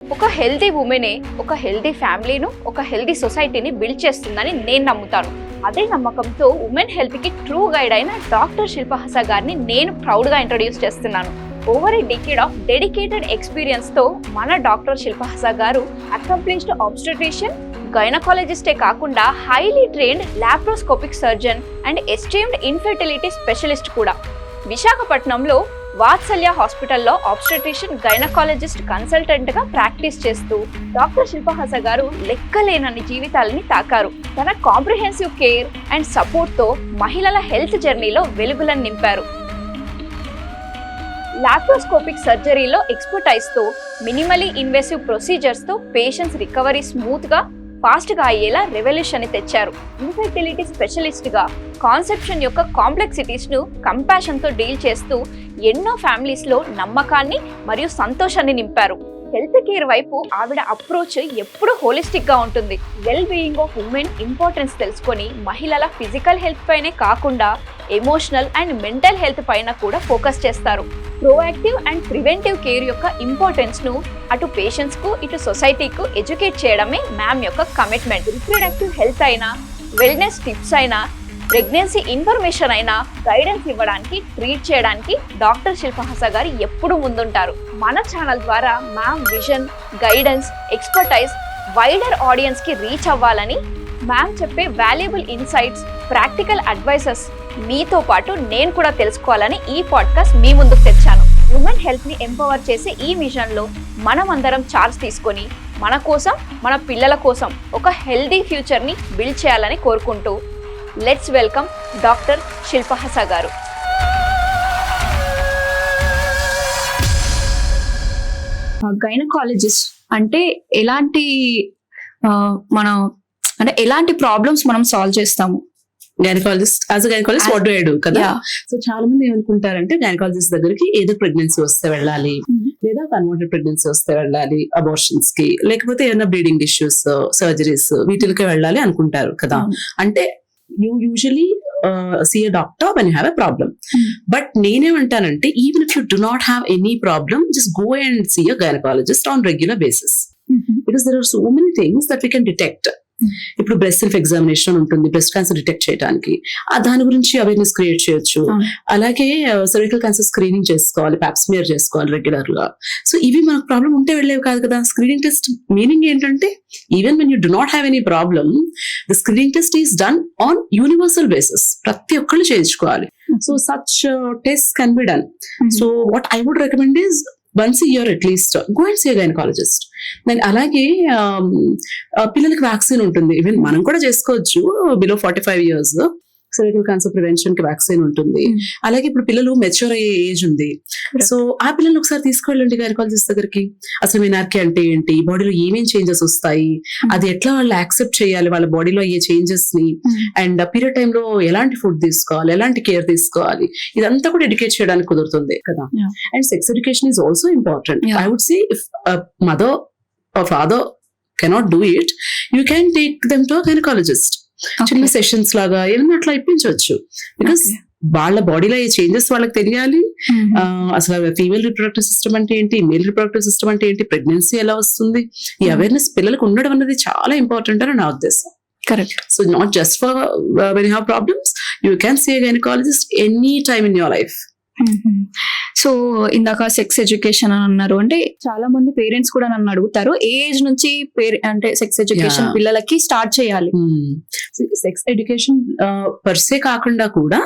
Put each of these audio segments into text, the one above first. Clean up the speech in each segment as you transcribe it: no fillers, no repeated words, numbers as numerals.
ఒక హెల్తీ ఉమెనే ఒక హెల్తీ ఫ్యామిలీను, ఒక హెల్తీ సొసైటీని బిల్డ్ చేస్తుందని నేను నమ్ముతాను. అదే నమ్మకంతో ఉమెన్ హెల్త్కి ట్రూ గైడ్ అయిన డాక్టర్ శిల్పహస గారిని నేను ప్రౌడ్గా ఇంట్రొడ్యూస్ చేస్తున్నాను. Over a decade of dedicated ఎక్స్పీరియన్స్తో మన డాక్టర్ శిల్పహస గారు అకంప్లిష్డ్ ఆబ్స్టెట్రిషియన్, గైనకాలజిస్టే కాకుండా highly trained laparoscopic surgeon and esteemed infertility specialist కూడా. విశాఖపట్నంలో వాత్సల్య హాస్పిటల్లో ఆబ్స్టెట్రిషియన్, గైనకాలజిస్ట్ కన్సల్టెంట్గా ప్రాక్టీస్ చేస్తూ డాక్టర్ శిల్పహస గారు లెక్కలేనన్ని జీవితాలని తాకారు. తన కాంప్రిహెన్సివ్ కేర్ అండ్ సపోర్ట్తో మహిళల హెల్త్ జర్నీలో వెలుగులను నింపారు. లాప్రోస్కోపిక్ సర్జరీలో ఎక్స్పర్టైజ్తో, మినిమలీ ఇన్వెసివ్ ప్రొసీజర్స్తో పేషెంట్స్ రికవరీ స్మూత్గా, ఫాస్ట్గా అయ్యేలా రెవల్యూషన్ తెచ్చారు. ఇన్ఫెర్టిలిటీ స్పెషలిస్ట్గా కాన్సెప్షన్ యొక్క కాంప్లెక్సిటీస్ను కంపాషన్తో డీల్ చేస్తూ ఎన్నో ఫ్యామిలీస్లో నమ్మకాన్ని మరియు సంతోషాన్ని నింపారు. హెల్త్ కేర్ వైపు ఆవిడ అప్రోచ్ ఎప్పుడూ హోలిస్టిక్గా ఉంటుంది. Well being of women importance తెలుసుకొని మహిళల ఫిజికల్ హెల్త్ పైనే కాకుండా ఎమోషనల్ అండ్ మెంటల్ హెల్త్ పైన కూడా ఫోకస్ చేస్తారు. ప్రోయాక్టివ్ అండ్ ప్రివెంటివ్ కేర్ యొక్క ఇంపార్టెన్స్ను అటు పేషెంట్స్కు ఇటు సొసైటీకు ఎడ్యుకేట్ చేయడమే మ్యామ్ యొక్క కమిట్మెంట్. రిప్రొడక్టివ్ హెల్త్ అయినా, వెల్నెస్ టిప్స్ అయినా, ప్రెగ్నెన్సీ ఇన్ఫర్మేషన్ అయినా గైడెన్స్ ఇవ్వడానికి, ట్రీట్ చేయడానికి డాక్టర్ శిల్పహస గారు ఎప్పుడూ ముందుంటారు. మన ఛానల్ ద్వారా ma'am vision, guidance, expertise wider ఆడియన్స్కి రీచ్ అవ్వాలని, మ్యామ్ చెప్పే వాల్యుబుల్ ఇన్సైట్స్, ప్రాక్టికల్ అడ్వైసెస్ మీతో పాటు నేను కూడా తెలుసుకోవాలని ఈ పాడ్కాస్ట్ మీ ముందుకు తెచ్చాను. ఉమెన్ హెల్త్ని ఎంపవర్ చేసే ఈ మిషన్లో మనమందరం ఛార్జ్ తీసుకొని మన కోసం, మన పిల్లల కోసం ఒక హెల్దీ ఫ్యూచర్ని బిల్డ్ చేయాలని కోరుకుంటూ లెట్స్ వెల్కమ్ డాక్టర్ శిల్పహస గారు. గైనకాలజిస్ట్ అంటే ఎలాంటి మనం అంటే ఎలాంటి ప్రాబ్లమ్స్ మనం సాల్వ్ చేస్తాము? Gynaecologist what do I do కదా. సో చాలా మంది ఏమనుకుంటారంటే గైనకాలజిస్ట్ దగ్గరికి ఏదో ప్రెగ్నెన్సీ వస్తే వెళ్ళాలి, లేదా కన్వర్టెడ్ ప్రెగ్నెన్సీ వస్తే వెళ్ళాలి అబార్షన్స్ కి, లేకపోతే ఏదైనా బ్లీడింగ్ ఇష్యూస్, సర్జరీస్, వీటికి వెళ్ళాలి అనుకుంటారు కదా. అంటే you usually see a doctor when you have a problem. But నేనేమంటానంటే even if you do not have any problem, just go and see a gynecologist on regular basis. Because there are so many things that we can detect. ఇప్పుడు breast self examination ఉంటుంది, breast cancer detect చేయడానికి, దాని గురించి awareness create చేయొచ్చు. అలాగే cervical cancer screening చేసుకోవాలి, pap smear చేసుకోవాలి regular గా. సో ఇవి మనకు ప్రాబ్లం ఉంటే వెళ్ళేవి కాదు కదా. స్క్రీనింగ్ టెస్ట్ మీనింగ్ ఏంటంటే even when you do not have any problem, the screening test is done on universal basis. ప్రతి ఒక్కళ్ళు చేయించుకోవాలి. So such test can be done. So what I would recommend is once a year at least go and see a gynecologist. then అలాగే పిల్లలకి vaccine ఉంటుంది, even మనం కూడా చేసుకోవచ్చు. Below 45 years cervical cancer prevention కి వ్యాక్సిన్ ఉంటుంది. అలాగే ఇప్పుడు పిల్లలు మెచ్యూర్ అయ్యే ఏజ్ ఉంది. సో ఆ పిల్లలు ఒకసారి తీసుకెళ్ళండి గైనకాలజిస్ట్ దగ్గరికి. అసలు మెనార్కీ అంటే ఏంటి, బాడీలో ఏమేమి చేంజెస్ వస్తాయి, అది ఎట్లా వాళ్ళు యాక్సెప్ట్ చేయాలి వాళ్ళ బాడీలో అయ్యే చేంజెస్ ని, అండ్ పీరియడ్ టైంలో ఎలాంటి ఫుడ్ తీసుకోవాలి, ఎలాంటి కేర్ తీసుకోవాలి, ఇదంతా కూడా ఎడ్యుకేట్ చేయడానికి కుదురుతుంది కదా. And sex education is also important. I would say if mother or father cannot do it, you can take them to gynaecologist. చిన్న సెషన్స్ లాగా ఏమన్నా అట్లా ఇప్పించవచ్చు. బికాస్ వాళ్ళ బాడీలో ఏ చేంజెస్ వాళ్ళకి తెలియాలి. అసలు ఫీమేల్ రిప్రొడక్టివ్ సిస్టమ్ అంటే ఏంటి, మేల్ రిప్రొడక్టివ్ సిస్టమ్ అంటే ఏంటి, ప్రెగ్నెన్సీ ఎలా వస్తుంది, ఈ అవేర్నెస్ పిల్లలకు ఉండడం అనేది చాలా ఇంపార్టెంట్ అని నా ఉద్దేశం. Correct. So not just for when you have problems, you can see a gynaecologist any time in your life. So ఇందాక సెక్స్ ఎడ్యుకేషన్ అని అన్నారు, అంటే చాలా మంది పేరెంట్స్ కూడా నన్ను అడుగుతారు ఏ ఏజ్ నుంచి అంటే సెక్స్ ఎడ్యుకేషన్ పిల్లలకి స్టార్ట్ చేయాలి? సెక్స్ ఎడ్యుకేషన్ పర్సే కాకుండా కూడా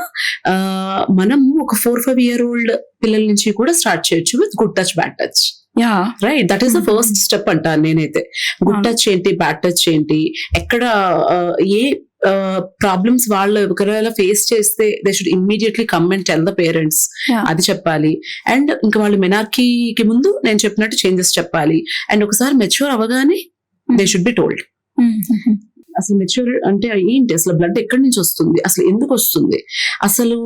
మనం ఒక 4-5 year old పిల్లల నుంచి కూడా స్టార్ట్ చేయొచ్చు with good touch, bad touch. Right, that is the first step అంటాను నేనైతే. గుడ్ టచ్ ఏంటి, బ్యాడ్ టచ్ ఏంటి, ఎక్కడ ఏ ప్రాబ్లమ్స్ వాళ్ళు ఒకవేళ ఫేస్ చేస్తే they should immediately come and tell the parents, అది చెప్పాలి. అండ్ ఇంకా వాళ్ళు మెనార్కీకి ముందు నేను చెప్పినట్టు చేంజెస్ చెప్పాలి. అండ్ ఒకసారి మెచ్యూర్ అవ్వగానే దే షుడ్ బి టోల్డ్. అసలు మెచ్యూర్ అంటే ఏంటి, అసలు బ్లడ్ ఎక్కడి నుంచి వస్తుంది, అసలు ఎందుకు వస్తుంది, అసలు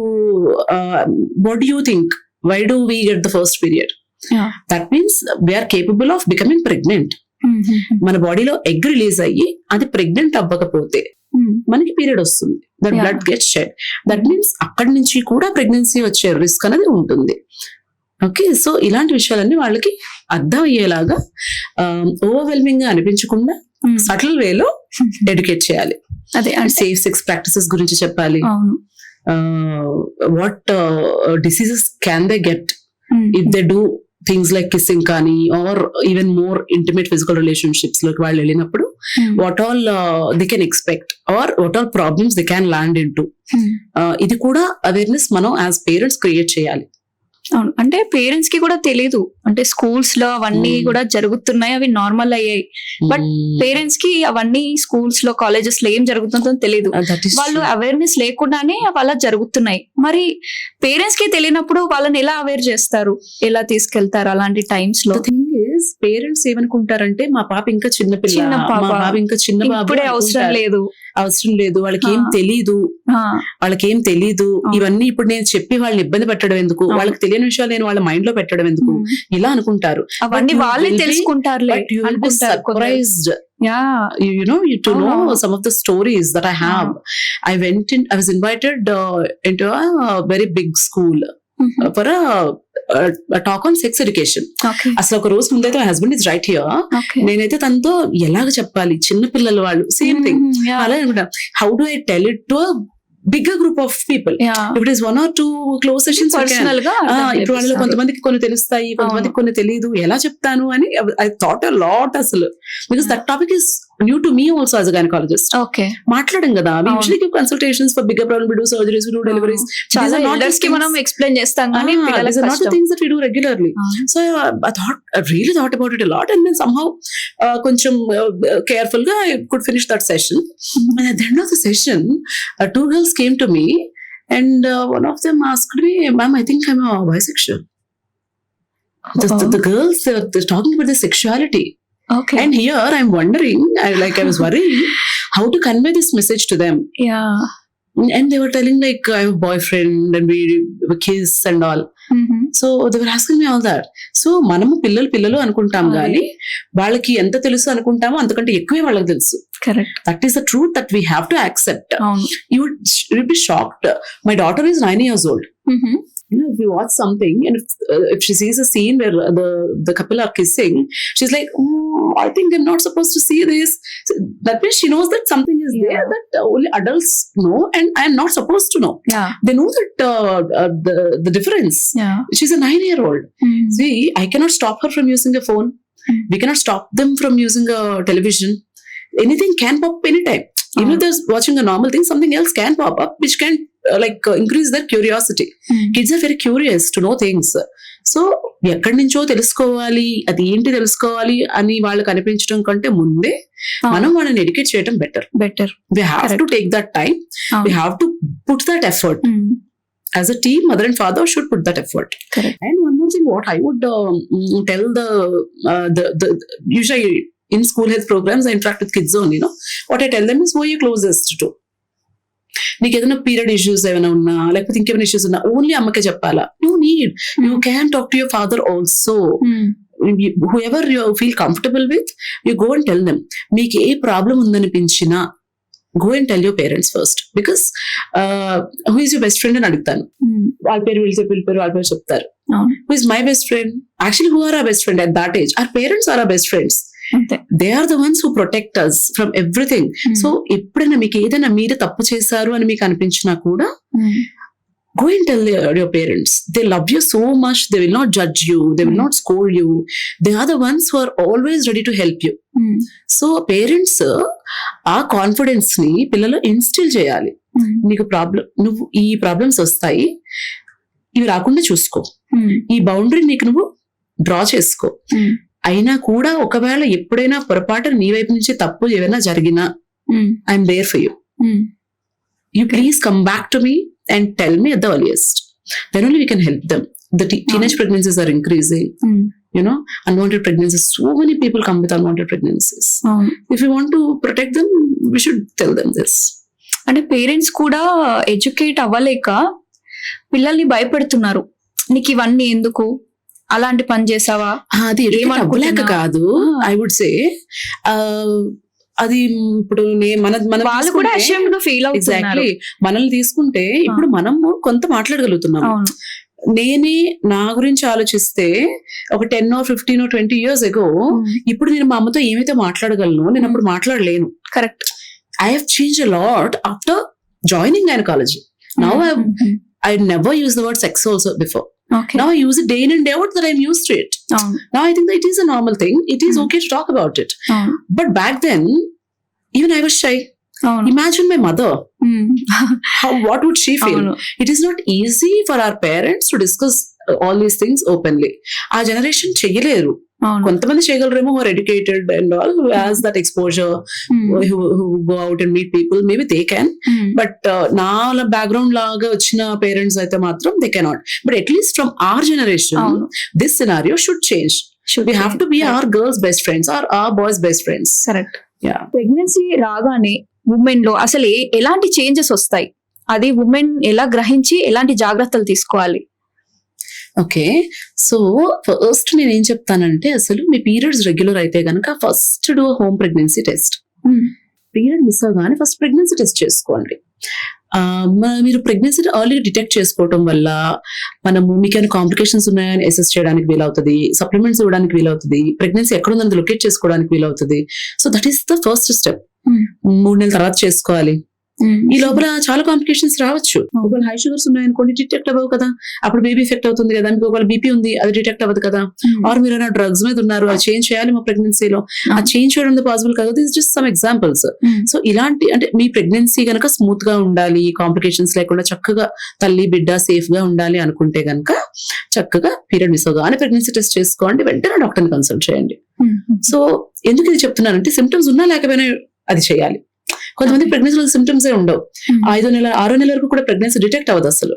what do you think, why do we get the first period? That means we're capable of becoming pregnant. మన బాడీలో ఎగ్ రిలీజ్ అయ్యి అది ప్రెగ్నెంట్ అవ్వకపోతే మనకి పీరియడ్ వస్తుంది, that blood gets shed. That means అక్కడి నుంచి కూడా ప్రెగ్నెన్సీ వచ్చే రిస్క్ అనేది ఉంటుంది. ఓకే, సో ఇలాంటి విషయాలన్నీ వాళ్ళకి అర్థం అయ్యేలాగా ఓవర్వెల్మింగ్ గా అనిపించకుండా సటిల్ వేలో ఎడ్యుకేట్ చేయాలి. అదే సేఫ్ సెక్స్ ప్రాక్టీసెస్ గురించి చెప్పాలి. What diseases can they get if they do things like kissing కానీ or even more intimate physical relationships లోకి వాళ్ళు వెళ్ళినప్పుడు what all they can expect or what all problems they can land into. ఇది కూడా awareness మనం as parents create చేయాలి. అవును, అంటే పేరెంట్స్ కి కూడా తెలీదు, అంటే స్కూల్స్ లో అవన్నీ కూడా జరుగుతున్నాయి, అవి నార్మల్ అయ్యాయి. బట్ పేరెంట్స్ కి అవన్నీ స్కూల్స్ లో కాలేజెస్ లో ఏం జరుగుతుందో తెలియదు. వాళ్ళు అవేర్నెస్ లేకుండానే అలా జరుగుతున్నాయి. మరి పేరెంట్స్ కి తెలియనప్పుడు వాళ్ళని ఎలా అవేర్ చేస్తారు, ఎలా తీసుకెళ్తారు అలాంటి టైమ్స్ లో? పేరెంట్స్ ఏమనుకుంటారంటే మా పాప ఇంకా చిన్నపిల్ల, మా బాబు ఇంకా చిన్న బాబు, అవసరం లేదు, వాళ్ళకి ఏం తెలీదు, ఇవన్నీ ఇప్పుడు నేను చెప్పి వాళ్ళని ఇబ్బంది పెట్టడం ఎందుకు, వాళ్ళకి తెలియని విషయాలు నేను వాళ్ళ మైండ్ లో పెట్టడం ఎందుకు, ఇలా అనుకుంటారు. అవన్నీ వాళ్ళే తెలుసుకుంటారు. Surprised. You know some of the stories that I have. I was invited into a very big school for a talk on sex education. అసలు ఒక రోజు ముందైతే my husband is right here. నేనైతే తనతో ఎలాగ చెప్పాలి, చిన్న పిల్లలు వాళ్ళు సేమ్ థింగ్ అలా అనుకుంటా. How do I tell it to bigger group of people. If it is 1 or 2 close sessions, personal గా ఇప్పుడు వాళ్ళు కొంతమందికి కొన్ని తెలుస్తాయి, కొంతమందికి కొన్ని తెలియదు, ఎలా చెప్తాను అని I thought a lot అసలు, because that topic is new to me also as a gynecologist. మాట్లాడం కదా, we usually give consultations for bigger problem, we do surgeries, we do deliveries. చాలా ఎల్డర్స్ కి మనం ఎక్స్ప్లెయిన్ చేస్తాం కానీ these are not the things that we do regularly. So I really thought about it a lot, and then somehow కొంచెం careful గా I could finish that session. And at the end of the session 2 girls came to me, and one of them asked me, "Ma'am, I think I'm a bisexual." The girls, they're talking about their sexuality. And here I'm wondering, I was worried how to convey this message to them. And they were telling like I have a boyfriend and we kiss and all. So they were asking me all that. So మనము పిల్లలు అనుకుంటాం కానీ వాళ్ళకి ఎంత తెలుసు అనుకుంటామో అంతకంటే ఎక్కువే వాళ్ళకి తెలుసు. Correct. That is the truth that we have to accept. You would be shocked. My daughter is 9 years old. You know, if you watch something and if she sees a scene where the couple are kissing, she's like, I think I'm not supposed to see this. So that means she knows that something is there that only adults know and I'm not supposed to know. They know that the difference. She's a 9-year-old. See, I cannot stop her from using a phone. We cannot stop them from using a television. Anything can pop up anytime. Even if they're watching a normal thing, something else can pop up which can increase their curiosity. Kids are very curious to know things. So ఎక్కడి నుంచో తెలుసుకోవాలి, అది ఏంటి తెలుసుకోవాలి అని వాళ్ళకి అనిపించడం కంటే ముందే మనం వాళ్ళని ఎడ్యుకేట్ చేయడం better. We have to take that time. We have to put that effort. As a team, mother and father should put that effort. Correct. And one more thing, what I would tell the usually in school health programs, I interact with kids only. What I tell them is, who are you closest to? నీకు ఏదైనా period issues ఏమైనా ఉన్నా లేకపోతే ఇంకేమైనా issues ఉన్నా only అమ్మకే చెప్పాలా? You can talk to your father also. Whoever you feel comfortable with, you go and tell them. మీకు ఏ problem ఉందనిపించినా go and tell your parents first, because who is your best friend అని అడుగుతాను. వాళ్ళ పేరు వాళ్ళ పేరు చెప్తారు. Who is my best friend? Actually, who are our best friend at that age? Our parents are our best friends. They are the ones who protect us from everything. So ఎప్పుడైనా మీకు ఏదైనా మీరే తప్పు చేశారు అని మీకు అనిపించినా కూడా go and tell your parents. They love you so much. They will not judge you. They will not scold you. They are the ones who are always ready to help you. So parents ఆ confidence ని పిల్లలు instil చేయాలి. నీకు నువ్వు ఈ problems వస్తాయి, ఇవి రాకుండా చూసుకో, ఈ బౌండరీ నీకు నువ్వు డ్రా చేసుకో. అయినా కూడా ఒకవేళ ఎప్పుడైనా పొరపాటు నీ వైపు నుంచి తప్పు ఏమైనా జరిగినా I'm there for you. You please come back to me and tell me at the earliest. Then only we can help them. The teenage pregnancies are increasing. Unwanted pregnancies. So many people come with unwanted pregnancies. If we want to protect them, we should tell them this. అంటే parents కూడా educate అవ్వలేక పిల్లల్ని భయపెడుతున్నారు. నీకు ఇవన్నీ ఎందుకు, అలాంటి పని చేసావా, అది అవ్వలేక కాదు. ఐ వుడ్ సే అది ఇప్పుడు వాళ్ళు కూడా అషేమ్డ్ గా ఫీల్ అవుతున్నారు. ఎగ్జాక్ట్లీ. మనల్ని తీసుకుంటే ఇప్పుడు మనం కొంత మాట్లాడగలుగుతున్నాం. నేనే నా గురించి ఆలోచిస్తే ఒక 10 or 15 or 20 years ago ఇప్పుడు నేను మా అమ్మతో ఏమైతే మాట్లాడగలను నేను అప్పుడు మాట్లాడలేను. Correct. I have changed a lot after joining gynecology. Now I never used the word sex also before. Okay. Now I use it day in and day out that I'm used to it. Now I think that it is a normal thing. It is okay to talk about it. But back then, even I was shy. Imagine my mother. What would she feel? It is not easy for our parents to discuss all these things openly. Our generation cheyaleru. కొంతమంది చేయగలరేమో who are educated and all, who has that exposure, who go out and meet people, maybe they can. But నా background లాగా వచ్చిన parents అయితే మాత్రం they cannot. But at least from our generation, this scenario should change. We have to be our girls' best friends or our boys' best friends. Correct. Yeah. Pregnancy రాగానే women లో అసలు ఎలాంటి changes వస్తాయి, అది women ఎలా గ్రహించి ఎలాంటి జాగ్రత్తలు తీసుకోవాలి? ఓకే, సో ఫస్ట్ నేను ఏం చెప్తానంటే, అసలు మీ పీరియడ్స్ రెగ్యులర్ అయితే కనుక first do home pregnancy test. Period miss అవగానే ఫస్ట్ ప్రెగ్నెన్సీ టెస్ట్ చేసుకోండి. మీరు ప్రెగ్నెన్సీ ఎర్లీ డిటెక్ట్ చేసుకోవడం వల్ల మీకు ఏమైనా కాంప్లికేషన్స్ ఉన్నాయని అసెస్ చేయడానికి వీలవుతుంది, సప్లిమెంట్స్ ఇవ్వడానికి వీలవుతుంది, ప్రెగ్నెన్సీ ఎక్కడ ఉందని లొకేట్ చేసుకోవడానికి వీలవుతుంది. So that is the first step. 3 నెలల తర్వాత చేసుకోవాలి. ఈ లోపల చాలా కాంప్లికేషన్స్ రావచ్చు. ఒకవేళ హై షుగర్స్ ఉన్నాయనుకోండి, డిటెక్ట్ అవ్వవు కదా, అప్పుడు బేబీ ఎఫెక్ట్ అవుతుంది కదా. మీకు ఒకవేళ బీపీ ఉంది, అది డిటెక్ట్ అవ్వదు కదా. ఆర్ మీరు ఏమైనా డ్రగ్స్ మీద ఉన్నారు, అది చేంజ్ చేయాలి మా ప్రెగ్నెన్సీలో, అది చేంజ్ చేయడం పాసిబుల్ కాదు. This just some examples. So ఇలాంటి అంటే మీ ప్రెగ్నెన్సీ కనుక స్మూత్ గా ఉండాలి, కాంప్లికేషన్స్ లేకుండా చక్కగా తల్లి బిడ్డ సేఫ్ గా ఉండాలి అనుకుంటే కనుక చక్కగా పీరియడ్ మిస్ అవగానే ప్రెగ్నెన్సీ టెస్ట్ చేసుకోండి, వెంటనే డాక్టర్ని కన్సల్ట్ చేయండి. సో ఎందుకు ఇది చెప్తున్నానంటే, సిమ్టమ్స్ ఉన్నా లేకపోయినా అది చేయాలి. కొంతమంది ప్రెగ్నెన్సీలో సిమ్టమ్స్ ఉండవు, 5వ నెల 6వ నెల వరకు కూడా ప్రెగ్నెన్సీ డిటెక్ట్ అవ్వదు అసలు.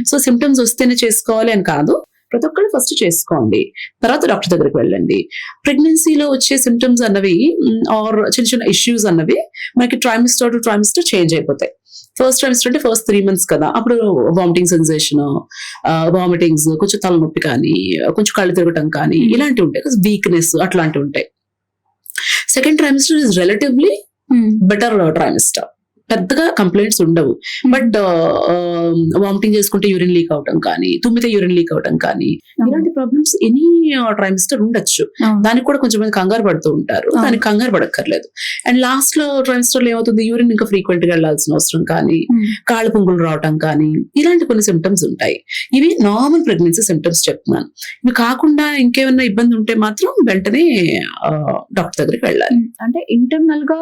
సో సిమ్టమ్స్ వస్తేనే చేసుకోవాలి అని కాదు, ప్రతి ఒక్కళ్ళు ఫస్ట్ చేసుకోండి, తర్వాత డాక్టర్ దగ్గరికి వెళ్ళండి. ప్రెగ్నెన్సీలో వచ్చే సిమ్టమ్స్ అన్నవి ఆర్ చిన్న చిన్న ఇష్యూస్ అన్నవి మనకి ట్రైమిస్టర్ టు ట్రైమిస్టర్ చేంజ్ అయిపోతాయి. ఫస్ట్ ట్రైమిస్టర్ అంటే ఫస్ట్ 3 months కదా, అప్పుడు వామిటింగ్ సెన్సేషన్, వామిటింగ్స్, కొంచెం తలనొప్పి కానీ, కొంచెం కళ్ళు తిరగటం కానీ ఇలాంటివి ఉంటాయి, వీక్నెస్ అట్లాంటివి ఉంటాయి. Second trimester is relatively better trimester, పెద్దగా కంప్లైంట్స్ ఉండవు. బట్ వామిటింగ్ చేసుకుంటే యూరిన్ లీక్ అవటం కానీ, తుమ్మితే యూరిన్ లీక్ అవటం కానీ, ఇలాంటి ప్రాబ్లమ్స్ ఎనీ ట్రైమిస్టర్ ఉండొచ్చు. దానికి కూడా కొంచెం మంది కంగారు పడుతూ ఉంటారు, దానికి కంగారు పడక్కర్లేదు. అండ్ లాస్ట్ లో ట్రైమిస్టర్ లో ఏమవుతుంది, యూరిన్ ఇంకా ఫ్రీక్వెంట్ గా వెళ్లాల్సిన అవసరం కానీ, కాళ్ళు పొంగులు రావటం కానీ, ఇలాంటి కొన్ని సిమ్టమ్స్ ఉంటాయి. ఇవి నార్మల్ ప్రెగ్నెన్సీ సిమ్టమ్స్ చెప్తున్నాను. ఇవి కాకుండా ఇంకేమైనా ఇబ్బంది ఉంటే మాత్రం వెంటనే డాక్టర్ దగ్గరికి వెళ్ళాలి. అంటే ఇంటర్నల్ గా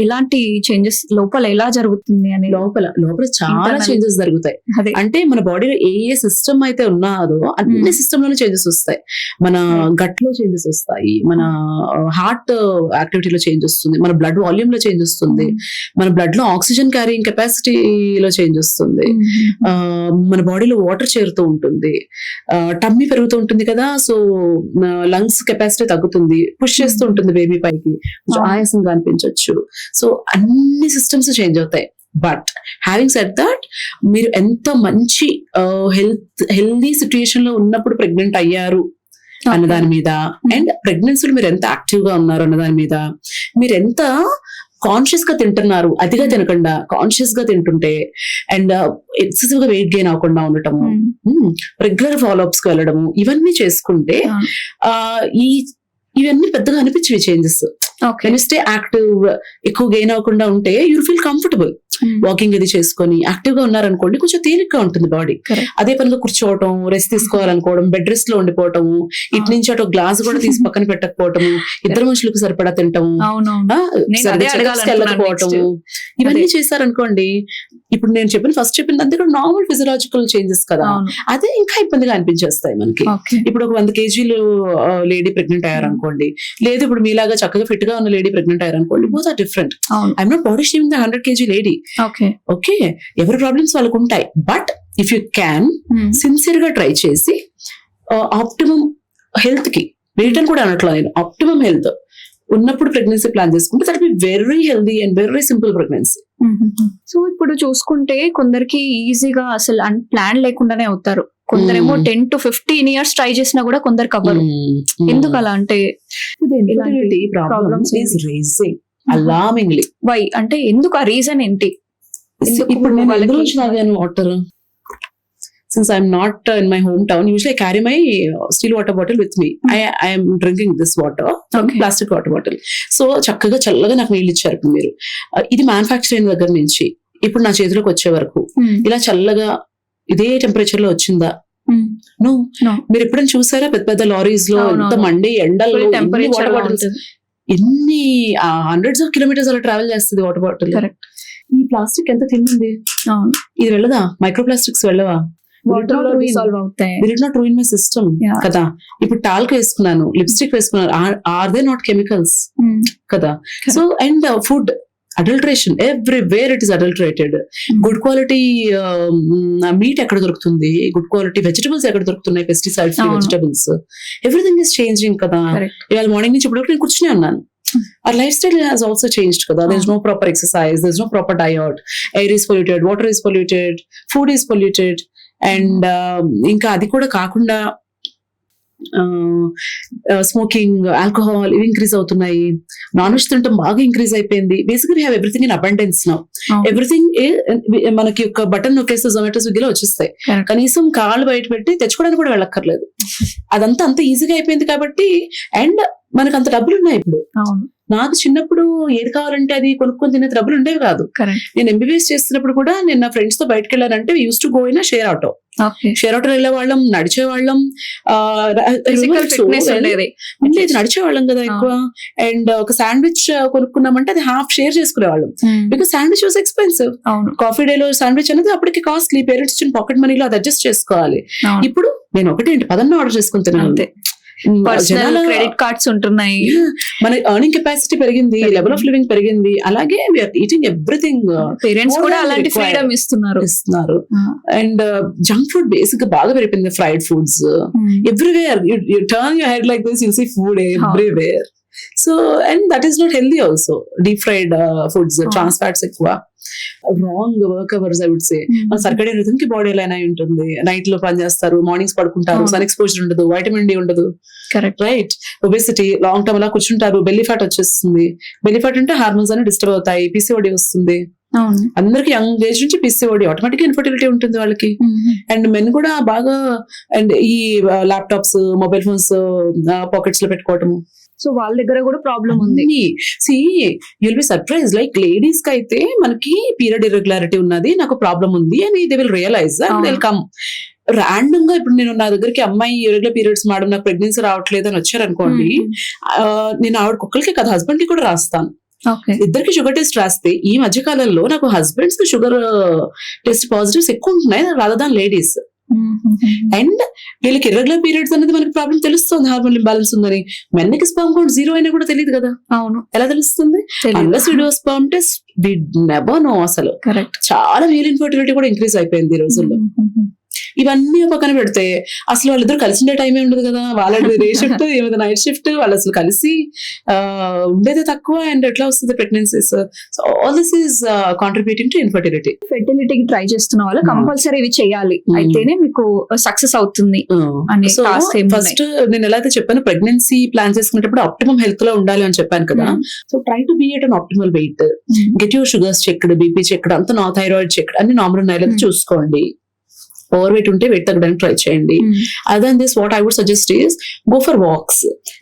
ఎలాంటి చేంజెస్ లోపల ఎలా జరుగుతుంది అని? లోపల చాలా చేంజెస్ జరుగుతాయి. అంటే మన బాడీలో ఏ సిస్టమ్ అయితే ఉన్నాదో అన్ని సిస్టమ్ లోనే చేంజెస్ వస్తాయి. మన గట్ లో చేంజెస్ వస్తాయి, మన హార్ట్ యాక్టివిటీలో చేంజ్ వస్తుంది, మన బ్లడ్ వాల్యూమ్ లో చేంజ్ వస్తుంది, మన బ్లడ్ లో ఆక్సిజన్ క్యారింగ్ కెపాసిటీలో చేంజ్ వస్తుంది, మన బాడీలో వాటర్ చేరుతూ ఉంటుంది, టమ్మీ పెరుగుతూ ఉంటుంది కదా, సో లంగ్స్ కెపాసిటీ తగ్గుతుంది, పుష్ చేస్తూ ఉంటుంది బేబీ పైకి, ఆయాసంగా అనిపించవచ్చు. సో అన్ని సిస్టమ్స్ చేంజ్ అవుతాయి. బట్ హ్యావింగ్ సెడ్ దట్, మీరు ఎంత మంచి హెల్దీ సిచ్యుయేషన్ లో ఉన్నప్పుడు ప్రెగ్నెంట్ అయ్యారు అన్న దాని మీద, అండ్ ప్రెగ్నెన్సీలో మీరు ఎంత యాక్టివ్ గా ఉన్నారు అన్న దాని మీద, మీరు ఎంత కాన్షియస్ గా తింటున్నారు, అతిగా తినకుండా కాన్షియస్ గా తింటుంటే, అండ్ ఎక్సెసివ్ గా వెయిట్ గెయిన్ అవ్వకుండా ఉండటము, రెగ్యులర్ ఫాలో అప్స్ కి వెళ్ళడము, ఇవన్నీ చేసుకుంటే ఇవన్నీ పెద్దగా అనిపించేవి చేంజెస్. స్టే యాక్టివ్, ఎక్కువ గెయిన్ అవ్వకుండా ఉంటే యూ ఫీల్ కంఫర్టబుల్. వాకింగ్ అది చేసుకొని యాక్టివ్ గా ఉన్నారనుకోండి, కొంచెం తేలిగ్గా ఉంటుంది బాడీ. అదే పనిగా కూర్చోవటం, రెస్ట్ తీసుకోవాలనుకోవడం, బెడ్ రెస్ట్ లో ఉండిపోవటము, ఇటు నుంచి అటు గ్లాస్ కూడా తీసి పక్కన పెట్టకపోవటము, ఇద్దరు మనుషులకు సరిపడా తింటము, వెళ్ళకపోవటము, ఇవన్నీ చేశారనుకోండి. ఇప్పుడు నేను ఫస్ట్ చెప్పిన అంతే కూడా నార్మల్ ఫిజియలాజికల్ చేంజెస్ కదా, అదే ఇంకా ఇబ్బందిగా అనిపించేస్తాయి మనకి. ఇప్పుడు ఒక 100 kg లేడీ ప్రెగ్నెంట్ అయ్యారనుకోండి, లేదు ఇప్పుడు మీలాగా చక్కగా ఫిట్ గా ఉన్న లేడీ ప్రెగ్నెంట్ అయ్యారనుకోండి, both are different. I'm not body shaming the 100 kg lady. Okay, ఎవరి ప్రాబ్లమ్స్ వాళ్ళకు ఉంటాయి. But if you can sincere గా ట్రై చేసి ఆప్టిమమ్ హెల్త్ కి, వెయిట్ కూడా అనట్లా నేను, ఆప్టిమమ్ హెల్త్ ఉన్నప్పుడు ప్రెగ్నెన్సీ ప్లాన్ చేసుకుంటే that be very healthy and very simple pregnancy. So ఇప్పుడు చూసుకుంటే కొందరికి ఈజీగా అసలు ప్లాన్ లేకుండానే అవుతారు, కొందరేమో 10 to 15 years ట్రై చేసినా కూడా కొందరికి అవ్వరు. ఎందుకు అలా అంటే? అలార్మింగ్లీ వై అంటే ఎందుకు, ఆ రీజన్ ఏంటి? ఇప్పుడు నేను water since I'm not in my hometown, usually I carry my steel water bottle with me. I am drinking this water from plastic water bottle. So చక్కగా చల్లగా నాకు నీళ్ళు ఇచ్చారు ఇప్పుడు మీరు. ఇది మ్యానుఫ్యాక్చరింగ్ దగ్గర నుంచి ఇప్పుడు నా చేతిలోకి వచ్చే వరకు ఇలా చల్లగా ఇదే టెంపరేచర్ లో వచ్చిందా? నో. మీరు ఎప్పుడైనా చూసారా పెద్ద పెద్ద లారీస్ లో ఎంత మండి ఎండల్లో వాటర్ బాటిల్స్ ఎన్ని హండ్రెడ్స్ ఆఫ్ కిలోమీటర్స్ అలా ట్రావెల్ చేస్తుంది వాటర్ బాటిల్. ఈ ప్లాస్టిక్ ఎంత తింది? ఇది వెళ్ళదా? మైక్రో ప్లాస్టిక్స్ వెళ్ళవా? నాట్ రూయిన్ మై సిస్టమ్ కదా. ఇప్పుడు టాల్క్ వేసుకున్నాను, లిప్స్టిక్ వేసుకున్నాను, ఆర్ దే నాట్ కెమికల్స్ కదా? So and food adulteration everywhere, it is adulterated. Good quality meat ఎక్కడ దొరుకుతుంది? గుడ్ క్వాలిటీ వెజిటబుల్స్ ఎక్కడ దొరుకుతున్నాయి? Pesticide free vegetables. Everything is changing కదా. ఇవాళ మార్నింగ్ నుంచి ఇప్పుడు నేను కూర్చుని ఉన్నాను. Our lifestyle has also changed kada. There's no proper exercise, there's no proper diet, air is polluted, water is polluted, food is polluted, and ఇంకా అది కూడా కాకుండా స్మోకింగ్, ఆల్కహాల్ ఇవి ఇంక్రీజ్ అవుతున్నాయి. నాన్ వెజ్ తింటాం బాగా ఇంక్రీజ్ అయిపోయింది. Basically we have everything in abundance now. Everything మనకి ఒక బటన్ నొక్కేస్తే జొమాటో, స్విగ్గీలో వచ్చేస్తాయి. కనీసం కాళ్ళు బయట పెట్టి తెచ్చుకోవడానికి కూడా వెళ్ళక్కర్లేదు. అదంతా అంత ఈజీగా అయిపోయింది కాబట్టి. అండ్ మనకు అంత డబ్బులు ఉన్నాయి ఇప్పుడు. నాకు చిన్నప్పుడు ఏది కావాలంటే అది కొనుక్కొని తినే డబ్బులు ఉండేవి కాదు. నేను ఎంబీబీఎస్ చేస్తున్నప్పుడు కూడా నేను నా ఫ్రెండ్స్ తో బయటకు వెళ్ళానంటే use to go in share auto. Share auto వెళ్ళే వాళ్ళం, నడిచేవాళ్ళం, నడిచేవాళ్ళం కదా ఎక్కువ. అండ్ ఒక శాండ్విచ్ కొనుక్కున్నామంటే అది హాఫ్ షేర్ చేసుకునేవాళ్ళం. Because sandwich was expensive. Coffee day లో శాండ్విచ్ అనేది అప్పటికి కాస్ట్లీ. పేరెంట్స్ ఇచ్చిన పాకెట్ మనీలో అది అడ్జస్ట్ చేసుకోవాలి. ఇప్పుడు నేను ఒకటి 10 ఆర్డర్ చేసుకుంటున్నాను. క్రెడిట్ కార్డ్స్ ఉంటున్నాయి. మన ఎర్నింగ్ కెపాసిటీ పెరిగింది, లెవెల్ ఆఫ్ లివింగ్ పెరిగింది. అలాగే వీఆర్ ఈటింగ్ ఎవ్రీథింగ్. పేరెంట్స్ కూడా అలాంటి ఫ్రీడమ్ ఇస్తున్నారు. అండ్ జంక్ ఫుడ్ బేసిక్ గా బాగా పెరిగింది. Fried foods everywhere. You turn your head like this, you see food everywhere. So and that is not healthy also. Deep fried foods, trans fats ఎక్కువ, wrong work hours I would say. మన circadian rhythm కి body line అయి ఉంటుంది. Night లో పని చేస్తారు, mornings పడుకుంటారు, sun exposure ఉండదు, వైటమిన్ డి ఉండదు. Correct, right. Obesity, long term అలా కూర్చుంటారు, బెల్లీ ఫ్యాట్ వచ్చేస్తుంది. బెల్లీ ఫ్యాట్ అంటే హార్మోన్స్ అన్ని డిస్టర్బ్ అవుతాయి, పీసీఓడి వస్తుంది. అందరికి యంగ్ ఏజ్ నుంచి పీసీఓడి, ఆటోమేటిక్ ఇన్ఫర్టిలిటీ ఉంటుంది వాళ్ళకి. అండ్ మెన్ కూడా బాగా అండ్ ఈ ల్యాప్టాప్స్, మొబైల్ ఫోన్స్ పాకెట్స్ లో పెట్టుకోవటము. సో వాళ్ళ దగ్గర కూడా ప్రాబ్లం ఉంది. See you'll be surprise. Like ladies కి అయితే మనకి పీరియడ్ ఇర్రెగ్యులారిటీ ఉన్నది, నాకు ప్రాబ్లం ఉంది అని they will realize and they will come. Random గా ఇప్పుడు నేను నా దగ్గరికి అమ్మాయి ఇర్రెగ్యులర్ పీరియడ్స్ మేడం నాకు ప్రెగ్నెన్సీ రావట్లేదు అని వచ్చారనుకోండి, నేను ఆవిడ కుక్కలకి కదా హస్బెండ్ కి కూడా రాస్తాను. ఇద్దరికి షుగర్ టెస్ట్ రాస్తే ఈ మధ్య కాలంలో నాకు హస్బెండ్స్ కి షుగర్ టెస్ట్ పాజిటివ్స్ ఎక్కువ ఉంటున్నాయి రాదర్ దాన్ లేడీస్. అండ్ వీళ్ళకి ఇర్రెగ్యులర్ పీరియడ్స్ అనేది మనకి ప్రాబ్లం తెలుస్తుంది, హార్మోన్ ఇంబాలెన్స్ ఉందని. మెన్కి స్పర్మ్ కౌంట్ 0 అయినా కూడా తెలియదు కదా. అవును, ఎలా తెలుస్తుంది? Unless we do sperm test we never know. అసలు చాలా మేల్ ఇన్ఫర్టిలిటీ కూడా ఇంక్రీజ్ అయిపోయింది ఈ రోజుల్లో. ఇవన్నీ పక్కన పెడితే అసలు వాళ్ళిద్దరు కలిసి ఉండే టైమే ఉండదు కదా. వాళ్ళది డే షిఫ్ట్, ఏమైనా నైట్ షిఫ్ట్, వాళ్ళు అసలు కలిసి ఉండేది తక్కువ. అండ్ ఎట్లా వస్తుంది pregnancies? So all this is contributing to infertility. ఫెర్టిలిటీకి ట్రై చేస్తున్న వాళ్ళు కంపల్సరీ ఇవి చేయాలి, అయితేనే మీకు సక్సెస్ అవుతుంది. ఫస్ట్ నేను ఎలా అయితే చెప్పాను, ప్రెగ్నెన్సీ ప్లాన్ చేసుకునేటప్పుడు ఆప్టిమమ్ హెల్త్ లో ఉండాలి అని చెప్పాను కదా. So try to be at an optimal weight, get your sugars checked, BP checked, అంతా థైరాయిడ్ చెక్డ్, అన్ని నార్మల్ ఉన్నాయో చూసుకోండి. ఓవర్ వెయిట్ ఉంటే వెయిట్ తగ్గడానికి ట్రై చేయండి. Other than this what I would suggest is go for walks.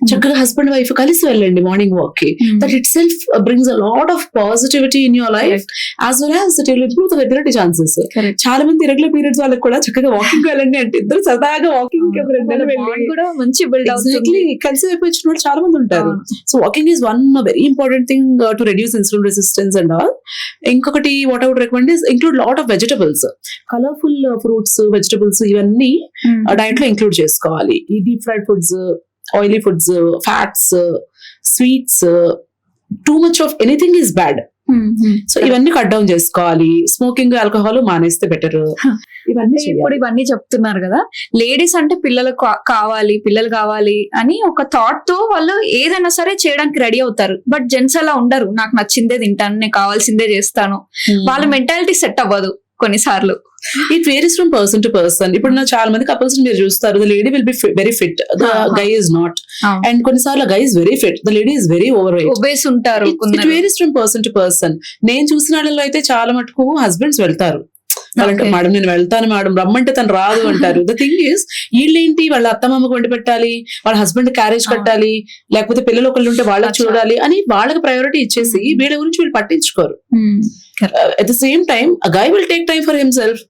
చక్కగా husband wife కలిసి వెళ్ళండి మార్నింగ్ వాక్ కి. That itself brings a lot of positivity in your life as well as it will improve the fertility chances. చాలా మంది irregular periods వాళ్ళకి కూడా చక్కగా walking వెళ్ళండి అంటే ఇద్దరు సరదాగా వాకింగ్ మంచి బిల్డ్ ఎగ్జాక్ట్లీ కలిసి వైపు వచ్చిన వాళ్ళు చాలా మంది ఉంటారు. So walking is one very important thing to reduce insulin resistance and all. ఇంకొకటి what I would recommend is include lot of vegetables, colourful fruits, vegetables ఇవన్నీ డైట్ లో ఇంక్లూడ్ చేసుకోవాలి. ఈ deep fried foods, oily foods, fats, sweets, too much of anything is bad. So ఇవన్నీ cut down చేసుకోవాలి. Smoking, alcohol మానేస్తే better. ఇప్పుడు ఇవన్నీ చెప్తున్నారు కదా, లేడీస్ అంటే పిల్లలు కావాలి అని ఒక థాట్ తో వాళ్ళు ఏదైనా సరే చేయడానికి రెడీ అవుతారు. బట్ జెంట్స్ అలా ఉండరు. నాకు నచ్చిందే తింటాను, నేను కావాల్సిందే చేస్తాను. వాళ్ళ మెంటాలిటీ సెట్ అవ్వదు కొన్నిసార్లు. It varies from person to person. ఇప్పుడు నా చాలా మంది కపుల్స్ మీరు చూస్తారు, the lady will be very fit, the guy is not. And కొన్నిసార్లు guy is very fit, the lady is very overweight. Obese ఉంటారు. It varies from person to person. నేను చూసిన వాళ్ళలో అయితే చాలా మటుకు హస్బెండ్స్ వెళ్తారు, వాళ్ళంటే Okay. మేడం నేను వెళ్తాను మేడం రమ్మంటే తను రాదు అంటారు. ద థింగ్ ఇస్ వీళ్ళేంటి వాళ్ళ అత్తమామకు వండి పెట్టాలి, వాళ్ళ హస్బెండ్ క్యారేజ్ కట్టాలి, లేకపోతే పిల్లలు ఒకళ్ళు ఉంటే వాళ్ళకి అచ్చా. చూడాలి అని వాళ్ళకి ప్రయారిటీ ఇచ్చేసి వీళ్ళ గురించి వీళ్ళు పట్టించుకోరు. At the same time a guy will take time for himself.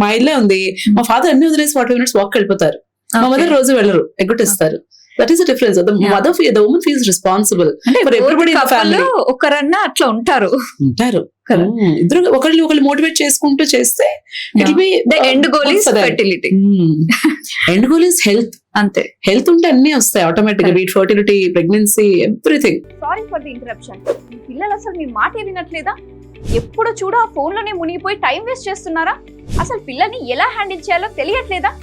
మా ఇల్లే ఉంది, మా ఫాదర్ అన్ని వదిలేసి 40 minutes వాక్ వెళ్ళిపోతారు, మా మదర్ రోజు వెళ్ళరు, ఎగ్గొట్టిస్తారు. That is the difference. The woman feels responsible అంటే for everybody in the family. ఒకరన్నా అట్లా ఉంటారు. ఉంటారు కదా. ఇద్దరు ఒకళ్ళు మోటివేట్ చేసుకుంటూ చేస్తే it be the end goal is fertility. End goal is health. అంతే. హెల్త్ ఉంటే అన్ని వస్తాయి ఆటోమేటిక్ గా, be it fertility, pregnancy, everything. Sorry for the interruption. మీ పిల్లలు అసలు మీ మాట వినట్లేదా? ఎప్పుడు చూడు ఆ ఫోన్ లోనే మునిగిపోయి టైం వేస్ట్ చేస్తున్నారా? అసలు పిల్లల్ని ఎలా హ్యాండిల్ చేయాలో తెలియట్లేదా?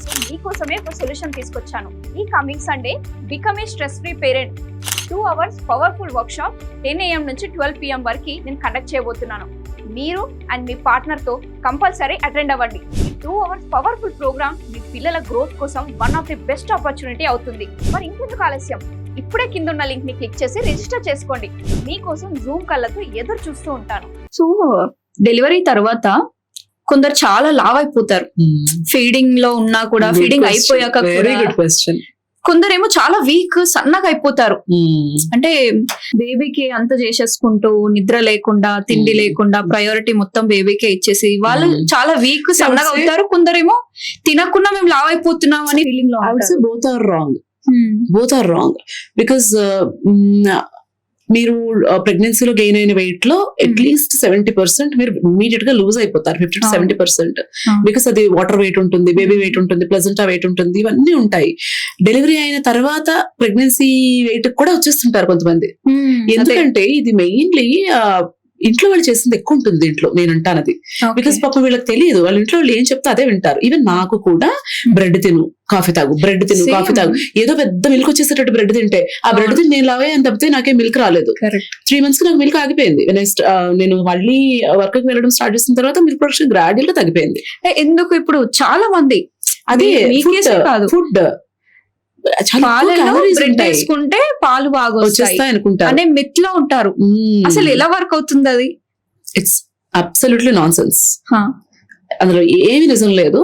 సో మీకోసమే ఒక సొల్యూషన్ తీసుకొచ్చాను. ఈ coming Sunday become a stress free parent 2 hours powerful work shop 10 AM నుంచి 12 PM వరకు నేను కండక్ట్ చేయబోతున్నాను. మీరు అండ్ మీ పార్ట్నర్ తో కంపల్సరీ అటెండ్ అవ్వండి. ఈ 2 hours పవర్ఫుల్ ప్రోగ్రామ్ మీ పిల్లల గ్రోత్ కోసం one of the best opportunity అవుతుంది. మరి ఇంకెందుకు ఆలస్యం? ఇప్పుడే కింద ఉన్న లింక్ ని క్లిక్ చేసి రిజిస్టర్ చేసుకోండి. మీకోసం జూమ్ కళ్ళతో ఎదురు చూస్తూ ఉంటాను. సో డెలివరీ తర్వాత కొందరు చాలా లావ్ అయిపోతారు. ఫీడింగ్ లో ఉన్నా కూడా, ఫీడింగ్ అయిపోయాక వెరీ కూడా. Good question. కొందరేమో చాలా వీక్, సన్నగా అయిపోతారు. అంటే బేబీకి అంత చేసేసుకుంటూ, నిద్ర లేకుండా, తిండి లేకుండా, ప్రయారిటీ మొత్తం బేబీకే ఇచ్చేసి వాళ్ళు చాలా వీక్, సన్నగా అవుతారు. కొందరేమో తినకుండా మేము లావ్ అయిపోతున్నాం అని ఫీలింగ్ లో I would say both are wrong. Both are wrong because మీరు ప్రెగ్నెన్సీలో గెయిన్ అయిన వెయిట్ లో అట్లీస్ట్ 70% మీరు ఇమీడియట్ గా లూజ్ అయిపోతారు. 50 to 70% బికాస్ అది వాటర్ వెయిట్ ఉంటుంది, బేబీ వెయిట్ ఉంటుంది, ప్లజెంటా వెయిట్ ఉంటుంది, ఇవన్నీ ఉంటాయి. డెలివరీ అయిన తర్వాత ప్రెగ్నెన్సీ వెయిట్ కూడా వచ్చేస్తుంటారు కొంతమంది. ఎందుకంటే ఇది మెయిన్లీ ఇంట్లో వాళ్ళు చేసింది ఎక్కువ ఉంటుంది ఇంట్లో, నేను అంటాను అది. బికాస్ పాపం వీళ్ళకి తెలియదు, వాళ్ళ ఇంట్లో వాళ్ళు ఏం చెప్తే అదే వింటారు. ఈవెన్ నాకు కూడా బ్రెడ్ తిను, కాఫీ తాగు, బ్రెడ్ తిను, కాఫీ తాగు, ఏదో పెద్ద మిల్క్ వచ్చేసేటట్టు బ్రెడ్ తింటే ఆ బ్రెడ్ తిని నేను లావే అని తప్పితే నాకే మిల్క్ రాలేదు. 3 months కి నాకు మిల్క్ ఆగిపోయింది. నేను మళ్ళీ వర్క్ కి వెళ్ళడం స్టార్ట్ చేసిన తర్వాత మిల్క్ ప్రొడక్షన్ గ్రాడ్యువల్ గా తగ్గిపోయింది. ఎందుకు ఇప్పుడు చాలా మంది అదే ఫుడ్ తీసుకుంటే పాలు బాగా వచ్చేస్తాయి అనుకుంటారు అనే మిత్ లో ఉంటారు. అసలు ఎలా వర్క్ అవుతుంది అది? It's absolutely non sense. అందులో ఏమి నిజం లేదు.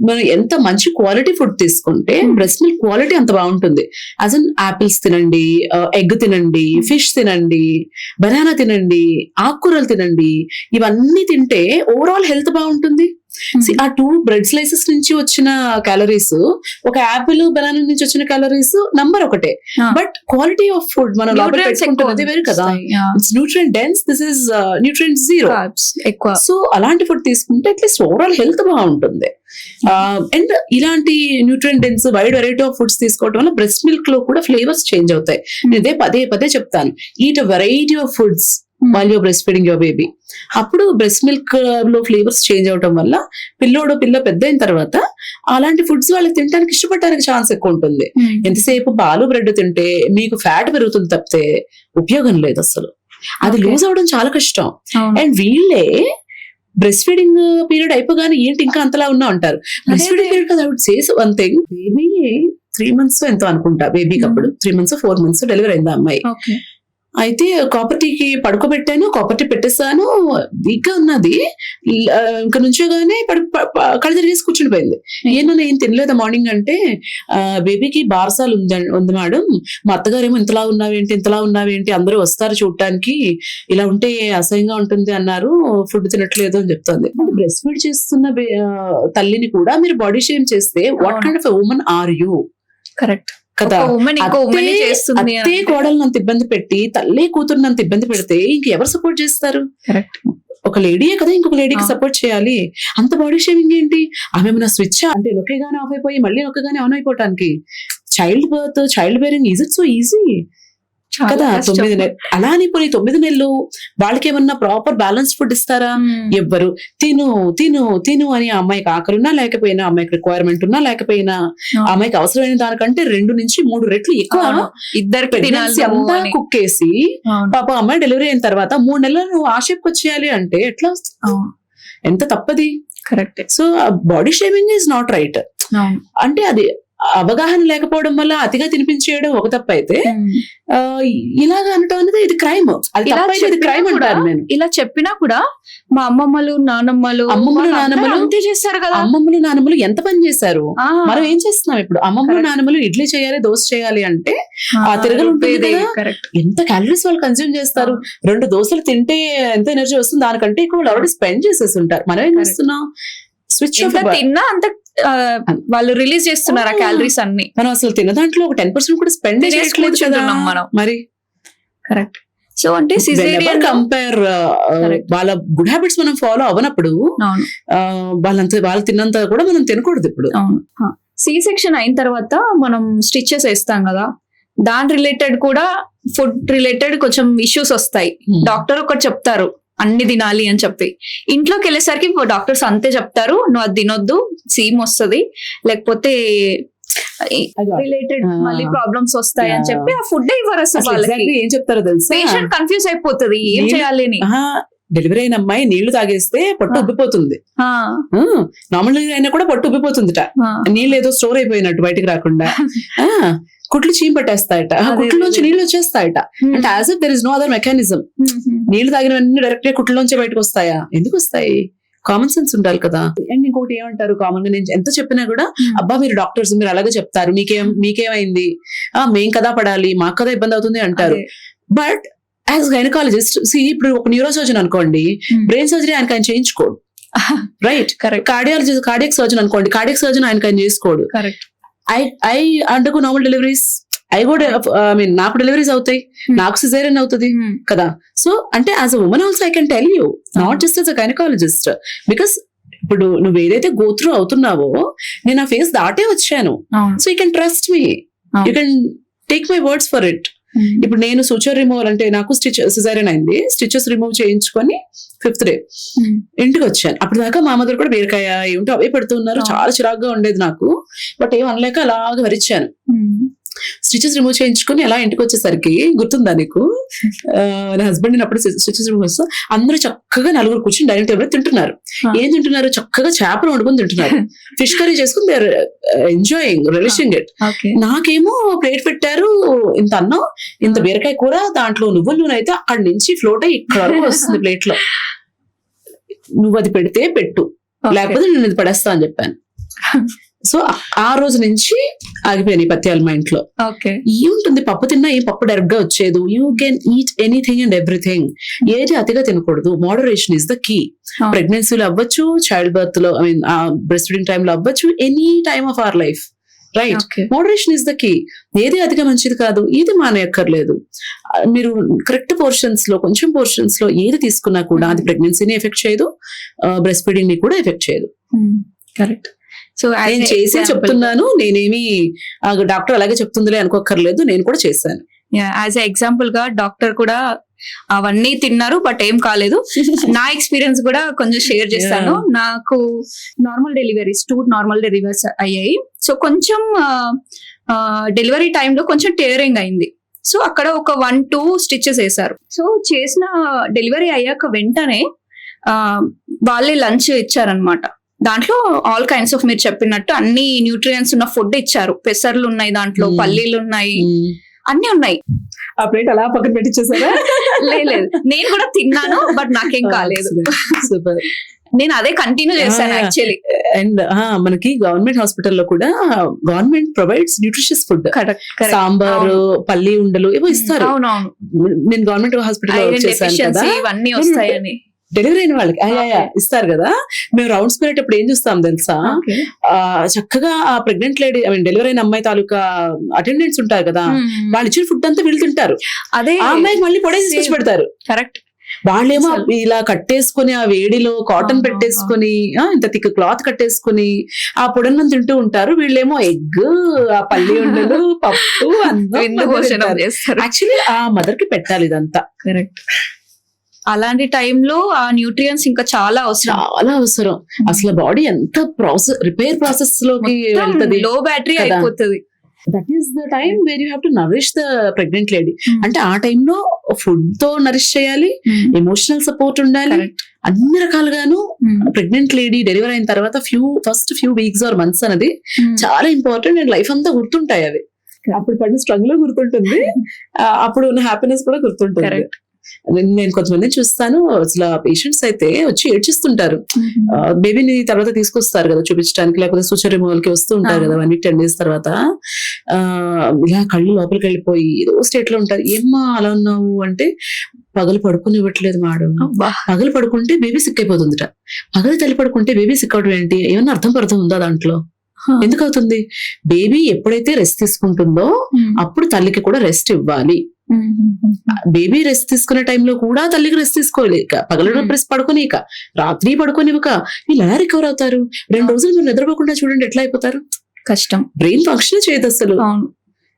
మనం ఎంత మంచి క్వాలిటీ ఫుడ్ తీసుకుంటే బ్రెస్ట్ మిల్క్ క్వాలిటీ అంత బాగుంటుంది. యాజ్ అన్ ఆపిల్స్ తినండి, ఎగ్ తినండి, ఫిష్ తినండి, బనానా తినండి, ఆకుకూరలు తినండి, ఇవన్నీ తింటే ఓవరాల్ హెల్త్ బాగుంటుంది. ఆ 2 బ్రెడ్ స్లైసెస్ నుంచి వచ్చిన క్యాలరీస్, ఒక యాపిల్ బనానా నుంచి వచ్చిన క్యాలరీస్ నంబర్ ఒకటే, బట్ క్వాలిటీ ఆఫ్ ఫుడ్ మనం లోపల పెట్టుకుంటున్నది వేరు కదా. It's nutrient dense, this is nutrient zero ఎక్కువ. సో అలాంటి ఫుడ్ తీసుకుంటే అట్లీస్ట్ ఓవరాల్ హెల్త్ బాగుంటుంది. అండ్ ఇలాంటి nutrient dense wide variety of foods తీసుకోవడం వల్ల బ్రెస్ట్ మిల్క్ లో కూడా ఫ్లేవర్స్ చేంజ్ అవుతాయి. నేను పదే చెప్తాను, eat a variety of foods while you're breastfeeding your baby. అప్పుడు బ్రెస్ట్ మిల్క్ లో ఫ్లేవర్స్ చేంజ్ అవడం వల్ల పిల్ల పెద్ద అయిన తర్వాత అలాంటి ఫుడ్స్ వాళ్ళకి తినడానికి ఇష్టపడడానికి ఛాన్స్ ఎక్కువ ఉంటుంది. ఎంతసేపు పాలు బ్రెడ్ తింటే మీకు ఫ్యాట్ పెరుగుతుంది తప్పితే ఉపయోగం లేదు అసలు. అది లూజ్ అవడం చాలా కష్టం. అండ్ వీళ్ళే బ్రెస్ట్ ఫీడింగ్ పీరియడ్ అయిపోగానే ఏంటి ఇంకా అంతలా ఉన్నా అంటారు. బ్రెస్ట్ ఫీడింగ్ పీరియడ్ కదా, I would say one thing, baby 3 months ఎంతో అనుకుంటా, బేబీకి అప్పుడు 3 months 4 months డెలివరీ అయింది అమ్మాయి. అయితే కాపర్టీకి పడుకోబెట్టాను, కాపర్టీ పెట్టేస్తాను, వీక్ గా ఉన్నది, ఇంకా నుంచోగానే కళ్ళు తిరిగేసి కూర్చుండిపోయింది. ఏమన్నా ఏం తినలేదా మార్నింగ్ అంటే, బేబీకి బారసాలు ఉంది మేడం, మా అత్తగారేమో ఇంతలా ఉన్నావేంటి, అందరూ వస్తారు చూడటానికి, ఇలా ఉంటే అసహ్యంగా ఉంటుంది అన్నారు, ఫుడ్ తినట్లేదు అని చెప్తుంది. బ్రెస్ట్ ఫీడ్ చేస్తున్న తల్లిని కూడా మీరు బాడీ షేమ్ చేస్తే what kind of a woman are you? Correct కదా. అత్తే కోడలు అంత ఇబ్బంది పెట్టి తల్లి కూతురుని అంత ఇబ్బంది పెడితే ఇంకెవరు సపోర్ట్ చేస్తారు? ఒక లేడీయే కదా ఇంకొక లేడీకి సపోర్ట్ చేయాలి. అంత బాడీ షేమింగ్ ఏంటి? ఆమె మన స్విచ్ అంటే నొక్కగానే ఆఫ్ అయిపోయి మళ్ళీ నొక్కగానే ఆన్ అయిపోవటానికి. Childbirth, child bearing is it so easy కదా. 9 నెలలు అలా అని పోయి 9 నెలలు వాళ్ళకి ఏమన్నా ప్రాపర్ బ్యాలెన్స్ ఫుడ్ ఇస్తారా? ఎవ్వరు. తిను అని ఆ అమ్మాయికి ఆకలి ఉన్నా లేకపోయినా, అమ్మాయికి రిక్వైర్మెంట్ ఉన్నా లేకపోయినా, అమ్మాయికి అవసరమైన దానికంటే 2 నుంచి 3 రెట్లు ఎక్కువ ఇద్దరికి అంతా కుక్కేసి పాప అమ్మాయి డెలివరీ అయిన తర్వాత 3 నెలలు నువ్వు ఆ షేప్కి వచ్చేయాలి అంటే ఎట్లా వస్తుంది? ఎంత తప్పది. Correct. So body shaming is not right. అంటే అది అవగాహన లేకపోవడం వల్ల అతిగా తినిపించేయడం ఒక తప్పు అయితే ఇలాగ అనటం అనేది ఇది క్రైమ్. అది తప్పైతే ఇది క్రైమ్ అంటారు నేను. ఇలా చెప్పినా కూడా మా అమ్మమ్మలు నానమ్మలు అంతే చేస్తారు కదా. అమ్మమ్మలు నానమ్మలు ఎంత పని చేశారు, మనం ఏం చేస్తున్నాం ఇప్పుడు? అమ్మమ్మలు నానమ్మలు ఇడ్లీ చేయాలి, దోశ చేయాలి అంటే ఆ తిరగలు ఉంటుంది కదా, ఎంత క్యాలరీస్ వాళ్ళు కన్స్యూమ్ చేస్తారు. 2 దోశలు తింటే ఎంత ఎనర్జీ వస్తుంది, దానికంటే ఎక్కువ వాళ్ళు ఆల్రెడీ స్పెండ్ చేసేసి ఉంటారు. మనం ఏం చేస్తున్నాం, స్విచ్ ఆఫ్ తిన్నా అంత వాళ్ళు రిలీజ్ చేస్తున్నారు ఆ క్యాలరీస్ అన్ని. మనం అసలు తిన్న దాంట్లో ఒక 10% కూడా స్పెండ్ చేయట్లేదు మనం మరి. కరెక్ట్. సో అంటే సిజేరియన్ కంపేర్ వాళ్ళ గుడ్ హ్యాబిట్స్ మనం ఫాలో అవ్వనప్పుడు వాళ్ళు తిన్నంత కూడా మనం తినకూడదు ఇప్పుడు. సి సెక్షన్ అయిన తర్వాత మనం స్టిచెస్ వేస్తాం కదా, దాని రిలేటెడ్ కూడా ఫుడ్ రిలేటెడ్ కొంచెం ఇష్యూస్ వస్తాయి. డాక్టర్ ఒకటి చెప్తారు అన్ని తినాలి అని చెప్పి, ఇంట్లోకి వెళ్ళేసరికి డాక్టర్స్ అంతే చెప్తారు, నువ్వు అది తినొద్దు, సీమ్ వస్తుంది, లేకపోతే రిలేటెడ్ మళ్ళీ ప్రాబ్లమ్స్ వస్తాయి అని చెప్పి ఆ ఫుడ్ ఇవ్వరు అసలు. వాళ్ళకి ఏం చెప్తారో తెలుసు, పేషెంట్ కన్ఫ్యూజ్ అయిపోతుంది ఏం చేయాలి అని. డెలివరీ అయిన అమ్మాయి నీళ్లు తాగేస్తే పొట్టు ఉబ్బిపోతుంది, నార్మల్ అయినా కూడా పొట్టు ఉబ్బిపోతుందిట, నీళ్ళు ఏదో స్టోర్ అయిపోయినట్టు బయటకు రాకుండా. కుట్లు చీమ పట్టేస్తాయట, కుట్లలోంచి నీళ్ళు వచ్చేస్తాయట. అంటే as if there is no other mechanism. నీళ్లు తాగినవన్నీ డైరెక్ట్ గా కుట్లలోంచి బయటకు వస్తాయా? ఎందుకు వస్తాయి? కామన్ సెన్స్ ఉండాలి కదా. అండ్ ఇంకోటి ఏమంటారు కామన్ గా, నేను ఎంత చెప్పినా కూడా అబ్బా మీరు డాక్టర్స్ మీరు అలాగే చెప్తారు, మీకేమైంది, మేం కదా పడాలి, మాకు కదా ఇబ్బంది అవుతుంది అంటారు. బట్ యాజ్ గైనకాలజిస్ట్ ఇప్పుడు ఒక న్యూరో సర్జన్ అనుకోండి, బ్రెయిన్ సర్జరీ ఆయన చేయించుకోడు, రైట్? కార్డియాక్ సర్జన్ అనుకోండి, కార్డియాక్ సర్జన్ ఆయన చేసుకోడు. ఐ అండర్గో నార్మల్ డెలివరీస్, నాకు డెలివరీస్ అవుతాయి, నాకు సిజేరియన్ అవుతుంది కదా. సో అంటే as a women also I can tell you, not just as a gynaecologist, because ఇప్పుడు నువ్వు ఏదైతే గో త్రూ అవుతున్నావో నేను ఆ ఫేస్ దాటే వచ్చాను. So you can trust me, you can take my words for it. ఇప్పుడు నేను సూచర్ రిమూవల్ అంటే నాకు సిజేరియన్ అయింది, స్టిచెస్ రిమూవ్ చేయించుకొని 5th డే ఇంటికి వచ్చాను. అప్పుడు దాకా మా మదర్ కూడా బీరకాయ ఏమిటో అవే పెడుతున్నారు, చాలా చిరాగ్గా ఉండేది నాకు. బట్ ఏం అనలేక అలాగ వరిచాను. స్టిచెస్ రిమూవ్ చేయించుకుని ఎలా ఇంటికి వచ్చేసరికి గుర్తుందా నీకు, నా హస్బెండ్ అప్పుడు స్టిచెస్ రిమూవ్ చేస్తా అందరూ చక్కగా 4 కూర్చొని డైనింగ్ టేబుల్ తింటున్నారు. ఏం తింటున్నారు? చక్కగా చేపలు వండుకొని తింటున్నారు, ఫిష్ కర్రీ చేసుకుని దే ఆర్ ఎంజాయింగ్, రిలిషింగ్ ఇట్. నాకేమో ప్లేట్ పెట్టారు, ఇంత అన్నం, ఇంత బీరకాయ కూర, దాంట్లో నువ్వుల నూనె అయితే అక్కడి నుంచి ఫ్లోట్ అయ్యి ఇక్కడ వరకు వస్తుంది ప్లేట్ లో. నువ్వు అది పెడితే పెట్టు, లేకపోతే నేను ఇది పడేస్తా అని చెప్పాను. సో ఆ రోజు నుంచి ఆగిపోయినాయి పత్యాలు మా ఇంట్లో. ఏముంటుంది, పప్పు తిన్నా ఏం పప్పు డైరెక్ట్ గా వచ్చేది. You can eat anything and everything. ఏది అతిగా తినకూడదు, మోడరేషన్ ఇస్ ద కీ. ప్రెగ్నెన్సీలో అవ్వచ్చు, చైల్డ్ బర్త్ లో, బ్రెస్ట్ ఫీడింగ్ టైమ్ లో అవ్వచ్చు, any time of our life, right? Moderation is the key. ఏది అతిగా మంచిది కాదు, ఏది మానేయక్కర్లేదు. మీరు కరెక్ట్ పోర్షన్స్ లో, కొంచెం పోర్షన్స్ లో ఏది తీసుకున్నా కూడా అది ప్రెగ్నెన్సీని ఎఫెక్ట్ చేయదు, బ్రెస్ట్ ఫీడింగ్ ని కూడా ఎఫెక్ట్ చేయదు. కరెక్ట్. సో నేను చేసే చెప్తున్నాను, నేనేమి డాక్టర్ అలాగే చెప్తుందిలే అనుకోక్కర్లేదు, నేను కూడా చేశాను. యాజ్ ఎగ్జాంపుల్ గా డాక్టర్ కూడా అవన్నీ తిన్నారు బట్ ఏం కాలేదు. నా ఎక్స్పీరియన్స్ కూడా కొంచెం షేర్ చేస్తాను. నాకు నార్మల్ డెలివరీస్ 2 నార్మల్ డెలివరీస్ అయ్యాయి. సో కొంచెం డెలివరీ టైంలో కొంచెం టేరింగ్ అయింది. సో అక్కడ ఒక 1-2 స్టిచెస్ వేశారు. సో చేసిన డెలివరీ అయ్యాక వెంటనే వాళ్ళే లంచ్ ఇచ్చారనమాట. దాంట్లో ఆల్ కైండ్స్ ఆఫ్, మీరు చెప్పినట్టు అన్ని న్యూట్రియంట్స్ ఉన్న ఫుడ్ ఇచ్చారు. పెసర్లు ఉన్నాయి, దాంట్లో పల్లీలు ఉన్నాయి, అన్ని ఉన్నాయి. ఆ ప్లేట్ అలా పక్కన పెట్టించేసారా? లేదు, నేను కూడా తిన్నాను బట్ నాకేం కాలేదు. సూపర్. నేను అదే కంటిన్యూ చేశాను యాక్చువల్లీ. అండ్ మనకి గవర్నమెంట్ హాస్పిటల్లో కూడా government provides nutritious food, sambar, పల్లి ఉండలు ఏవో ఇస్తారు. అవునవును, నేను గవర్నమెంట్ హాస్పిటల్ వచ్చేసాను కదా, ఇవన్నీ వస్తాయని. డెలివరీ అయిన వాళ్ళకి ఇస్తారు కదా. మేము రౌండ్స్ పెరిగేటప్పుడు ఏం చూస్తాం తెలుసా, చక్కగా ఆ ప్రెగ్నెంట్ లేడీ, డెలివరీ అయిన అమ్మాయి తాలూకా అటెండెంట్స్ ఉంటారు కదా, వాళ్ళు ఇచ్చిన ఫుడ్ అంతా వీళ్ళు తింటారు, అదే ఆ అమ్మాయికి మళ్ళీ పొడేసి తీసుకొచ్చి పెడతారు. కరెక్ట్. వాళ్ళేమో ఇలా కట్టేసుకుని, ఆ వేడిలో కాటన్ పెట్టేసుకుని, ఇంత తిక్క క్లాత్ కట్టేసుకుని ఆ పొడన్నం తింటూ ఉంటారు. వీళ్ళేమో ఎగ్, ఆ పల్లి ఉండలు, పప్పు, యాక్చువల్లీ ఆ మదర్ కి పెట్టాలి ఇదంతా. కరెక్ట్. అలాంటి టైంలో ఆ న్యూట్రియంట్స్ ఇంకా చాలా అవసరం. అసలు బాడీ ఎంత రిపేర్ ప్రాసెస్ లోకి వెళ్తది, లో బ్యాటరీ అయిపోతుంది. That is the time where you have to Nourish the pregnant lady. అంటే ఆ టైంలో ఫుడ్ తో నరిష్ చేయాలి, ఎమోషనల్ సపోర్ట్ ఉండాలి, అన్ని రకాలుగాను. ప్రెగ్నెంట్ లేడీ డెలివరీ అయిన తర్వాత first few weeks or months అనేది చాలా ఇంపార్టెంట్ అండ్ లైఫ్ అంతా గుర్తుంటాయి అవి. అప్పుడు పడిన స్ట్రగుల్ గుర్తుంటుంది, అప్పుడు ఉన్న హ్యాపీనెస్ కూడా గుర్తుంటుంది. నేను కొంతమంది చూస్తాను, అసలు పేషెంట్స్ అయితే వచ్చి ఏడ్చిస్తుంటారు. బేబీని తర్వాత తీసుకొస్తారు కదా చూపించడానికి, లేకపోతే సూచర్ రిమూవల్ కి వస్తూ ఉంటారు కదా 1 week 10 days తర్వాత. ఇలా కళ్ళు లోపలికి వెళ్ళిపోయి ఏదో స్టేట్ లో ఉంటారు. ఏమ్మా అలా ఉన్నావు అంటే, పగలు పడుకుని ఇవ్వట్లేదు మేడం. పగలు పడుకుంటే బేబీ సిక్ అయిపోతుందిట, పగలు తల్లి పడుకుంటే బేబీ సిక్ అవడం ఏంటి? ఏమన్నా అర్థం ఉందా దాంట్లో? ఎందుకు అవుతుంది? బేబీ ఎప్పుడైతే రెస్ట్ తీసుకుంటుందో అప్పుడు తల్లికి కూడా రెస్ట్ ఇవ్వాలి. బేబీ రెస్ట్ తీసుకునే టైంలో కూడా తల్లికి రెస్ట్ తీసుకోలేక, పగల రెస్ట్ పడుకోనిక, రాత్రి పడుకోనివ్వక వీళ్ళు ఎలా రికవర్ అవుతారు? 2 రోజులు మీరు నిద్రపోకుండా చూడండి ఎట్లా అయిపోతారు. కష్టం. బ్రెయిన్ ఫంక్షన్ చేయదు అసలు.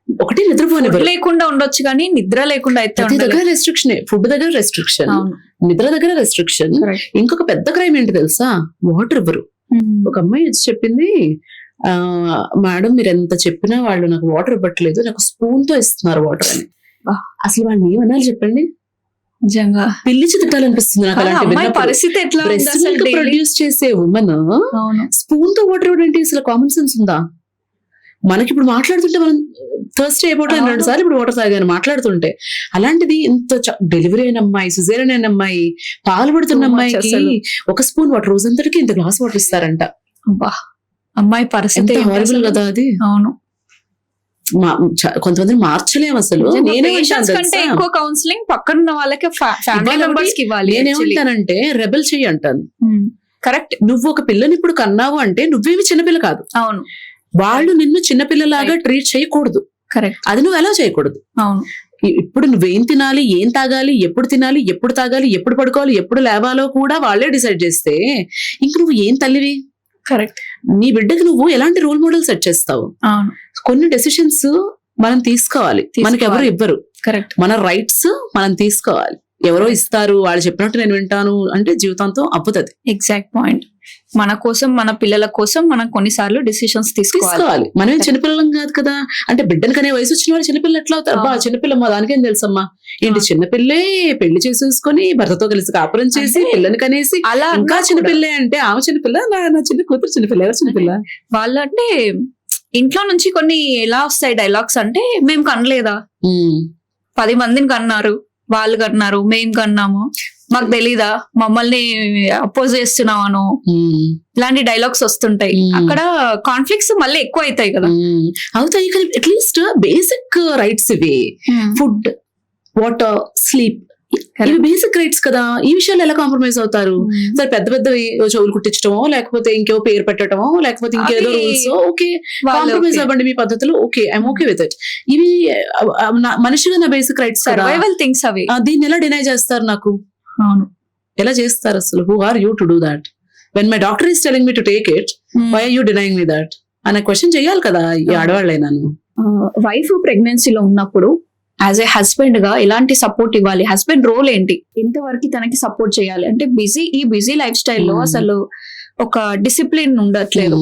ఒకటి నిద్రపోనివ్వరు. లేకుండా ఉండొచ్చు కానీ నిద్ర లేకుండా అయితే దగ్గర రెస్ట్రిక్షన్, ఫుడ్ దగ్గర రెస్ట్రిక్షన్, నిద్ర దగ్గర రెస్ట్రిక్షన్. ఇంకొక పెద్ద క్రైమ్ ఏంటి తెలుసా? వాటర్ ఇవ్వరు. ఒక అమ్మాయి వచ్చి చెప్పింది, మేడం మీరు ఎంత చెప్పినా వాళ్ళు నాకు వాటర్ ఇవ్వట్లేదు, నాకు స్పూన్ తో ఇస్తున్నారు వాటర్ అని. అసలు వాళ్ళని ఏమనాలి చెప్పండి? నిజంగా పిల్లిచి తిట్టాలనిపిస్తుంది నాకు. అలాంటి పరిస్థితి ఎట్లా ప్రొడ్యూస్ చేసే ఉమెన్ స్పూన్ తో వాటర్ ఇవ్వడం ఏంటి? అసలు కామన్ సెన్స్ ఉందా? మనకి ఇప్పుడు మాట్లాడుతుంటే మనం థర్స్టీ అయిపోవడం 2 సార్లు ఇప్పుడు వాటర్ తాగాను మాట్లాడుతుంటే. అలాంటిది ఇంత డెలివరీ అయిన అమ్మాయి, సిజేరియన్ అయిన అమ్మాయి, పాలు పడుతున్న అమ్మాయికి 1 స్పూన్ వాటర్ రోజంతటికి ఇంత గ్లాస్ వాటర్ ఇస్తారంట. అమ్మాయి పరిస్థితి హారబుల్ కదా అది. అవును, కొంతమంది మార్చలేము అసలు. ఎక్కువ కౌన్సిలింగ్ పక్కన వాళ్ళకి ఫ్యామిలీ మెంబర్స్ కి ఇవ్వాలి. నేనేమంటానంటే రెబెల్ చెయ్యి అంటాను. కరెక్ట్. నువ్వు ఒక పిల్లని ఇప్పుడు కన్నావు అంటే నువ్వేమి చిన్నపిల్ల కాదు. అవును, వాళ్ళు నిన్ను చిన్నపిల్లలాగా ట్రీట్ చేయకూడదు. కరెక్ట్. అది నువ్వు ఎలా చేయకూడదు. అవును. ఇప్పుడు నువ్వేం తినాలి, ఏం తాగాలి, ఎప్పుడు తినాలి, ఎప్పుడు తాగాలి, ఎప్పుడు పడుకోవాలి, ఎప్పుడు లేవాలో కూడా వాళ్ళే డిసైడ్ చేస్తే ఇంక నువ్వు ఏం తల్లివి? కరెక్ట్. నీ బిడ్డకి నువ్వు ఎలాంటి రోల్ మోడల్ సెట్ చేస్తావు? కొన్ని డెసిషన్స్ మనం తీసుకోవాలి, మనకి ఎవరు ఇవ్వరు. కరెక్ట్. మన రైట్స్ మనం తీసుకోవాలి. ఎవరో ఇస్తారు, వాళ్ళు చెప్పినట్టు నేను వింటాను అంటే జీవితాంతం అవ్వదు. Exact point. మన కోసం, మన పిల్లల కోసం మనం కొన్నిసార్లు డిసిషన్స్ తీసుకోవాలి. మనమే చిన్నపిల్లలం కాదు కదా. అంటే బిడ్డను కనే వయసు వచ్చిన వాళ్ళు చిన్నపిల్లలు ఎట్లా అవుతారు? అబ్బా చిన్నపిల్లమ్మా దానికేం తెలుసమ్మా ఏంటి? చిన్నపిల్లే పెళ్లి చేసేసుకొని భర్తతో కలిసి కాపురం చేసి పిల్లని కనేసి అలా ఇంకా చిన్నపిల్లే అంటే ఆమె చిన్నపిల్ల, నా చిన్న కూతురు చిన్నపిల్ల. ఎవరు చిన్నపిల్ల? వాళ్ళు అంటే ఇంట్లో నుంచి కొన్ని ఎలా వస్తాయి డైలాగ్స్ అంటే, మేము కనలేదా, 10 మందిని కన్నారు, వాళ్ళు కన్నారు, మేం కన్నాము, మాకు తెలీదా, మమ్మల్ని అపోజ్ చేస్తున్నాను, ఇలాంటి డైలాగ్స్ వస్తుంటాయి. అక్కడ కాన్ఫ్లిక్ట్స్ మళ్ళీ ఎక్కువ అవుతాయి కదా. అవుతాయి కానీ అట్లీస్ట్ బేసిక్ రైట్స్ ఇవి, ఫుడ్, వాటర్, స్లీప్, ఇవి బేసిక్ రైట్స్ కదా. ఈ విషయాలు ఎలా కాంప్రమైజ్ అవుతారు? సరే పెద్ద పెద్దవి చెవులు కుట్టించడమో, లేకపోతే ఇంకో పేరు పెట్టడమో, లేకపోతే ఇంకేదో రూల్స్, ఓకే కాంప్రమైజ్ అవ్వండి మీ పద్ధతులు, okay I'm okay with it. ఇవి మనిషిగా నా బేసిక్ రైట్స్, సర్వైవల్ థింగ్స్ అవి. దీన్ని ఎలా డినై చేస్తారు నాకు? అవును, ఎలా చేస్తారు అసలు? Who are you to do that? When my doctor is telling me to take it, why are you denying me that అనే క్వశ్చన్ చేయాలి కదా ఈ ఆడవాళ్ళైనాను. వైఫ్ ప్రెగ్నెన్సీలో ఉన్నప్పుడు యాజ్ ఏ హస్బెండ్ గా ఎలాంటి సపోర్ట్ ఇవ్వాలి? హస్బెండ్ రోల్ ఏంటి? ఎంతవరకు తనకి సపోర్ట్ చేయాలి? అంటే ఈ బిజీ లైఫ్ స్టైల్లో అసలు ఒక డిసిప్లిన్ ఉండట్లేదు.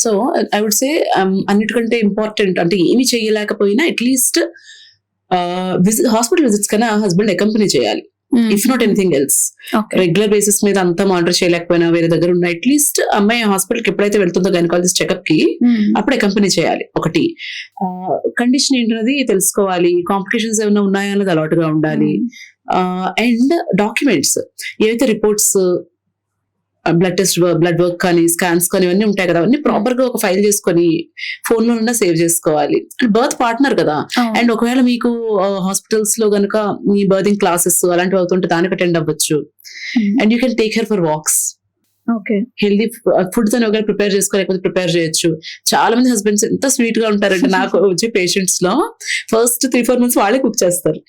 సో ఐ వుడ్ సే అన్నిటికంటే ఇంపార్టెంట్ అంటే ఏమి చేయలేకపోయినా అట్లీస్ట్ హాస్పిటల్ విజిట్స్ కన్నా హస్బెండ్ అకంపెనీ చేయాలి. If not anything else, regular basis మీద అంతా మానిటర్ చేయలేకపోయినా వేరే దగ్గర ఉన్న అట్లీస్ట్ అమ్మాయి హాస్పిటల్ కి ఎప్పుడైతే వెళ్తుందో గైనకాలజిస్ట్ చెకప్ కి అప్పుడు అకంపెనీ చేయాలి. ఒకటి కండిషన్ ఏంటన్నది తెలుసుకోవాలి, కాంప్లికేషన్స్ ఏమైనా ఉన్నాయో అన్నది అలర్ట్ గా ఉండాలి. అండ్ డాక్యుమెంట్స్ ఏవైతే reports, blood test, blood work కానీ స్కాన్స్ కానీ ఇవన్నీ ఉంటాయి కదా, అవన్నీ ప్రాపర్ గా ఒక ఫైల్ చేసుకొని ఫోన్ లో సేవ్ చేసుకోవాలి. బర్త్ పార్ట్నర్ కదా. అండ్ ఒకవేళ మీకు హాస్పిటల్స్ లో గనుక మీ బర్తింగ్ క్లాసెస్ అలాంటివి అవుతుంటే దానికి అటెండ్ అవ్వచ్చు. And you can take care for walks. Healthy food తో ఒకవేళ ప్రిపేర్ చేసుకోలేకపోతే ప్రిపేర్ చేయొచ్చు. చాలా మంది హస్బెండ్స్ ఎంత స్వీట్ గా ఉంటారంటే నాకు వచ్చే పేషెంట్స్ లో ఫస్ట్ 3-4 months వాళ్ళే కుక్ చేస్తారు.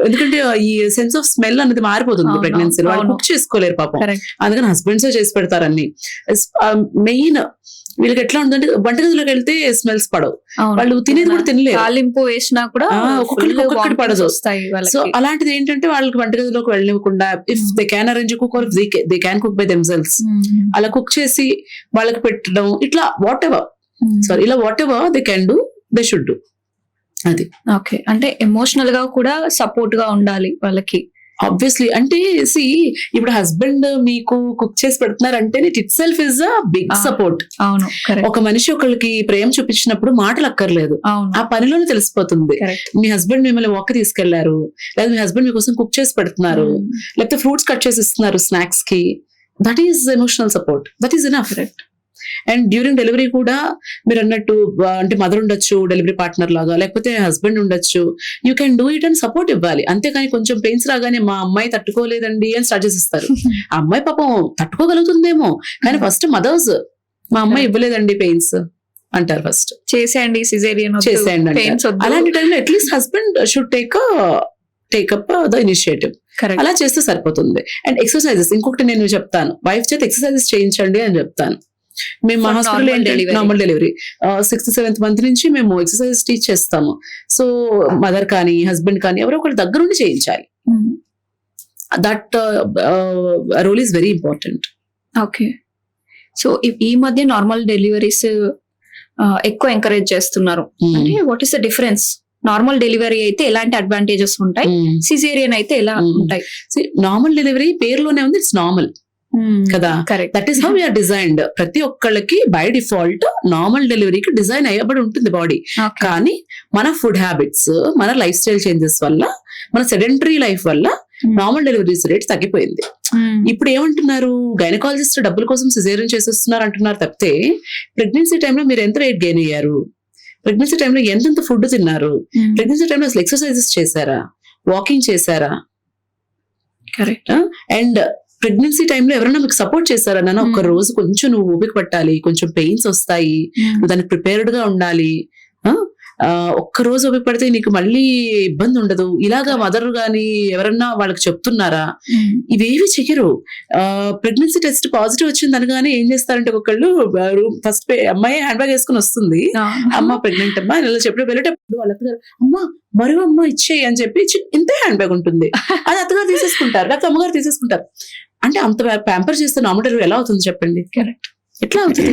ఎందుకంటే ఈ సెన్స్ ఆఫ్ స్మెల్ అనేది మారిపోతుంది ప్రెగ్నెన్సీలో, వాళ్ళు కుక్ చేసుకోలేరు పాపం. అందుకని హస్బెండ్స్ చేసి పెడతారు అన్ని. మెయిన్ వీళ్ళకి ఎట్లా ఉందంటే వంటగదిలోకి వెళ్తే స్మెల్స్ పడవు, వాళ్ళు తినేది కూడా తినలేరు, తాలింపు వేసినా కూడా ఒక్కొక్కటి పడదు. సో అలాంటిది ఏంటంటే వాళ్ళకి వంటగదిలోకి వెళ్ళనివ్వకుండా if they can arrange cook or they can cook by themselves, అలా కుక్ చేసి వాళ్ళకి పెట్టడం, ఇట్లా whatever they can do they should do. అది ఓకే, అంటే ఎమోషనల్ గా కూడా సపోర్ట్ గా ఉండాలి వాళ్ళకి. ఆబ్వియస్లీ. అంటే సి ఇప్పుడు హస్బెండ్ మీకు కుక్ చేసి పెడుతున్నారు అంటే itself is a big support. అవును, ఒక మనిషి ఒకరికి ప్రేమ చూపించినప్పుడు మాటలు అక్కర్లేదు, అవును, ఆ పనిలోనే తెలిసిపోతుంది. మీ హస్బెండ్ మిమ్మల్ని వాక్ తీసుకెళ్లారు, లేదా మీ హస్బెండ్ మీకోసం కుక్ చేసి పెడుతున్నారు, లేకపోతే ఫ్రూట్స్ కట్ చేసి ఇస్తున్నారు స్నాక్స్ కి, that is emotional support, that is enough. And during delivery కూడా మీరు అన్నట్టు అంటే మదర్ ఉండొచ్చు డెలివరీ పార్ట్నర్ లాగా, లేకపోతే హస్బెండ్ ఉండొచ్చు, you can do it and support ఇవ్వాలి. అంతేకాని కొంచెం పెయిన్స్ రాగానే మా అమ్మాయి తట్టుకోలేదండి అని స్టార్ట్ చేసిస్తారు. ఆ అమ్మాయి పాపం తట్టుకోగలుగుతుందేమో, కానీ ఫస్ట్ మదర్స్ మా అమ్మాయి ఇవ్వలేదండి పెయిన్స్ అంటారు, ఫస్ట్ చేసేయండి సిజేరియన్ చేసేయండి అంటారు. అలాంటి టైంలో at least husband should take up the initiative. అలా చేస్తే సరిపోతుంది. అండ్ ఎక్సర్సైజెస్ ఇంకొకటి నేను చెప్తాను, వైఫ్ చేత ఎక్సర్సైజెస్ చేయించండి అని చెప్తాను. మేము మా hospital normal delivery 6th 7th month నుంచి మేము ఎక్సర్సైజెస్ టీచ్ చేస్తాము. సో మదర్ కానీ హస్బెండ్ కానీ ఎవరో ఒకరి దగ్గర ఉండి చేయించాలి. That role is very important. Okay, so ఈ మధ్య నార్మల్ డెలివరీస్ ఎక్కువ ఎంకరేజ్ చేస్తున్నారు. అంటే what is the difference? Normal delivery అయితే ఎలాంటి అడ్వాంటేజెస్ ఉంటాయి, సిజేరియన్ అయితే ఎలా ఉంటాయి? నార్మల్ డెలివరీ పేరులోనే ఉంది, ఇట్స్ నార్మల్ కదా. That is how we're designed. ప్రతి ఒక్కళ్ళకి బై డిఫాల్ట్ నార్మల్ డెలివరీకి డిజైన్ అయ్యబడి ఉంటుంది బాడీ. కానీ మన ఫుడ్ హ్యాబిట్స్, మన లైఫ్ స్టైల్ చేంజెస్ వల్ల, మన సెడెంటరీ లైఫ్ వల్ల నార్మల్ డెలివరీస్ రేట్ తగ్గిపోయింది. ఇప్పుడు ఏమంటున్నారు, గైనకాలజిస్ట్ డబ్బుల కోసం సిజేరియన్ చేసేస్తున్నారు అంటున్నారు తప్పితే, ప్రెగ్నెన్సీ టైంలో మీరు ఎంత వెయిట్ గెయిన్ అయ్యారు, ప్రెగ్నెన్సీ టైంలో ఎంతెంత ఫుడ్ తిన్నారు, ప్రెగ్నెన్సీ టైంలో అసలు ఎక్సర్సైజెస్ చేశారా, వాకింగ్ చేశారా, కరెక్ట్. అండ్ ప్రెగ్నెన్సీ టైంలో ఎవరైనా మీకు సపోర్ట్ చేశారా, నాన్న ఒక్క రోజు కొంచెం నువ్వు ఓపిక పట్టాలి, కొంచెం పెయిన్స్ వస్తాయి, నువ్వు దానికి ప్రిపేర్డ్ గా ఉండాలి, ఒక్క రోజు ఓపిక పడితే నీకు మళ్ళీ ఇబ్బంది ఉండదు, ఇలాగా మదర్ గాని ఎవరన్నా వాళ్ళకి చెప్తున్నారా? ఇవేవి చెయ్యరు. ప్రెగ్నెన్సీ టెస్ట్ పాజిటివ్ వచ్చింది అనగానే ఏం చేస్తారంటే ఒకళ్ళు ఫస్ట్ అమ్మాయి హ్యాండ్ బ్యాగ్ వేసుకుని వస్తుంది, అమ్మ ప్రెగ్నెంట్ అమ్మా ఇలా చెప్పి వెళ్ళేటప్పుడు వాళ్ళ అత్తగారు అమ్మా మరో అమ్మ ఇచ్చేయి అని చెప్పి ఇంతే హ్యాండ్ బ్యాగ్ ఉంటుంది, అది అత్తగారు తీసేసుకుంటారు, లేకపోతే అమ్మగారు తీసేసుకుంటారు. అంటే అంత ప్యాంపర్ చేస్తే నార్మల్ డెలివరీ ఎలా అవుతుంది చెప్పండి? కరెక్ట్. ఎట్లా అవుతుంది?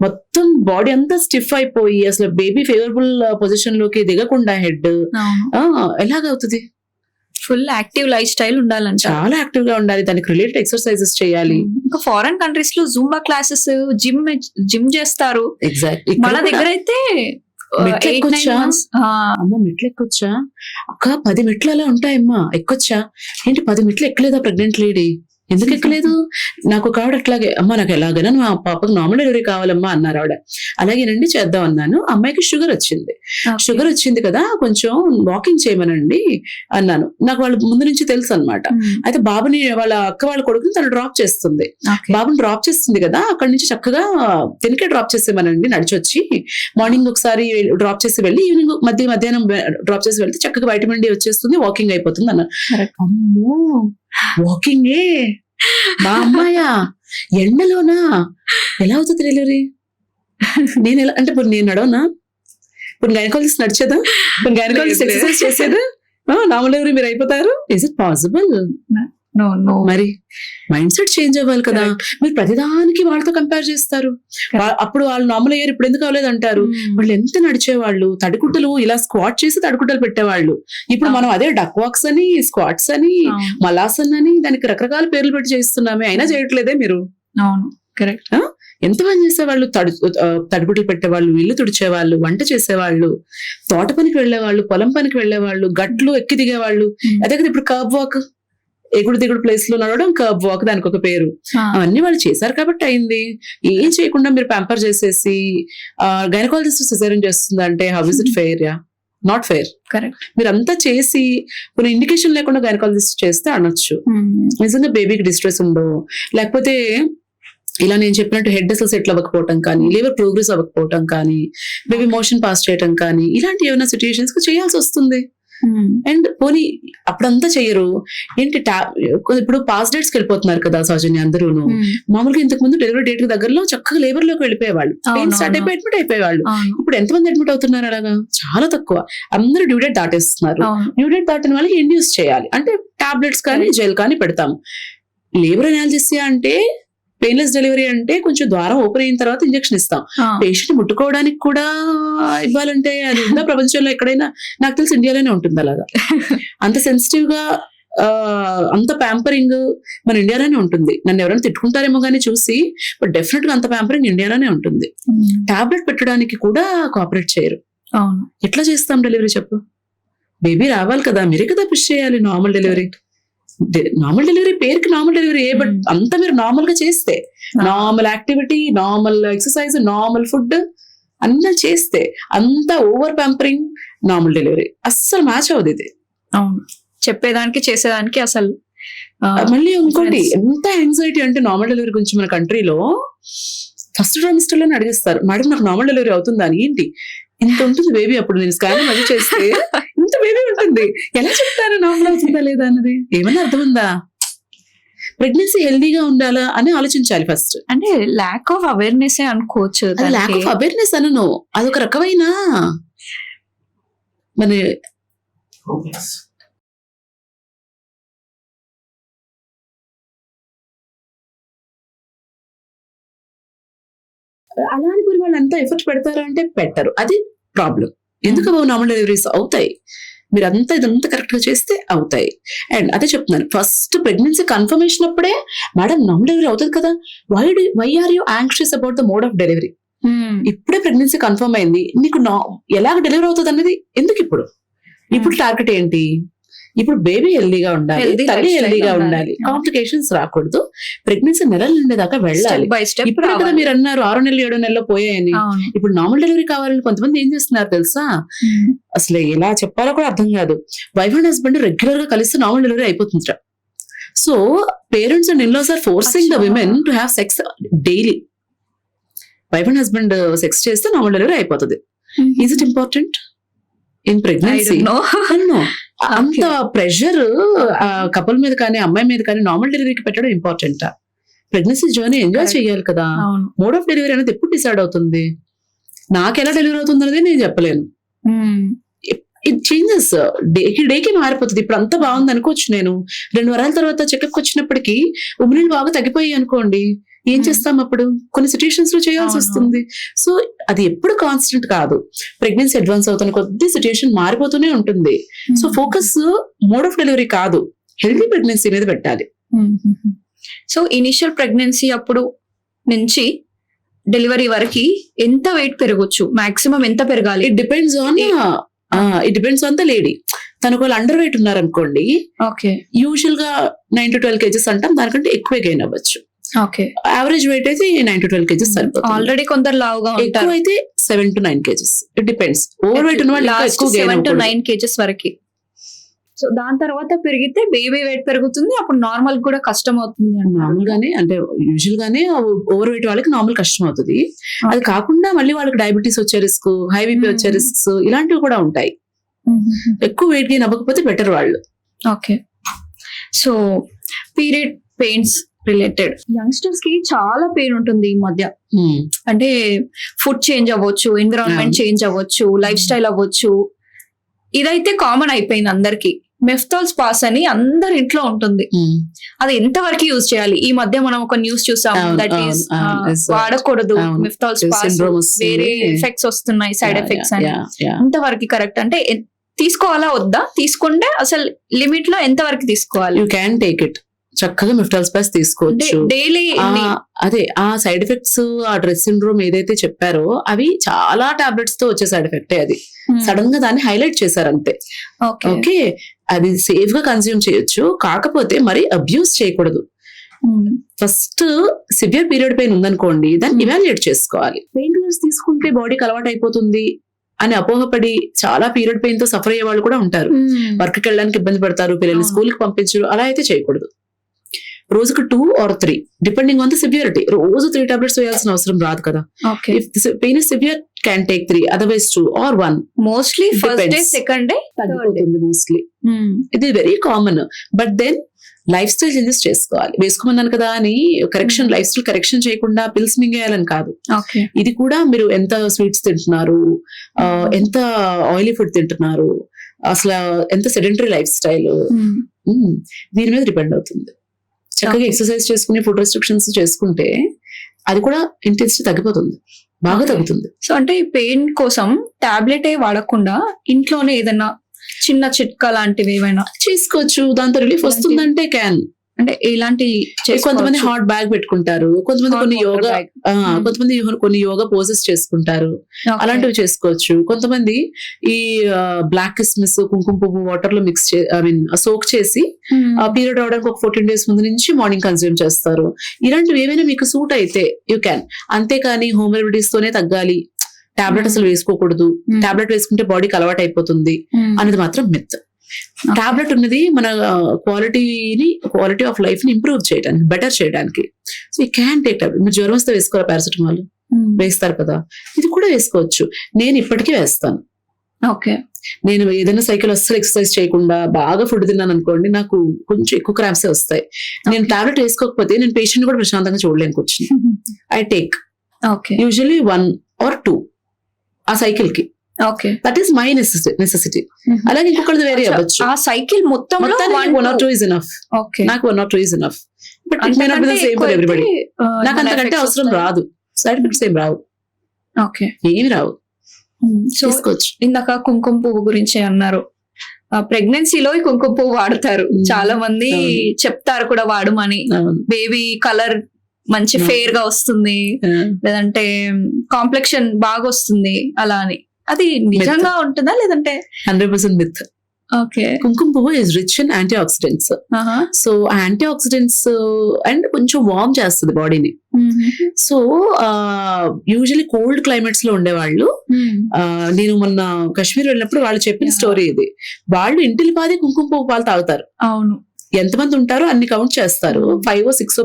మొత్తం బాడీ అంతా స్టిఫ్ అయిపోయి అసలు బేబీ ఫేవరబుల్ పొజిషన్ లోకి దిగకుండా హెడ్ ఎలాగవుతుంది? ఫుల్ యాక్టివ్ లైఫ్ స్టైల్ ఉండాలంట, చాలా యాక్టివ్ గా ఉండాలి, దానికి రిలేటెడ్ ఎక్సర్సైజెస్ చేయాలి. ఇంకా ఫారెన్ కంట్రీస్ లో జూంబా క్లాసెస్, జిమ్ చేస్తారు. ఎగ్జాక్ట్లీ. మన దగ్గర అయితే అమ్మ మెట్లు ఎక్కొచ్చా అక్క, 10 మెట్లు అలా ఉంటాయమ్మా, ఎక్కొచ్చా ఏంటి 10 మెట్లు ఎక్కలేదా ప్రెగ్నెంట్ లేడీ? ఎందుకు ఎక్కలేదు? నాకు ఒక ఆవిడ అట్లాగే అమ్మ నాకు ఎలాగైనా మా పాపకు నార్మల్ డెలివరీ కావాలమ్మా అన్నారు ఆవిడ. అలాగేనండి చేద్దాం అన్నాను. అమ్మాయికి షుగర్ వచ్చింది కదా, కొంచెం వాకింగ్ చేయమనండి అన్నాను. నాకు వాళ్ళ ముందు నుంచి తెలుసు అనమాట. అయితే బాబుని వాళ్ళ అక్క వాళ్ళ కొడుకుని తను డ్రాప్ చేస్తుంది, బాబుని డ్రాప్ చేస్తుంది కదా, అక్కడి నుంచి చక్కగా తినకే డ్రాప్ చేసేమనండి, నడిచొచ్చి మార్నింగ్ ఒకసారి డ్రాప్ చేసి వెళ్ళి ఈవినింగ్ మధ్యాహ్నం డ్రాప్ చేసి వెళ్తే చక్కగా వైటమిన్ డి వచ్చేస్తుంది, వాకింగ్ అయిపోతుంది అన్నారు. అమ్మో వాకింగే మా అమ్మాయా ఎండలోనా ఎలా అవుతుంది డెలివరీ? నేను ఎలా అంటే ఇప్పుడు నేను నడవనా? ఇప్పుడు గైనకాలజిస్ట్ నడిచేదా? ఇప్పుడు గైనకాలజిస్ట్ ఎక్సర్సైజ్ చేసేదా? నార్మల్ డెలివరీ మీరు అయిపోతారు? Is it possible? మరి మైండ్ సెట్ చేంజ్ అవ్వాలి కదా. మీరు ప్రతిదానికి వాళ్ళతో కంపేర్ చేస్తారు. అప్పుడు వాళ్ళు నార్మల్ అయ్యారు, ఇప్పుడు ఎందుకు అవ్వలేదు అంటారు. వాళ్ళు ఎంత నడిచేవాళ్ళు, తడిగుడ్డలు ఇలా స్క్వాట్ చేసి తడిగుడ్డలు పెట్టేవాళ్ళు. ఇప్పుడు మనం అదే డక్ వాక్స్ అని, స్క్వాట్స్ అని, మలాసన్ అని దానికి రకరకాల పేర్లు పెట్టి చేస్తున్నామే, అయినా చేయట్లేదే మీరు. అవును, కరెక్ట్. ఎంత పని చేసేవాళ్ళు, తడిగుడ్డలు పెట్టేవాళ్ళు, ఇల్లు తుడిచేవాళ్ళు, వంట చేసేవాళ్ళు, తోట పనికి వెళ్లేవాళ్ళు, పొలం పనికి వెళ్లేవాళ్ళు, గట్లు ఎక్కి దిగేవాళ్ళు. అదే కదా ఇప్పుడు కర్బ్ వాక్, ఎగుడు దిగుడు ప్లేస్ లో నడవడం కర్బ్ వాక్, దానికి ఒక పేరు. అవన్నీ వాళ్ళు చేశారు కాబట్టి అయింది. ఏం చేయకుండా మీరు ప్యాంపర్ చేసేసి గైనకాలజిస్ట్ సిజేరియన్ చేస్తుందంటే how is it fair? Yeah, not fair. Correct. మీరు అంతా చేసి కొన్ని ఇండికేషన్ లేకుండా గైనకాలజిస్ట్ చేస్తే అనొచ్చు. నిజంగా బేబీకి డిస్ట్రెస్ ఉండో, లేకపోతే ఇలా నేను చెప్పినట్టు హెడ్ అసలు సెటిల్ అవ్వకపోవటం కానీ, లివర్ ప్రోగ్రెస్ అవ్వకపోవటం కానీ, బేబీ మోషన్ పాస్ చేయటం కానీ, ఇలాంటి ఏమైనా సిచ్యుయేషన్స్ కు చేయాల్సి వస్తుంది. అండ్ పోనీ అప్పుడంతా చెయ్యరు ఏంటి, ఇప్పుడు పాస్ డేట్స్ కి వెళ్ళిపోతున్నారు కదా సౌజన్య అందరూ. మామూలుగా ఇంతకు ముందు డెలివరీ డేట్ దగ్గరలో చక్కగా లేబర్ లోకి వెళ్ళిపోయేవాళ్ళు, స్టార్ట్ అయిపోయి అడ్మిట్ అయిపోయేవాళ్ళు. ఇప్పుడు ఎంతమంది అడ్మిట్ అవుతున్నారు? అలాగా చాలా తక్కువ. అందరూ డ్యూ డేట్ దాటేస్తున్నారు. డ్యూ డేట్ దాటిన వాళ్ళకి ఇండ్యూస్ చేయాలి అంటే టాబ్లెట్స్ కానీ జెల్ కానీ పెడతాము. లేబర్ అనాలిసిస్ అంటే పెయిన్లెస్ డెలివరీ అంటే కొంచెం ద్వారం ఓపెన్ అయిన తర్వాత ఇంజెక్షన్ ఇస్తాం. పేషెంట్ ముట్టుకోవడానికి కూడా ఇవ్వాలంటే అది ఉందా ప్రపంచంలో ఎక్కడైనా? నాకు తెలిసి ఇండియాలోనే ఉంటుంది అలాగా. అంత సెన్సిటివ్ గా అంత ప్యాంపరింగ్ మన ఇండియాలోనే ఉంటుంది. నన్ను ఎవరైనా తిట్టుకుంటారేమో కానీ చూసి, బట్ డెఫినెట్ గా అంత ప్యాంపరింగ్ ఇండియాలోనే ఉంటుంది. టాబ్లెట్ పెట్టడానికి కూడా కోఆపరేట్ చేయరు. ఎట్లా చేస్తాం డెలివరీ చెప్పు? బేబీ రావాలి కదా, మీరే కదా పుష్ చేయాలి. నార్మల్ డెలివరీ పేరుకి నార్మల్ డెలివరీ, బట్ అంతా మీరు నార్మల్ గా చేస్తే, normal activity, normal exercise, normal food అన్నీ చేస్తే, అంతా ఓవర్ ప్యాంపరింగ్ నార్మల్ డెలివరీ అస్సలు మ్యాచ్ అవ్వదు. ఇది చెప్పేదానికి చేసేదానికి అసలు. మళ్ళీ ఇంకోటి ఎంత యాంగ్జైటీ అంటే నార్మల్ డెలివరీ గురించి మన కంట్రీలో ఫస్ట్ ట్రైమిస్టర్ లోనే అడిగేస్తారు, మేడం నాకు నార్మల్ డెలివరీ అవుతుందా అని. ఏంటి ఇంత ఉంటుంది బేబీ? అప్పుడు నేను స్కాన్ అది చేస్తే ఇంత బేబీ ఉంటుంది, ఎలా చెప్తారు నార్మల్ అవుతుందా లేదా అన్నది? ఏమన్నా అర్థం ఉందా? ప్రెగ్నెన్సీ హెల్దీగా ఉండాలా అని ఆలోచించాలి ఫస్ట్. అంటే ల్యాక్ ఆఫ్ అవేర్నెస్ అనుకోవచ్చు. ల్యాక్ ఆఫ్ అవేర్నెస్ అనను, అదొక రకమైన మన అలా అని వాళ్ళు అంతా ఎఫర్ట్ పెడతారా అంటే పెట్టరు. అది ప్రాబ్లం. ఎందుకు నార్మల్ డెలివరీస్ అవుతాయి? మీరు అంతా ఇదంతా కరెక్ట్ గా చేస్తే అవుతాయి. అండ్ అదే చెప్తున్నాను, ఫస్ట్ ప్రెగ్నెన్సీ కన్ఫర్మేషన్ అప్పుడే మేడం నార్మల్ డెలివరీ అవుతుంది కదా, why are you anxious about the mode of delivery? ఇప్పుడే ప్రెగ్నెన్సీ కన్ఫర్మ్ అయింది, నీకు ఎలాగ డెలివరీ అవుతుంది అన్నది ఎందుకు? ఇప్పుడు టార్గెట్ ఏంటి? ఇప్పుడు బేబీ హెల్దీగా ఉండాలి, తల్లి హెల్దీగా ఉండాలి, కాంప్లికేషన్స్ రాకూడదు, ప్రెగ్నెన్సీ నెలల నిండేదాకా వెళ్ళాలి. ఇప్పుడు కదా మీరు అన్నారు 6 నెలలు 7 నెలలు పోయాయని. ఇప్పుడు నార్మల్ డెలివరీ కావాలని కొంతమంది ఏం చేస్తున్నారు తెలుసా? అసలు ఎలా చెప్పాలో కూడా అర్థం కాదు. వైఫ్ అండ్ హస్బెండ్ రెగ్యులర్ గా కలిస్తే నార్మల్ డెలివరీ అయిపోతుంది. So parents and in-laws are forcing the women to have sex daily. Wife and husband sex చేస్తే నార్మల్ డెలివరీ అయిపోతుంది. Is it important in pregnancy? అంత ప్రెషర్ కపుల్ మీద కానీ అమ్మాయి మీద కానీ నార్మల్ డెలివరీకి పెట్టడం ఇంపార్టెంటా? ప్రెగ్నెన్సీ జర్నీ ఎంజాయ్ చేయాలి కదా. మోడ్ ఆఫ్ డెలివరీ అనేది ఎప్పుడు డిసైడ్ అవుతుంది? నాకు ఎలా డెలివరీ అవుతుంది అనేది నేను చెప్పలేను. ఇట్ చేంజెస్ డేకి మారిపోతుంది. ఇప్పుడు అంతా బాగుంది అనుకోవచ్చు, నేను 2 వారాల తర్వాత చెకప్ వచ్చినప్పటికీ ఉమ్మినీళ్ళు బాగా తగ్గిపోయి అనుకోండి, ఏం చేస్తాం అప్పుడు? కొన్ని సిచ్యుయేషన్స్ లో చేయాల్సి వస్తుంది. సో అది ఎప్పుడు కాన్స్టెంట్ కాదు. ప్రెగ్నెన్సీ అడ్వాన్స్ అవుతున్న కొద్ది సిచ్యుయేషన్ మారిపోతూనే ఉంటుంది. So focus mode of delivery కాదు, హెల్తీ ప్రెగ్నెన్సీ మీద పెట్టాలి. సో ఇనిషియల్ ప్రెగ్నెన్సీ అప్పుడు నుంచి డెలివరీ వరకు ఎంత వెయిట్ పెరగొచ్చు? మాక్సిమం ఎంత పెరగాలి? It depends on the lady. తనకు వాళ్ళు అండర్ వెయిట్ ఉన్నారనుకోండి, యూజువల్ గా 9 to 12 kgs అంటాం, దానికంటే ఎక్కువ గెయిన్ అవ్వచ్చు. యావరేజ్ వెయిట్ అయితే 9 to 12 kgs సరిపోతుంది. ఆల్రెడీ కొందరు లావుగా ఎక్కువ అయితే 7 to 9 kgs. It depends. Over weight ఉన్న వాళ్ళు 7 to 9 kgs వరకు. సో దాని తర్వాత పెరిగితే బేబీ వెయిట్ పెరుగుతుంది, అప్పుడు నార్మల్ కూడా కష్టం అవుతుంది. నార్మల్ గానే అంటే యూజువల్ గానే ఓవర్ వెయిట్ వాళ్ళకి నార్మల్ కష్టం అవుతుంది. అది కాకుండా మళ్ళీ వాళ్ళకి డయాబెటీస్ వచ్చే రిస్క్, హై బీపీ వచ్చే రిస్క్స్ ఇలాంటివి కూడా ఉంటాయి. ఎక్కువ వెయిట్ గెయిన్ అవ్వకపోతే బెటర్ వాళ్ళు. Okay. So period pains related youngsters కి చాలా పెయిన్ ఉంటుంది ఈ మధ్య. అంటే ఫుడ్ చేంజ్ అవ్వచ్చు, ఎన్విరాన్మెంట్ చేంజ్ అవ్వచ్చు, లైఫ్ స్టైల్ అవ్వచ్చు. ఇదైతే కామన్ అయిపోయింది అందరికి. మెఫ్తాల్ స్పాస్ అని అందరి ఇంట్లో ఉంటుంది. అది ఎంత వరకు యూజ్ చేయాలి? ఈ మధ్య మనం ఒక న్యూస్ చూసాం, దట్ ఈస్ వాడకూడదు మెఫ్తాల్ స్పాస్, వేరే ఎఫెక్ట్స్ వస్తున్నాయి, సైడ్ ఎఫెక్ట్స్ అని. ఎంతవరకు కరెక్ట్? అంటే తీసుకోవాలా వద్దా? తీసుకుంటే అసలు లిమిట్ లో ఎంత వరకు తీసుకోవాలి? You can take it. చక్కగా మెఫ్టాల్ స్పాస్ తీసుకోవచ్చు డైలీ. అదే ఆ సైడ్ ఎఫెక్ట్స్, ఆ డ్రెస్ సిండ్రోమ్ ఏదైతే చెప్పారో అవి చాలా టాబ్లెట్స్ తో వచ్చే సైడ్ ఎఫెక్టే. అది సడన్ గా దాన్ని హైలైట్ చేశారు అంతే. ఓకే, అది సేఫ్ గా కన్స్యూమ్ చేయొచ్చు, కాకపోతే మరి అబ్యూస్ చేయకూడదు. ఫస్ట్ సివియర్ పీరియడ్ పెయిన్ ఉందనుకోండి, దాన్ని ఇవాల్యుయేట్ చేసుకోవాలి. పెయిన్ కిల్లర్స్ తీసుకుంటే బాడీకి అలవాటు అయిపోతుంది అని అపోహపడి చాలా పీరియడ్ పెయిన్ తో సఫర్ అయ్యే వాళ్ళు కూడా ఉంటారు. వర్క్ కి వెళ్ళడానికి ఇబ్బంది పడతారు, పిల్లల్ని స్కూల్ కి పంపించరు. అలా అయితే చేయకూడదు. రోజుకు 2 or 3 depending on the severity. రోజు 3 టాబ్లెట్స్ వేయాల్సిన అవసరం రాదు కదా. If pain is severe can take 3, otherwise 2 or 1. Mostly first day, second day తగ్గిపోతుంది మోస్ట్లీ. ఇది very common. But then life style changes చేసుకోవాలి. వేసుకోమన్నాను కదా అని లైఫ్ స్టైల్ కరెక్షన్ చేయకుండా పిల్స్ మింగేయాలని కాదు. ఇది కూడా మీరు ఎంత స్వీట్స్ తింటున్నారు, ఎంత ఆయిలీ ఫుడ్ తింటున్నారు, అసలు ఎంత సెడెంటరీ లైఫ్ స్టైల్, దీని మీద డిపెండ్ అవుతుంది. చక్కగా ఎక్సర్సైజ్ చేసుకుని ఫుడ్ రెస్ట్రిక్షన్స్ చేసుకుంటే అది కూడా ఇంటెన్సిటీ తగ్గిపోతుంది, బాగా తగ్గుతుంది. సో అంటే ఈ పెయిన్ కోసం టాబ్లెట్ వాడకుండా ఇంట్లోనే ఏదైనా చిన్న చిట్కా లాంటివి ఏమైనా చేసుకోవచ్చు, దాంతో రిలీఫ్ వస్తుందంటే క్యాన్. అంటే ఇలాంటి కొంతమంది హాట్ బ్యాగ్ పెట్టుకుంటారు, కొంతమంది కొంతమంది కొన్ని యోగా పోజెస్ చేసుకుంటారు, అలాంటివి చేసుకోవచ్చు. కొంతమంది ఈ బ్లాక్ కిస్మిస్, కుంకుమ పువ్వు వాటర్ లో మిక్స్ సోక్ చేసి పీరియడ్ అవడానికి ఒక 14 days ముందు నుంచి మార్నింగ్ కన్జ్యూమ్ చేస్తారు. ఇలాంటివి ఏమైనా మీకు సూట్ అయితే యూ క్యాన్. అంతేకాని హోమ్ రెమెడీస్ తోనే తగ్గాలి, టాబ్లెట్ అసలు వేసుకోకూడదు, టాబ్లెట్ వేసుకుంటే బాడీకి అలవాటు అయిపోతుంది అనేది మాత్రం మిత్. టాబ్లెట్ ఉన్నది మన క్వాలిటీ ఆఫ్ లైఫ్ ని ఇంప్రూవ్ చేయడానికి, బెటర్ చేయడానికి. So you can take tablet. మీరు జ్వరం వస్తే వేసుకోవాలి, పారాసిటమాల్ వేస్తారు కదా, ఇది కూడా వేసుకోవచ్చు. నేను ఇప్పటికీ వేస్తాను. ఓకే, నేను ఏదైనా సైకిల్ అస్సలు ఎక్సర్సైజ్ చేయకుండా బాగా ఫుడ్ తిన్నాను అనుకోండి, నాకు కొంచెం ఎక్కువ క్రాంప్సే వస్తాయి. నేను టాబ్లెట్ వేసుకోకపోతే నేను పేషెంట్ కూడా ప్రశాంతంగా చూడలేను కూర్చుని. ఐ టేక్ యూజువల్లీ 1 or 2 ఆ సైకిల్ కి. Okay, that is my necessity. అలాగే ఇంకొకటి వేరే అవ్వచ్చు. ఆ సైకిల్ మొత్తం 1 or 2 is enough. నాకు 1 or 2 is enough. But it may not be the same for everybody. నాకు అంతకంటే అవసరం రాదు, సైడ్ ఎఫెక్ట్స్ ఏం రావు. ఓకే, ఏమి రావు. చేసుకోవచ్చు. ఇందాక కుంకుమ పువ్వు గురించి అన్నారు. ప్రెగ్నెన్సీలో ఈ కుంకుమ పువ్వు వాడతారు, చాలా మంది చెప్తారు కూడా వాడమని. బేబీ కలర్ మంచి ఫెయిర్ గా వస్తుంది, లేదంటే కాంప్లెక్షన్ బాగా వస్తుంది అలా అని. అది నిజంగా ఉంటుందా లేదంటే? 100% మిత్. ఓకే, కుంకుమ పువ్వు is rich in anti oxidants. So anti oxidants and కొంచెం వార్మ్ చేస్తుంది బాడీని. సో యూజువల్లీ కోల్డ్ క్లైమేట్స్ లో ఉండేవాళ్ళు, నేను మొన్న కాశ్మీర్ వెళ్ళినప్పుడు వాళ్ళు చెప్పిన స్టోరీ ఇది. వాళ్ళు ఇంటిలి పాది కుంకుమ పువ్వు పాలు తాగుతారు. అవును, ఎంతమంది ఉంటారో అన్ని కౌంట్ చేస్తారు, 5 or 6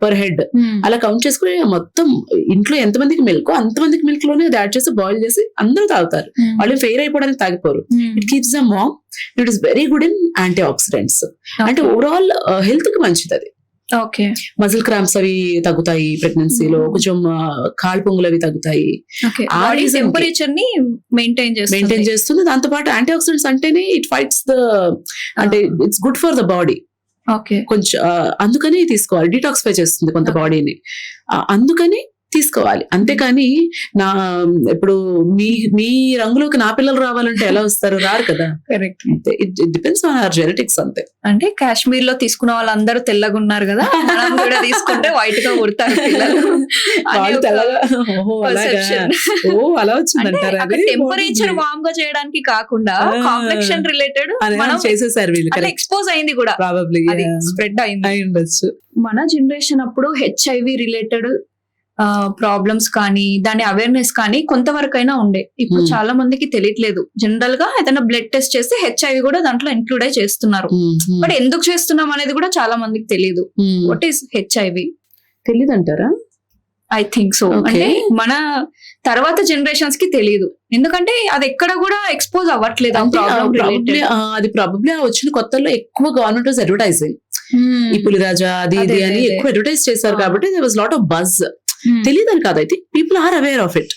పర్ హెడ్. అలా కౌంట్ చేసుకుని మొత్తం ఇంట్లో ఎంతమందికి మిల్క్ అంతమందికి మిల్క్ లోనే అది యాడ్ చేసి బాయిల్ చేసి అందరూ తాగుతారు. వాళ్ళు ఫెయిర్ అయిపోవడానికి తాగిపోరు. It keeps them warm. It is very good in anti oxidants. అంటే ఓవరాల్ హెల్త్ కి మంచిది అది. ఓకే, మజిల్ క్రాంప్స్ అవి తగ్గుతాయి ప్రెగ్నెన్సీలో, కొంచెం కాలు పొంగులు అవి తగ్గుతాయి. టెంపరేచర్ ని మెయింటైన్ చేస్తుంది. దాంతో పాటు యాంటీ ఆక్సిడెంట్స్ అంటేనే ఇట్ ఫైట్స్ అంటే it's good for the body. Okay, కొంచెం అందుకని తీసుకోవాలి, డిటాక్సిఫై చేస్తుంది కొంత బాడీని, అందుకని తీసుకోవాలి. అంతేకాని నా ఇప్పుడు మీ రంగులోకి నా పిల్లలు రావాలంటే ఎలా వస్తారు? రారు కదా. Correct. It depends on hour genetics అంతే. అంటే కాశ్మీర్ లో తీసుకున్న వాళ్ళందరూ తెల్లగా ఉన్నారు కదా, మనం కూడా తీసుకుంటే వైట్ గా పుడతారు పిల్లలు. అలా వచ్చిందంటారా? టెంపరేచర్ వార్మ్ గా చేయడానికి కాకుండా కాంప్లెక్షన్ రిలేటెడ్ చేసేసారు వీళ్ళు. ఎక్స్పోజ్ అయింది కూడా, ప్రాబబ్లీ స్ప్రెడ్ అయింది ఉండొచ్చు. మన జనరేషన్ అప్పుడు హెచ్ఐవి రిలేటెడ్ ప్రాబ్లమ్స్ కానీ దాని అవేర్నెస్ కానీ కొంతవరకైనా ఉండే. ఇప్పుడు చాలా మందికి తెలియట్లేదు. జనరల్ గా ఏదైనా బ్లడ్ టెస్ట్ చేస్తే హెచ్ఐవి కూడా దాంట్లో ఇంక్లూడ్ అయి చేస్తున్నారు. బట్ ఎందుకు చేస్తున్నాం అనేది కూడా చాలా మందికి తెలియదు. వాట్ ఈస్ హెచ్ఐవి తెలియదు అంటారా? I think so. అంటే మన తర్వాత జనరేషన్స్ కి తెలియదు, ఎందుకంటే అది ఎక్కడ కూడా ఎక్స్పోజ్ అవ్వట్లేదు. అది ప్రాబబ్లీ వచ్చిన కొత్తలో ఎక్కువ గవర్నమెంట్ వాజ్ అడ్వర్టైజింగ్, ఈ పులిరాజా అది ఇది అని ఎక్కువ అడ్వర్టైజ్ చేశారు కాబట్టి there was lot of buzz. తెలియదని కాదు, అయితే people are aware of it.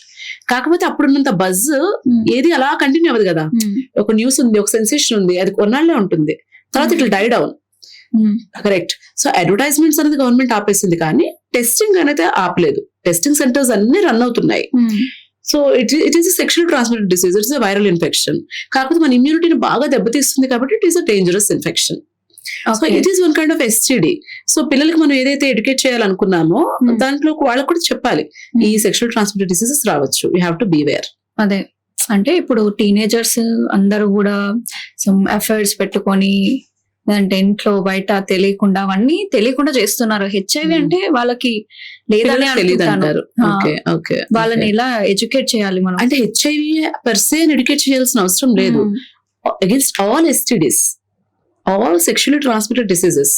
కాకపోతే అప్పుడున్నంత బజ్ ఏది అలా కంటిన్యూ అవ్వదు కదా. ఒక న్యూస్ ఉంది, ఒక సెన్సేషన్ ఉంది, అది కొన్నాళ్లే ఉంటుంది, తర్వాత it will die down. Correct. So advertisements అనేది గవర్నమెంట్ ఆపేసింది, కానీ టెస్టింగ్ అనేది ఆపలేదు. టెస్టింగ్ సెంటర్స్ అన్ని రన్ అవుతున్నాయి. So it is sexual transmitted disease, it's viral infection. కాకపోతే మన ఇమ్యూనిటీని బాగా దెబ్బతీస్తుంది కాబట్టి it is a dangerous infection. So it is one kind of STD. So పిల్లలకి మనం ఏదైతే ఎడ్యుకేట్ చేయాలనుకున్నామో దాంట్లో వాళ్ళకు కూడా చెప్పాలి, ఈ సెక్షువల్ ట్రాన్స్మిటెడ్ డిసీజెస్ రావచ్చు, you have to be aware. అదే, అంటే ఇప్పుడు టీనేజర్స్ అందరూ కూడా సమ్ ఎఫర్ట్స్ పెట్టుకొని, లేదంటే ఇంట్లో బయట తెలియకుండా అవన్నీ తెలియకుండా చేస్తున్నారు. హెచ్ఐవి అంటే వాళ్ళకి లేదని తెలియదంటారు. వాళ్ళని ఎలా ఎడ్యుకేట్ చేయాలి మనం? అంటే హెచ్ఐవి పర్సే ఎడ్యుకేట్ చేయాల్సిన అవసరం లేదు. Against all STDs, all sexually transmitted diseases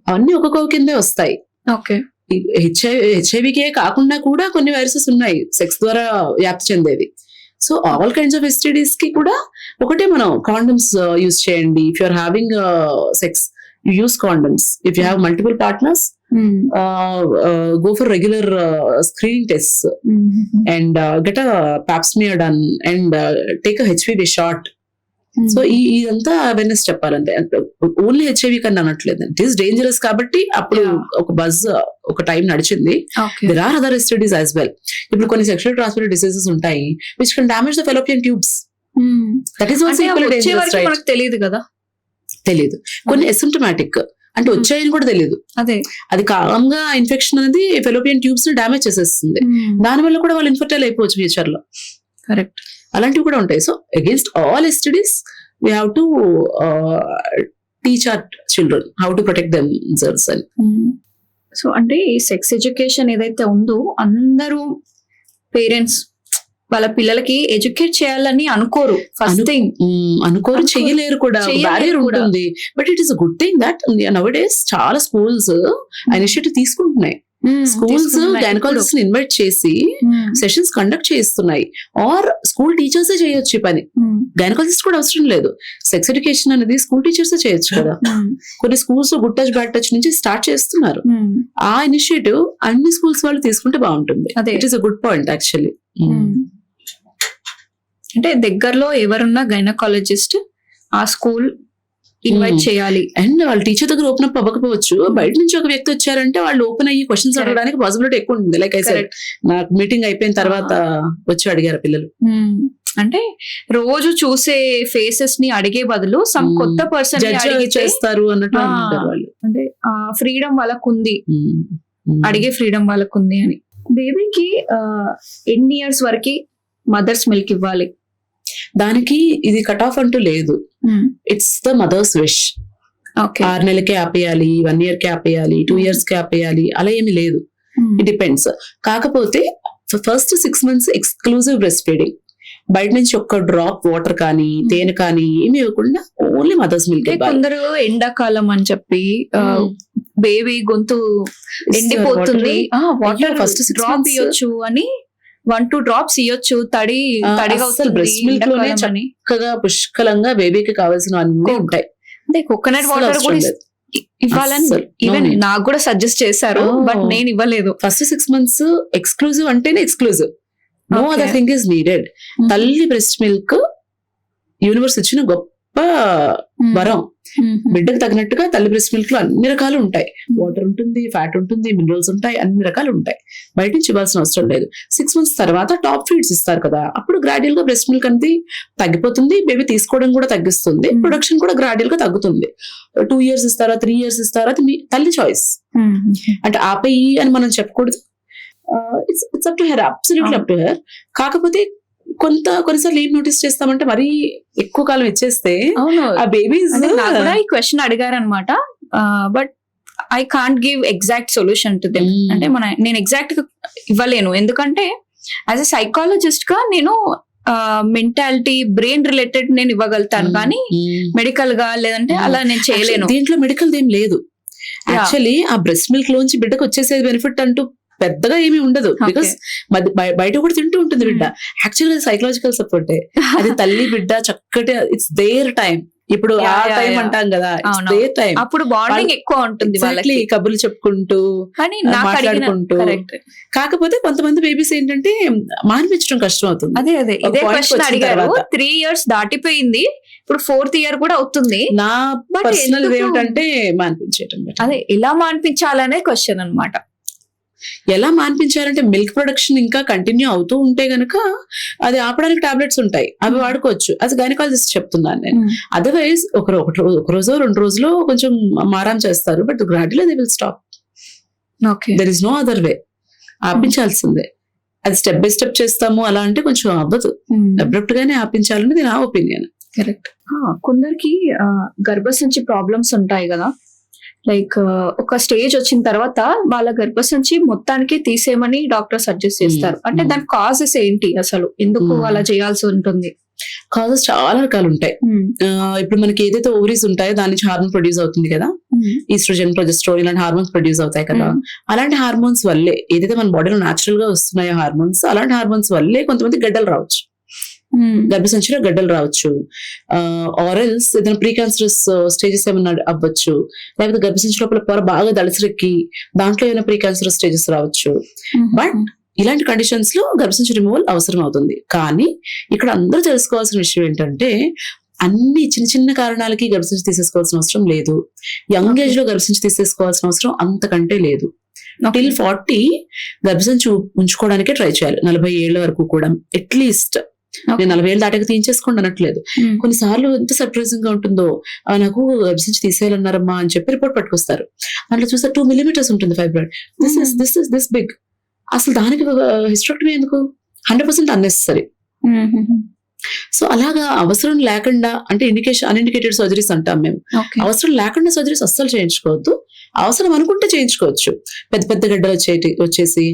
అవన్నీ ఒక్కొక్క కిందే వస్తాయి. ఓకే, హెచ్ఐవికే కాకుండా కూడా కొన్ని వైరసెస్ ఉన్నాయి సెక్స్ ద్వారా వ్యాప్తి చెందేవి. So all kinds of STDs కి కూడా ఒకటే, మనం కాండమ్స్ యూజ్ చేయండి. If you're having sex, you use condoms. If you have multiple partners, go for regular screening tests and get a pap smear done and take a HPV shot. So ఇదంతా awareness చెప్పాలంటే only HIV కన్నా అనట్లేదు, it is dangerous కాబట్టి అప్పుడు ఒక buzz ఒక time నడిచింది. There are other STDs as well. ఇప్పుడు కొన్ని సెక్షువల్ ట్రాన్స్మిటెడ్ డిసీజెస్ ఉంటాయి which can damage the fallopian tubes. That is also equally dangerous, right? మనకు తెలియదు కదా, తెలియదు. కొన్ని అసిమ్టమాటిక్ అంటే వచ్చాయని కూడా తెలియదు. అదే అది కాలంగా ఇన్ఫెక్షన్ అనేది ఫెలోపియన్ ట్యూబ్స్ ని డామేజ్ చేసేస్తుంది. దానివల్ల కూడా వాళ్ళు ఇన్ఫర్టైల్ అయిపోవచ్చు ఫ్యూచర్ లో. కరెక్ట్. అలాంటివి కూడా ఉంటాయి. So against all STDs we have to teach our children how to protect themselves అని. సో అంటే ఈ సెక్స్ ఎడ్యుకేషన్ ఏదైతే ఉందో అందరూ పేరెంట్స్ వాళ్ళ పిల్లలకి ఎడ్యుకేట్ చేయాలని అనుకోరు. ఫస్ట్ థింగ్ అనుకోరు, చెయ్యలేరు కూడా, బ్యారియర్ ఉంటుంది. But it is a good thing that now days చాలా స్కూల్స్ ఇనిషియేటివ్ తీసుకుంటున్నాయి. స్కూల్స్ గైనకాలజిస్ట్ ని ఇన్వైట్ చేసి సెషన్స్ కండక్ట్ చేస్తున్నాయి. ఆర్ స్కూల్ టీచర్సే చేయొచ్చు ఈ పని, గైనకాలజిస్ట్ కూడా అవసరం లేదు. సెక్స్ ఎడ్యుకేషన్ అనేది స్కూల్ టీచర్సే చేయొచ్చు కదా. కొన్ని స్కూల్స్ లో గుడ్ టచ్ బ్యాడ్ టచ్ నుంచి స్టార్ట్ చేస్తున్నారు. ఆ ఇనిషియేటివ్ అన్ని స్కూల్స్ వాళ్ళు తీసుకుంటే బాగుంటుంది. It is a good point actually. అంటే దగ్గరలో ఎవరున్నా గైనకాలజిస్ట్ ఆ స్కూల్ ఇన్వైట్ చేయాలి. అండ్ వాళ్ళ టీచర్ దగ్గర ఓపెన్ అప్ అవ్వకపోవచ్చు, బయట నుంచి ఒక వ్యక్తి వచ్చారంటే వాళ్ళు ఓపెన్ అయ్యి క్వశ్చన్స్ అడగడానికి పాసిబిలిటీ ఎక్కువ ఉంటుంది. లైక్ ఐ సెడ్, నాకు మీటింగ్ అయిపోయిన తర్వాత వచ్చి అడిగారు పిల్లలు. అంటే రోజు చూసే ఫేసెస్ ని అడిగే బదులు సమ్ కొత్త పర్సన్ చేస్తారు అన్నట్టు వాళ్ళు. అంటే ఫ్రీడమ్ వాళ్ళకు ఉంది, అడిగే ఫ్రీడమ్ వాళ్ళకు ఉంది అని. బేబీకి ఎన్ని ఇయర్స్ వరకు మదర్స్ మిల్క్ ఇవ్వాలి? దానికి ఇది కట్ ఆఫ్ అంటూ లేదు. It's the mothers wish. 6 నెలలకే ఆపేయాలి, 1 year కే ఆపేయాలి, 2 years కే ఆపేయాలి, అలా ఏమి లేదు. It depends. కాకపోతే first 6 months exclusive breast feeding, బయట నుంచి ఒక్క డ్రాప్ వాటర్ కానీ తేనె కానీ ఏమి ఇవ్వకుండా ఓన్లీ మదర్స్ మిల్క్. కొందరు ఎండాకాలం అని చెప్పి బేబీ గొంతు ఎండిపోతుంది, వాటర్ ఫస్ట్ డ్రాప్ ఇవ్వచ్చు అని 1-2 drops ఇవ్వచ్చు, తడిగా బ్రెస్ట్ మిల్క్ లోనే చక్కగా పుష్కలంగా బేబీకి కావాల్సిన అన్ని ఉంటాయి. అంటే కోకోనట్ వాటర్ కూడా ఇవ్వాలని ఈవెన్ నాకు కూడా సజెస్ట్ చేశారు, బట్ నేను ఇవ్వలేదు. ఫస్ట్ 6 months ఎక్స్క్లూజివ్ అంటేనే exclusive, no other thing is needed. తల్లి బ్రెస్ట్ మిల్క్ యూనివర్స్ ఇచ్చిన గొప్ప వరం. బిడ్డకు తగినట్టుగా తల్లి బ్రెస్ట్ మిల్క్ లో అన్ని రకాలు ఉంటాయి. వాటర్ ఉంటుంది, ఫ్యాట్ ఉంటుంది, మినరల్స్ ఉంటాయి, అన్ని రకాలు ఉంటాయి. బయట నుంచి ఇవ్వాల్సిన అవసరం లేదు. 6 months తర్వాత టాప్ ఫీడ్స్ ఇస్తారు కదా, అప్పుడు గ్రాడ్యువల్ గా బ్రెస్ట్ మిల్క్ అనేది తగ్గిపోతుంది, బేబీ తీసుకోవడం కూడా తగ్గిస్తుంది, ప్రొడక్షన్ కూడా గ్రాడ్యువల్ గా తగ్గుతుంది. 2 years ఇస్తారా, 3 years ఇస్తారా, అది మీ తల్లి చాయిస్. అంటే ఆపేయి అని మనం చెప్పకూడదు. It's up to her, absolutely up to her. కాకపోతే కొన్నిసార్లు ఏం నోటీస్ చేస్తామంటే మరీ ఎక్కువ కాలం ఇచ్చేస్తే ఆ బేబీస్ కూడా ఈ క్వశ్చన్ అడిగారు అనమాట. But I can't give exact solution to them. అంటే నేను ఎగ్జాక్ట్ గా ఇవ్వలేను, ఎందుకంటే యాజ్ ఎ సైకాలజిస్ట్ గా నేను మెంటాలిటీ బ్రెయిన్ రిలేటెడ్ నేను ఇవ్వగలుగుతాను, కానీ మెడికల్ గా లేదంటే అలా నేను చేయలేను. దీంట్లో మెడికల్ ఏం లేదు యాక్చువల్లీ. ఆ బ్రెస్ట్ మిల్క్ లోంచి బిడ్డకు వచ్చేసే బెనిఫిట్ అంటూ పెద్దగా ఏమీ ఉండదు, బికాస్ బయట కూడా తింటూ ఉంటుంది బిడ్డ. యాక్చువల్గా సైకలాజికల్ సపోర్టే. అది తల్లి బిడ్డ చక్కటి ఇట్స్ దేర్ టైం. ఇప్పుడు ఆ టైం అంటాం కదా, దేర్ టైం. అప్పుడు బాండింగ్ ఎక్కువ ఉంటుంది వాళ్ళకి, కబుర్లు చెప్పుకుంటూ మాట్లాడుకుంటూ. కాకపోతే కొంతమంది బేబీస్ ఏంటంటే మానిపించడం కష్టం అవుతుంది. అదే ఇదే క్వశ్చన్ అడిగారు. 3 years దాటిపోయింది, ఇప్పుడు 4th year కూడా అవుతుంది. నా పర్సనల్ ఏమిటంటే మానిపించేయటం. అదే ఎలా మానిపించాలనే క్వశ్చన్ అన్నమాట. ఎలా మాన్పించాలంటే మిల్క్ ప్రొడక్షన్ ఇంకా కంటిన్యూ అవుతూ ఉంటే గనక అది ఆపడానికి టాబ్లెట్స్ ఉంటాయి, అవి వాడుకోవచ్చు. అది గైనకాలజిస్ట్ చెప్తున్నాను నేను. అదర్వైజ్ ఒక రోజు 2 రోజులు కొంచెం మారాం చేస్తారు, but gradually they will stop. There is no other way. ఆపించాల్సిందే. అది స్టెప్ బై స్టెప్ చేస్తాము అలా అంటే కొంచెం అవ్వదు, అబ్రప్ట్ గానే ఆపించాలని నా ఒపీనియన్. కరెక్ట్. కొందరికి గర్భసంచి ప్రాబ్లమ్స్ ఉంటాయి కదా, లైక్ ఒక స్టేజ్ వచ్చిన తర్వాత వాళ్ళ గర్భసంచి మొత్తానికి తీసేయమని డాక్టర్ సజెస్ట్ చేస్తారు. అంటే దాని కాజెస్ ఏంటి, అసలు ఎందుకు అలా చేయాల్సి ఉంటుంది? కాజెస్ చాలా రకాలు ఉంటాయి. ఇప్పుడు మనకి ఏదైతే ఓవరీస్ ఉంటాయో దాని నుంచి హార్మోన్ ప్రొడ్యూస్ అవుతుంది కదా, ఈస్ట్రోజన్, ప్రొజెస్ట్రాన్ ఇలాంటి హార్మోన్స్ ప్రొడ్యూస్ అవుతాయి కదా. అలాంటి హార్మోన్స్ వల్లే ఏదైతే మన బాడీలో న్యాచురల్ గా వస్తున్నాయో హార్మోన్స్, అలాంటి హార్మోన్స్ వల్లే కొంతమంది గడ్డలు రావచ్చు, గర్భసంచిలో గడ్డలు రావచ్చు. ఆరల్స్ ఏదైనా ప్రీ క్యాన్సరస్ స్టేజెస్ ఏమైనా అవ్వచ్చు, లేకపోతే గర్భసంచి లోపల పొర బాగా దళసరెక్కి దాంట్లో ఏమైనా ప్రీ క్యాన్సరస్ స్టేజెస్ రావచ్చు. బట్ ఇలాంటి కండిషన్స్ లో గర్భసంచి రిమూవల్ అవసరం అవుతుంది. కానీ ఇక్కడ అందరూ తెలుసుకోవాల్సిన విషయం ఏంటంటే అన్ని చిన్న చిన్న కారణాలకి గర్భసంచి తీసేసుకోవాల్సిన అవసరం లేదు. యంగ్ ఏజ్ లో గర్భసంచి తీసేసుకోవాల్సిన అవసరం అంతకంటే లేదు. టిల్ 40 గర్భసంచి ఉంచుకోవడానికే ట్రై చేయాలి. 40 ఏళ్ల వరకు కూడా అట్లీస్ట్. నేను 40 ఏళ్ళు దాటాక తీయించేసుకోండి అనట్లేదు. కొన్నిసార్లు ఎంత సర్ప్రైజింగ్ గా ఉంటుందో, నాకు గర్భసంచి తీసేయాలన్నారమ్మా అని చెప్పి రిపోర్ట్ పట్టుకొస్తారు. దాంట్లో చూస్తే 2 millimeters ఉంటుంది ఫైబ్రాయిడ్. This big. అసలు దానికి హిస్టెక్టమీ ఎందుకు? 100% అన్నెసెసరీ. సో అలాగా అవసరం లేకుండా, అంటే అన్ఇండికేటెడ్ సర్జరీస్ అంటాం మేము. అవసరం లేకుండా సర్జరీస్ అస్సలు చేయించుకోవద్దు. అవసరం అనుకుంటే చేయించుకోవచ్చు. పెద్ద పెద్ద గడ్డలు వచ్చేసి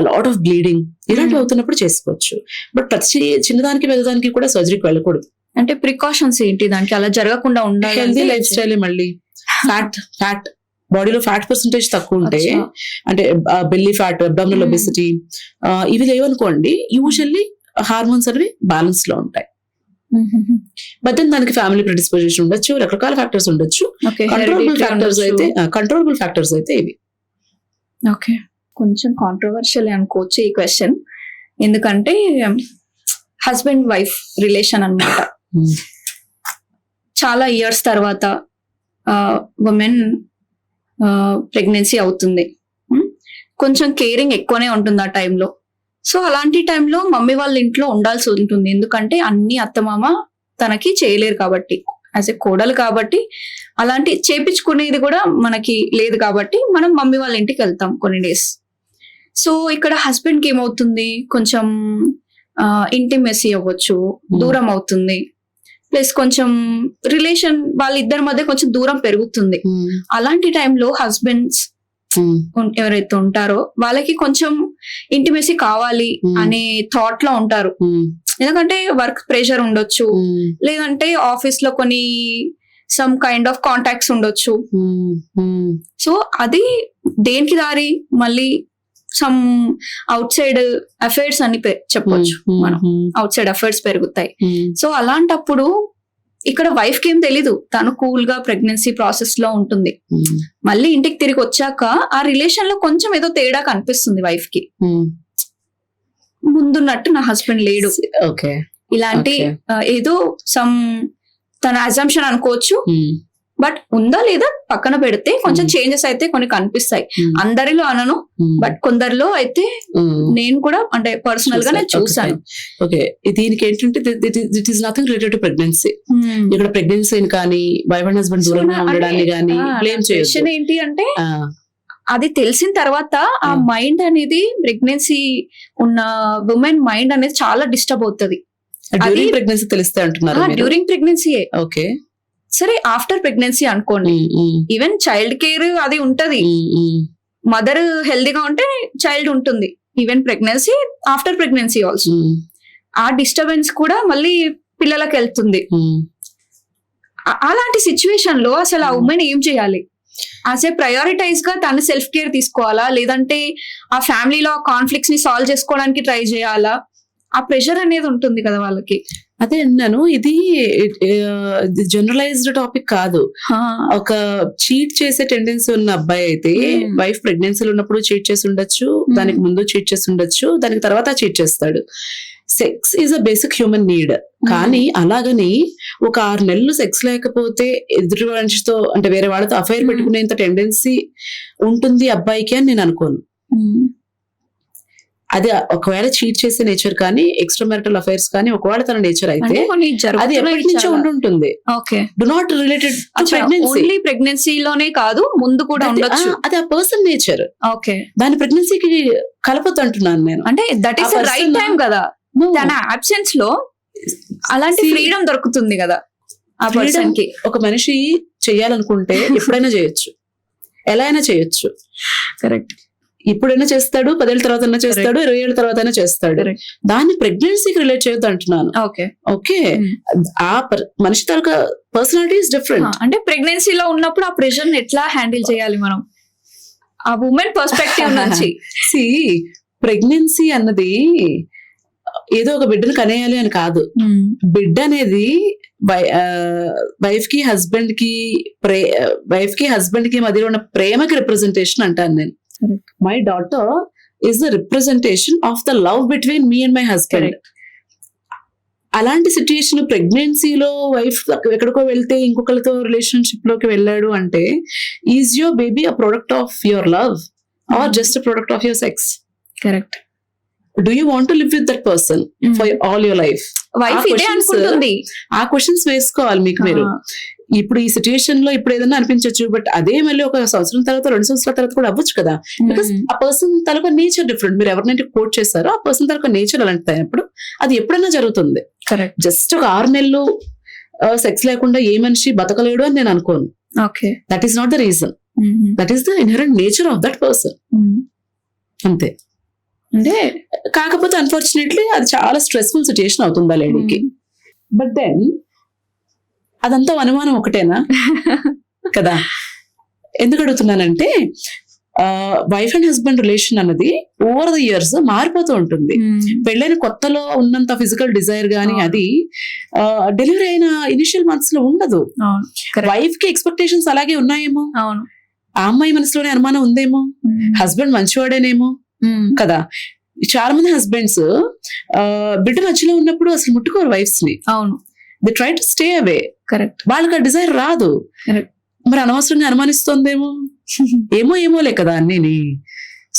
లాట్ ఆఫ్ బ్లీడింగ్ ఇలాంటివి అవుతున్నప్పుడు చేసుకోవచ్చు. బట్ ప్రతి చిన్నదానికి పెద్దదానికి కూడా సర్జరీకి వెళ్ళకూడదు. అంటే ప్రికాషన్స్ ఏంటి దానికి, అలా జరగకుండా ఉండాలి? Healthy life style. మళ్ళీ ఫ్యాట్ బాడీలో ఫ్యాట్ పర్సెంటేజ్ తక్కువ ఉంటే, అంటే బెల్లీ ఫ్యాట్, అబ్డామినల్ ఒబెసిటీ ఇవి లేవనుకోండి, యూజువల్లీ హార్మోన్స్ అనేవి బ్యాలెన్స్ లో ఉంటాయి. బట్ దానికి ఫ్యామిలీ ప్రెడిస్పోజిషన్ ఉండొచ్చు, రకరకాల ఫ్యాక్టర్స్ ఉండొచ్చు. కంట్రోలబుల్ ఫ్యాక్టర్స్ అయితే ఇవి. ఓకే, కొంచెం కాంట్రవర్షియల్ అనుకోవచ్చు ఈ క్వశ్చన్, ఎందుకంటే హస్బెండ్ వైఫ్ రిలేషన్ అన్నమాట. చాలా ఇయర్స్ తర్వాత ఉమెన్ ప్రెగ్నెన్సీ అవుతుంది. కొంచెం కేరింగ్ ఎక్కువనే ఉంటుంది ఆ టైంలో. సో అలాంటి టైంలో మమ్మీ వాళ్ళ ఇంట్లో ఉండాల్సి ఉంటుంది, ఎందుకంటే అన్ని అత్తమామ తనకి చేయలేరు కాబట్టి, యాజ్ ఎ కోడలు కాబట్టి అలాంటి చేపించుకునేది కూడా మనకి లేదు కాబట్టి మనం మమ్మీ వాళ్ళ ఇంటికి వెళ్తాం కొన్ని డేస్. సో ఇక్కడ హస్బెండ్ కి ఏమవుతుంది, కొంచెం ఇంటిమెసీ అవ్వచ్చు, దూరం అవుతుంది. ప్లస్ కొంచెం రిలేషన్ వాళ్ళిద్దరి మధ్య కొంచెం దూరం పెరుగుతుంది. అలాంటి టైంలో హస్బెండ్స్ ఎవరైతే ఉంటారో వాళ్ళకి కొంచెం ఇంటిమెసీ కావాలి అనే థాట్ లో ఉంటారు. ఎందుకంటే వర్క్ ప్రెషర్ ఉండొచ్చు, లేదంటే ఆఫీస్ లో కొన్ని సమ్ కైండ్ ఆఫ్ కాంటాక్ట్స్ ఉండొచ్చు. సో అది దేనికి దారి, మళ్ళీ సమ్ అవుట్ సైడ్ అఫైర్స్ అని చెప్పొచ్చు మనం, అవుట్ సైడ్ అఫైర్స్ పెరుగుతాయి. సో అలాంటప్పుడు ఇక్కడ వైఫ్ కి ఏం తెలీదు, తను కూల్ గా ప్రెగ్నెన్సీ ప్రాసెస్ లో ఉంటుంది. మళ్ళీ ఇంటికి తిరిగి వచ్చాక ఆ రిలేషన్ లో కొంచెం ఏదో తేడా కనిపిస్తుంది వైఫ్ కి. ముందున్నట్టు నా హస్బెండ్ లేడు, ఇలాంటి ఏదో సమ్ తన అజంప్షన్ అనుకోవచ్చు. బట్ ఉందా లేదా పక్కన పెడితే కొంచెం చేంజెస్ అయితే కొన్ని కనిపిస్తాయి. అందరిలో అనను, బట్ కొందరిలో అయితే నేను కూడా అంటే పర్సనల్ గా నేను చూసాను. ఓకే, దీనికి ఏంటంటే it is nothing related to pregnancy. ఇక్కడ ప్రెగ్నెన్సీని కానీ వైఫ్ అండ్ హస్బెండ్ దూరంగా ఉండడాన్ని కానీ బ్లేమ్ చేయొచ్చు. ఏంటి అంటే అది తెలిసిన తర్వాత ఆ మైండ్ అనేది, ప్రెగ్నెన్సీ ఉన్న ఉమెన్ మైండ్ అనేది చాలా డిస్టర్బ్ అవుతుంది. ప్రెగ్నెన్సీ తెలిస్తే అంటున్నారు. డ్యూరింగ్ ప్రెగ్నెన్సీ ఓకే, సరే ఆఫ్టర్ ప్రెగ్నెన్సీ అనుకోండి, ఈవెన్ చైల్డ్ కేర్ అది ఉంటది. మదర్ హెల్దీగా ఉంటే చైల్డ్ ఉంటుంది. Even pregnancy, after pregnancy also ఆ డిస్టర్బెన్స్ కూడా మళ్ళీ పిల్లలకు వెళ్తుంది. అలాంటి సిచ్యువేషన్ లో అసలు ఆ ఉమెన్ ఏం చేయాలి? యాజ్ ఏ ప్రయారిటైజ్ గా తను సెల్ఫ్ కేర్ తీసుకోవాలా, లేదంటే ఆ ఫ్యామిలీలో కాన్ఫ్లిక్ట్స్ ని సాల్వ్ చేసుకోవడానికి ట్రై చేయాలా? ఆ ప్రెషర్ అనేది ఉంటుంది కదా వాళ్ళకి. అదే అన్నాను, ఇది జనరలైజ్డ్ టాపిక్ కాదు. ఒక చీట్ చేసే టెండెన్సీ ఉన్న అబ్బాయి అయితే వైఫ్ ప్రెగ్నెన్సీలో ఉన్నప్పుడు చీట్ చేసి ఉండొచ్చు, దానికి ముందు చీట్ చేసి ఉండొచ్చు, దానికి తర్వాత చీట్ చేస్తాడు. Sex is a basic human need. కానీ అలాగని ఒక 6 నెలలు సెక్స్ లేకపోతే ఎదుటి మనిషితో అంటే వేరే వాళ్ళతో అఫైర్ పెట్టుకునేంత టెండెన్సీ ఉంటుంది అబ్బాయికి అని నేను అనుకోను. అది ఒకవేళ చీట్ చేసే నేచర్ కానీ, ఎక్స్ట్రా మ్యారిటల్ అఫైర్స్ కానీ ఒకవేళ తన నేచర్ అయితే అది ఎప్పటి నుంచో ఉంటుంటుంది. డు నాట్ రిలేటెడ్ ఓన్లీ ప్రెగ్నెన్సీలోనే కాదు, ముందు కూడా ఉండొచ్చు. అది ఆ పర్సన్ నేచర్. ఓకే, దాని ప్రెగ్నెన్సీకి కలపొద్దు అంటున్నాను నేను. అంటే దట్ ఈస్ రైట్ టైం కదా, తన అబ్సెన్స్ లో అలాంటి ఫ్రీడమ్ దొరుకుతుంది కదా ఆ పర్సన్ కి. ఒక మనిషి చెయ్యాలనుకుంటే ఎప్పుడైనా చేయొచ్చు, ఎలా అయినా చేయొచ్చు. కరెక్ట్. ఇప్పుడైనా చేస్తాడు, 10 ఏళ్ళ తర్వాత చేస్తాడు, 20 ఏళ్ళ తర్వాత అయినా చేస్తాడు. దాన్ని ప్రెగ్నెన్సీకి రిలేట్ చేయొద్దు అంటున్నాను. ఓకే, ఆ మనిషి తాలూకా పర్సనాలిటీ ఇస్ డిఫరెంట్. అంటే ప్రెగ్నెన్సీలో ఉన్నప్పుడు ఆ ప్రెషర్ ని ఎట్లా హ్యాండిల్ చేయాలి మనం ఆ ఉమెన్ పర్స్పెక్టివ్ నుంచి? ప్రెగ్నెన్సీ అన్నది ఏదో ఒక బిడ్డను కనేయాలి అని కాదు. బిడ్డ అనేది వైఫ్ కి హస్బెండ్ కి మధ్యలో ఉన్న ప్రేమకి రిప్రజెంటేషన్ అంటాను నేను. My daughter is the representation of the love between me and my husband. అలాంటి సిచ్యుయేషన్ ప్రెగ్నెన్సీలో వైఫ్ ఎక్కడికో వెళ్తే ఇంకొకరితో రిలేషన్షిప్ లోకి వెళ్ళాడు అంటే is your baby a product of your love or just a product of your sex? Correct. Do you want to live with that person for all your life? Wife ఇదే అనుకుంటుంది. ఆ questions వేసుకోవాలి మీకు మీరు. ఇప్పుడు ఈ సిచ్యుయేషన్ లో ఇప్పుడు ఏదైనా అనిపించవచ్చు, బట్ అదే మళ్ళీ ఒక సంవత్సరం తర్వాత 2 సంవత్సరాల తర్వాత కూడా అవ్వచ్చు కదా. బికాస్ ఆ పర్సన్ తలక నేచర్ డిఫరెంట్. మీరు ఎవరినైతే కోట్ చేస్తారో ఆ పర్సన్ తలక నేచర్ అలాంటిది అయినప్పుడు అది ఎప్పుడైనా జరుగుతుంది. కరెక్ట్. జస్ట్ ఒక 6 నెలలు సెక్స్ లేకుండా ఏ మనిషి బతకలేడు అని నేను అనుకోను. Okay. That is not the reason. That is the inherent nature of that person. అంతే. అంటే కాకపోతే అన్ఫార్చునేట్లీ అది చాలా స్ట్రెస్ఫుల్ సిచ్యుయేషన్ అవుతుంది ఆ లేడీకి. బట్ దెన్ అదంతా అనుమానం ఒకటేనా కదా? ఎందుకు అడుగుతున్నానంటే వైఫ్ అండ్ హస్బెండ్ రిలేషన్ అన్నది ఓవర్ ద ఇయర్స్ మారిపోతూ ఉంటుంది. పెళ్ళైన కొత్తలో ఉన్నంత ఫిజికల్ డిజైర్ గానీ అది డెలివరీ అయిన ఇనిషియల్ మంత్స్ లో ఉండదు. వైఫ్ కి ఎక్స్పెక్టేషన్స్ అలాగే ఉన్నాయేమో, ఆ అమ్మాయి మనసులోనే అనుమానం ఉందేమో, హస్బెండ్ మంచివాడేనేమో కదా. చాలా మంది హస్బెండ్స్ బిడ్డ మధ్యలో ఉన్నప్పుడు అసలు ముట్టుకోరు వైఫ్స్ ని. అవును. They try to stay away. Correct. వాళ్ళకి ఆ డిజైర్ రాదు. మరి అనవసరంగా అనుమానిస్తోందేమో, ఏమోలే కదా అన్ని.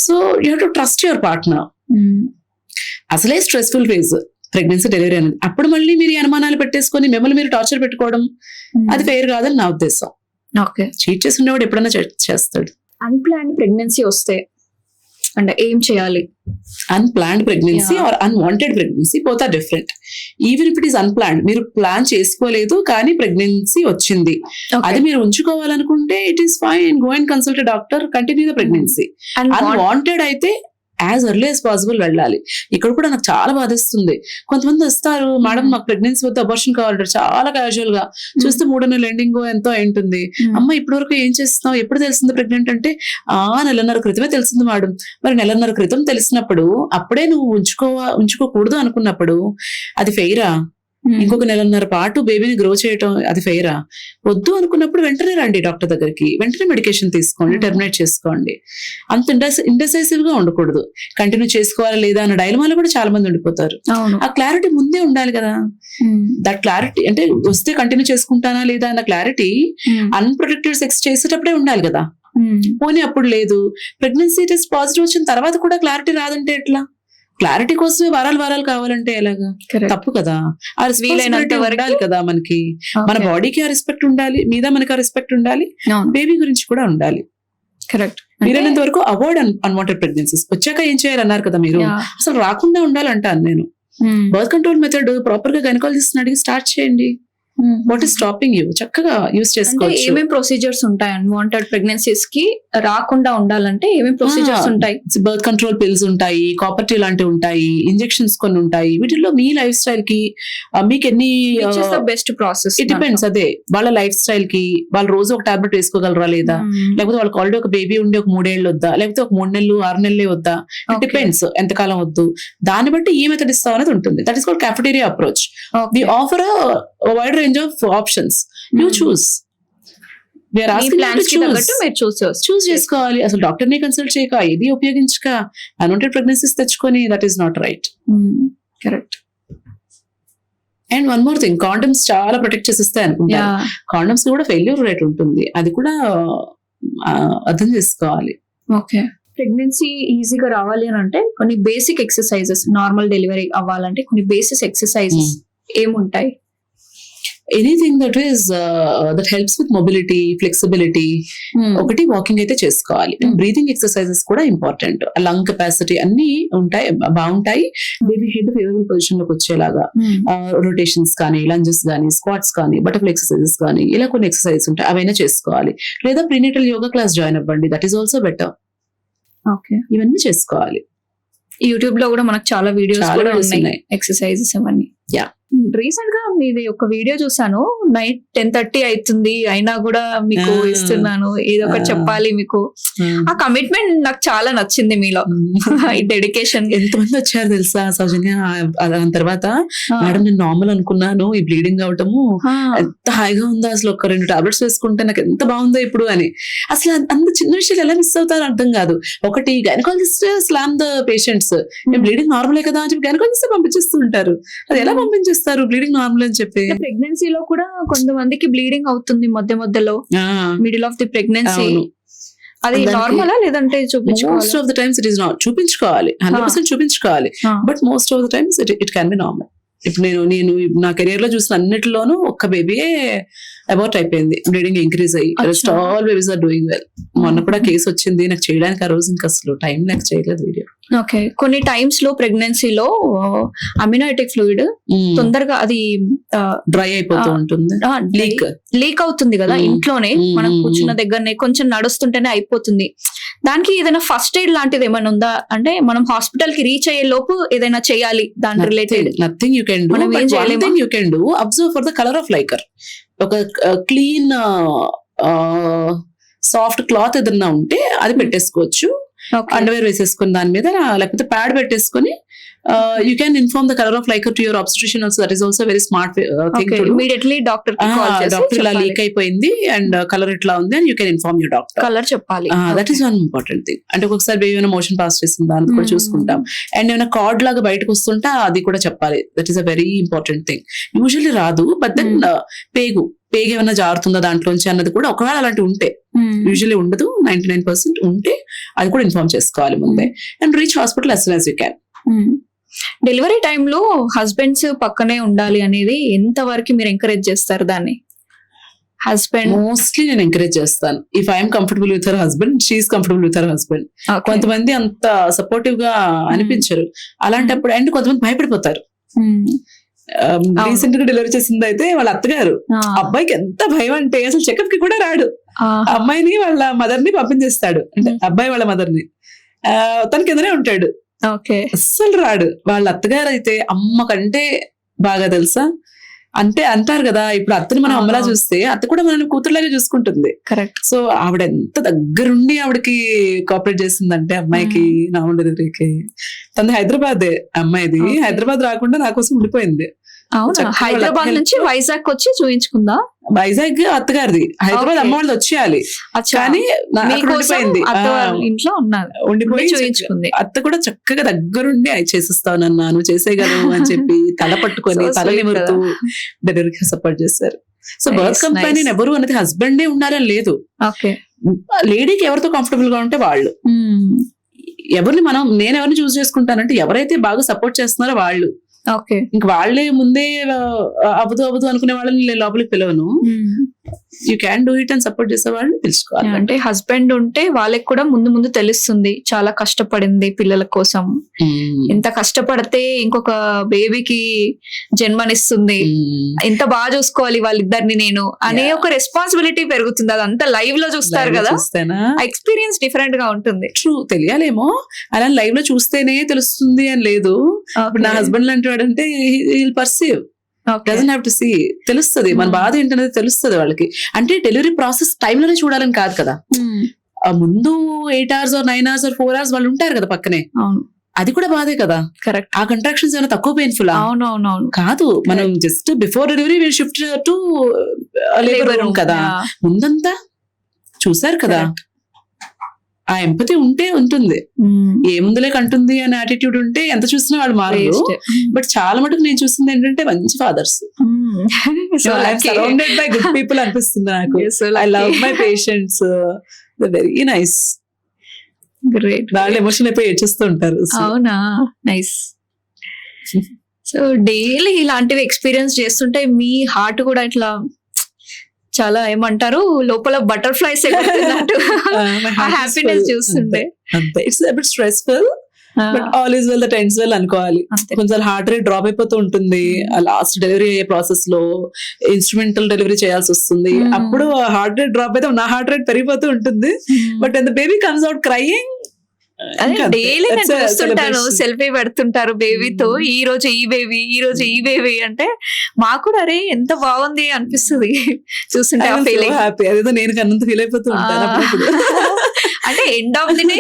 So you have to trust your partner. అసలే స్ట్రెస్ఫుల్ ఫేజ్ ప్రెగ్నెన్సీ డెలివరీ అనేది. అప్పుడు మళ్ళీ మీరు ఈ అనుమానాలు పెట్టేసుకొని మిమ్మల్ని మీరు టార్చర్ పెట్టుకోవడం అది ఫెయిర్ కాదని నా ఉద్దేశం. చీట్ చేసి ఉండేవాడు ఎప్పుడైనా చేస్తాడు. అన్ప్లాన్డ్ ప్రెగ్నెన్సీ వస్తే అంటే ఏం చేయాలి? Unplanned pregnancy or unwanted pregnancy both are different. Even if it is unplanned, మీరు ప్లాన్ చేసుకోలేదు కానీ ప్రెగ్నెన్సీ వచ్చింది, అది మీరు ఉంచుకోవాలనుకుంటే it is fine, go and consult doctor, continue the pregnancy. Unwanted అయితే యాజ్ ఎర్లీ యాజ్ పాసిబుల్ వెళ్ళాలి. ఇక్కడ కూడా నాకు చాలా బాధిస్తుంది. కొంతమంది వస్తారు, మేడం మాకు ప్రెగ్నెన్సీ వద్ద అబార్షన్ కావాలంటారు చాలా క్యాజువల్ గా. చూస్తే 3 నెలల ఎండింగ్ ఎంతో ఏంటుంది. అమ్మ ఇప్పటి వరకు ఏం చేస్తున్నావు, ఎప్పుడు తెలిసింది ప్రెగ్నెంట్ అంటే, 1.5 క్రితమే తెలిసింది మేడం. మరి 1.5 క్రితం తెలిసినప్పుడు అప్పుడే నువ్వు ఉంచుకోకూడదు అనుకున్నప్పుడు అది ఫెయిరా? ఇంకొక 1.5 పాటు బేబీని గ్రో చేయటం అది ఫెయిరా? వద్దు అనుకున్నప్పుడు వెంటనే రండి డాక్టర్ దగ్గరికి, వెంటనే మెడికేషన్ తీసుకోండి, టెర్మినేట్ చేసుకోండి. అంత ఇండెసైసివ్ గా ఉండకూడదు. కంటిన్యూ చేసుకోవాలా లేదా అన్న డైలమాలో కూడా చాలా మంది ఉండిపోతారు. ఆ క్లారిటీ ముందే ఉండాలి కదా. దట్ క్లారిటీ అంటే వస్తే కంటిన్యూ చేసుకుంటానా లేదా అన్న క్లారిటీ అన్ప్రొటెక్టెడ్ సెక్స్ చేసేటప్పుడే ఉండాలి కదా. పోనీ అప్పుడు లేదు, ప్రెగ్నెన్సీ టెస్ట్ పాజిటివ్ వచ్చిన తర్వాత కూడా క్లారిటీ రాదంటే ఎట్లా? క్లారిటీ కోసమే వారాలు కావాలంటే ఎలాగా? తప్పు కదా. ఆ రెస్పాన్సిబిలిటీ ఉండాలి కదా మనకి. మన బాడీకి ఆ రెస్పెక్ట్ ఉండాలి, మీద మనకి ఆ రెస్పెక్ట్ ఉండాలి, బేబీ గురించి కూడా ఉండాలి. కరెక్ట్. వీలైనంత వరకు అవాయిడ్ అన్వాంటెడ్ ప్రెగ్నెన్సీస్. వచ్చాక ఏం చేయాలన్నారు కదా మీరు, అసలు రాకుండా ఉండాలంటాను నేను. బర్త్ కంట్రోల్ మెథడ్ ప్రాపర్ గా గైనకాలజిస్ట్ అడిగి స్టార్ట్ చేయండి. What is stopping you? చక్కగా యూజ్ చేసుకోవచ్చు. ఏమేమి ప్రొసీజర్స్ ఉంటాయి అన్వాంటెడ్ ప్రెగ్నెన్సీస్ కి రాకుండా ఉండాలంటే? ఏమేమి ప్రొసీజర్స్ ఉంటాయి? బర్త్ కంట్రోల్ పిల్స్ ఉంటాయి, కాపర్టీ లాంటివి ఉంటాయి, ఇంజెక్షన్స్ కొన్ని ఉంటాయి. వీటిల్లో మీ లైఫ్ స్టైల్ కి మీకు ఎన్ని బెస్ట్ ప్రాసెస్ ఇట్ డిపెండ్స్. అదే వాళ్ళ లైఫ్ స్టైల్ కి వాళ్ళు రోజు ఒక టాబ్లెట్ వేసుకోగలరా లేదా, లేకపోతే వాళ్ళకి ఆల్రెడీ ఒక బేబీ ఉండి ఒక 3 ఏళ్ళు వద్దా, లేకపోతే ఒక 3 నెలలు 6 నెలలే వద్దా, ఇట్ డిపెండ్స్ ఎంతకాలం వద్దు. దాన్ని బట్టి ఏ మెథడ్ ఇస్తాం అనేది ఉంటుంది. That is called cafeteria approach. We offer a wide range of options. You choose. We are asking you to choose చేసుకోవాలి. అసలు డాక్టర్ ని కన్సల్ట్ చేయక ఇది ఉపయోగించక అన్వాంటెడ్ ప్రెగ్నెన్సీస్ తెచ్చుకొని that is not right. Correct. And one more thing, condoms చాలా protect చేసిస్తాయి అనుకుంటా. Condoms కి కూడా ఫెయిల్యూర్ రేట్ ఉంటుంది, అది కూడా అర్థం చేసుకోవాలి. ఓకే. ప్రెగ్నెన్సీ ఈజీగా రావాలి అని అంటే కొన్ని బేసిక్ ఎక్సర్సైజెస్, నార్మల్ డెలివరీ అవ్వాలంటే కొన్ని బేసిక్ ఎక్సర్సైజెస్ ఏముంటాయి? Anything that is that helps with mobility, flexibility. ఒకటి వాకింగ్ అయితే చేసుకోవాలి. బ్రీతింగ్ ఎక్సర్సైజెస్ కూడా ఇంపార్టెంట్. లంగ్ కెపాసిటీ అన్ని ఉంటాయి, బాగుంటాయి. బేబీ హెడ్ ఫేవరబుల్ పొజిషన్ లోకి వచ్చేలాగా రొటేషన్స్ కానీ, లంజెస్ కానీ, స్క్వాట్స్ కానీ, బటర్ఫ్లై ఎక్సర్సైజెస్ కానీ, ఇలా కొన్ని ఎక్సర్సైజెస్ ఉంటాయి, అవైనా చేసుకోవాలి. లేదా ప్రీనేటల్ యోగా క్లాస్ జాయిన్ అవ్వండి, దట్ ఈస్ ఆల్సో బెటర్. ఇవన్నీ చేసుకోవాలి. యూట్యూబ్ లో కూడా మనకు చాలా వీడియోస్ కూడా ఉన్నాయి ఎక్సర్సైజెస్ అవన్నీ. రీసెంట్ గా మీది ఒక వీడియో చూసాను, నైట్ 10:30 అవుతుంది అయినా కూడా మీకు ఇస్తున్నాను, ఏదో ఒకటి చెప్పాలి మీకు. ఆ కమిట్మెంట్ నాకు చాలా నచ్చింది మీలో. ఈ డెడికేషన్. ఎంతమంది వచ్చారు తెలుసా సౌజన్య. దాని తర్వాత మేడం నేను నార్మల్ అనుకున్నాను, ఈ బ్లీడింగ్ అవటము ఎంత హాయిగా ఉందో, అసలు ఒక 2 టాబ్లెట్స్ వేసుకుంటే నాకు ఎంత బాగుందో ఇప్పుడు అని. అసలు అంత చిన్న విషయాలు ఎలా మిస్ అవుతారో అర్థం కాదు. ఒకటి gynaecologist slam the patients, bleeding నార్మలే కదా అని చెప్పి గైనకాలజిస్ట్ పంపించేస్తూ ఉంటారు. అది ఎలా పంపించేస్తారు? ఇస్తారు బ్లీడింగ్ నార్మల్ అని చెప్పి. ప్రెగ్నెన్సీలో కూడా కొంతమందికి బ్లీడింగ్ అవుతుంది మధ్యలో మిడిల్ ఆఫ్ ది ప్రెగ్నెన్సీ. అది నార్మలా లేదంటే చూపించుకోవాలి? Most of the times it is not. చూపించుకోవాలి, 100% చూపించుకోవాలి. But most of the times it can be normal. ఇప్పుడు నేను నా కెరియర్ లో చూసిన అన్నిటిలోనూ ఒక్క బేబీయే అబౌట్ అయిపోయింది, బ్లీడింగ్ ఇంక్రీజ్ అయ్యి. Rest all babies are doing well. మొన్న కూడా కేసు వచ్చింది నాకు చేయడానికి, ఆ రోజు ఇంకా అసలు టైం లేక చేయలేదు వీడియో. ఓకే, కొన్ని టైమ్స్ లో ప్రెగ్నెన్సీలో అమినోటిక్ ఫ్లూయిడ్ తొందరగా అది డ్రై అయిపోతూ ఉంటుంది, లీక్ అవుతుంది కదా ఇంట్లోనే, మనం కూర్చున్న దగ్గరనే కొంచెం నడుస్తుంటేనే అయిపోతుంది. దానికి ఏదైనా ఫస్ట్ ఎయిడ్ లాంటిది ఏమైనా ఉందా? అంటే మనం హాస్పిటల్ కి రీచ్ అయ్యే లోపు ఏదైనా చేయాలి దాని related? Nothing you can do. One thing you can do, observe for the colour of liker. ఒక క్లీన్ సాఫ్ట్ క్లాత్ ఏదన్నా ఉంటే అది పెట్టేసుకోవచ్చు, అండర్వేర్ వేసేసుకుని దాని మీద, లేకపోతే ప్యాడ్ పెట్టేసుకుని you can inform the color of liquor to your obstetrician also. That is also a very smart thing to do. Immediately doctor ki call chesi doctor la leak అయిపోయింది and color itla undi and you can inform your doctor. Color చెప్పాలి. That is one important thing. అంటే ఒకసారి baby ఏమైనా motion pass చేసిందా అని కూడా చూసుకుంటాం. And ఏమైనా కార్డ్ లాగా బయటకు వస్తుంటే అది కూడా చెప్పాలి. That is a very important thing. Usually రాదు, బట్ దెన్ పేగు ఏమైనా జారుతుందా దాంట్లోంచి అన్నది కూడా, ఒకవేళ అలాంటి ఉంటే, యూజువల్లీ ఉండదు, 99% ఉంటే అది కూడా ఇన్ఫార్మ్ చేసుకోవాలి ముందే. And reach hospital as soon as you can. Delivery టైంలో హస్బెండ్స్ పక్కనే ఉండాలి అనేది ఎంత వరకు మీరు ఎంకరేజ్ చేస్తారు దాన్ని? హస్బెండ్ మోస్ట్లీ నేను ఎంకరేజ్ చేస్తాను. If I'm comfortable with her husband, she is comfortable with her husband. కొంతమంది అంత సపోర్టివ్ గా అనిపించరు, అలాంటప్పుడు అండ్ కొంతమంది భయపడిపోతారు. రీసెంట్ గా డెలివరీ చేసింది అయితే వాళ్ళ అత్తగారు, అబ్బాయికి ఎంత భయం అంటే అసలు చెకప్ కి కూడా రాడు. అమ్మాయిని వాళ్ళ మదర్ ని పంపించేస్తాడు, అంటే అబ్బాయి వాళ్ళ మదర్ ని, తన కిందనే ఉంటాడు, అస్సలు రాడు. వాళ్ళ అత్తగారు అయితే అమ్మ కంటే బాగా తెలుసా, అంటే అంటారు కదా, ఇప్పుడు అత్తని మనం అమ్మలా చూస్తే అత్త కూడా మనల్ని కూతురులాగా చూసుకుంటుంది. కరెక్ట్. సో ఆవిడ ఎంత దగ్గరుండి ఆవిడకి కోఆపరేట్ చేసిందంటే అమ్మాయికి, నార్మల్ డెలివరీకి. తనది హైదరాబాద్, అమ్మాయిది హైదరాబాద్ రాకుండా నా కోసం ఉండిపోయింది. హైదరాబాద్ నుంచి వైజాగ్ వచ్చి చూయించుకుందా? వైజాగ్ అత్తగారిది, హైదరాబాద్ అమ్మ వాళ్ళు వచ్చేయాలి, కానీ ఉండిపోయింది, ఇంట్లో ఉండిపోయి చూయించుకుంది. అత్త కూడా చక్కగా దగ్గరుండి అవి చేసిస్తానన్నా, నువ్వు చేసేయగలవు అని చెప్పి తల పట్టుకొని తల నిమురుతూ డెలివరీకి సపోర్ట్ చేశారు. సో బర్త్ కంపెనీ ఎవరు అనేది హస్బెండే ఉండాలని లేదు, లేడీకి ఎవరితో కంఫర్టబుల్ గా ఉంటే వాళ్ళు. ఎవరిని నేను ఎవరిని చూస్ చేసుకుంటానంటే ఎవరైతే బాగా సపోర్ట్ చేస్తున్నారో వాళ్ళు. ఇంక వాళ్ళే ముందే అవ్వదు అనుకునే వాళ్ళని లోపలికి పిలవను. యూ క్యాన్ డూ ఇట్ అని సపోర్ట్ చేసే వాళ్ళని పిలుచుకోవాలి. అంటే హస్బెండ్ ఉంటే వాళ్ళకి కూడా ముందు తెలుస్తుంది, చాలా కష్టపడింది పిల్లల కోసం, ఎంత కష్టపడితే ఇంకొక బేబీకి జన్మనిస్తుంది, ఎంత బాగా చూసుకోవాలి వాళ్ళిద్దరిని నేను అనే ఒక రెస్పాన్సిబిలిటీ పెరుగుతుంది. అదంతా లైవ్ లో చూస్తారు కదా, ఎక్స్పీరియన్స్ డిఫరెంట్ గా ఉంటుంది. ట్రూ, తెలియాలేమో అలా లైవ్ లో చూస్తేనే తెలుస్తుంది అని లేదు. నా హస్బెండ్ లాంటి వాడంటే heal perceive, doesn't have to see, తెలుస్తుంది మన బాధ ఏంటనేది తెలుస్తుంది వాళ్ళకి. అంటే డెలివరీ ప్రాసెస్ టైం లోనే చూడాలని కాదు కదా, ముందు 8 hours or 9 hours or 4 hours వాళ్ళు ఉంటారు కదా పక్కనే, అది కూడా బాధే కదా. కరెక్ట్. ఆ కంట్రాక్షన్స్ ఏమైనా తక్కువ పెయిన్ఫుల్ అవునవునవును కాదు. మనం just before delivery will shift to labour room కదా, ముందంతా చూసారు కదా. ఆ ఎంపతి ఉంటే ఉంటుంది, ఏముందులే కంటుంది అనే యాటిట్యూడ్ ఉంటే ఎంత చూసినా వాళ్ళు మారరు. బట్ చాలా మటుకు నేను చూసింది ఏంటంటే మంచి fathers, surrounded by good people అనిపిస్తుంది నాకు. I love my patients, very nice. Great. వాళ్ళు ఎమోషన్ అయిపోయి ఏడ్చేస్తూ ఉంటారు. అవునా, నైస్. సో డైలీ ఇలాంటివి ఎక్స్పీరియన్స్ చేస్తుంటే మీ హార్ట్ కూడా ఇట్లా చాలా ఏమంటారు లోపల బటర్ఫ్లైస్ హ్యాపీనెస్ చూస్తుంటే. It's a bit stressful but all is well that ends well అనుకోవాలి. కొంచెం హార్ట్ రేట్ డ్రాప్ అయిపోతూ ఉంటుంది. లాస్ట్ డెలివరీ అయ్యే ప్రాసెస్ లో ఇన్స్ట్రుమెంటల్ డెలివరీ చేయాల్సి వస్తుంది. అప్పుడు హార్ట్ రేట్ డ్రాప్ అయితే నా హార్ట్ రేట్ పెరిగిపోతూ ఉంటుంది. But when the baby comes out crying, daily నేను చూస్తుంటాను, సెల్ఫీ పెడుతుంటారు బేబీతో, ఈ రోజు ఈ బేబీ అంటే మాకు కూడా అరే ఎంత బాగుంది అనిపిస్తుంది చూస్తుంటే. హ్యాపీ, అదేదో నేను కన్నంత ఫీల్ అయిపోతూ ఉంటాను. అంటే end of the day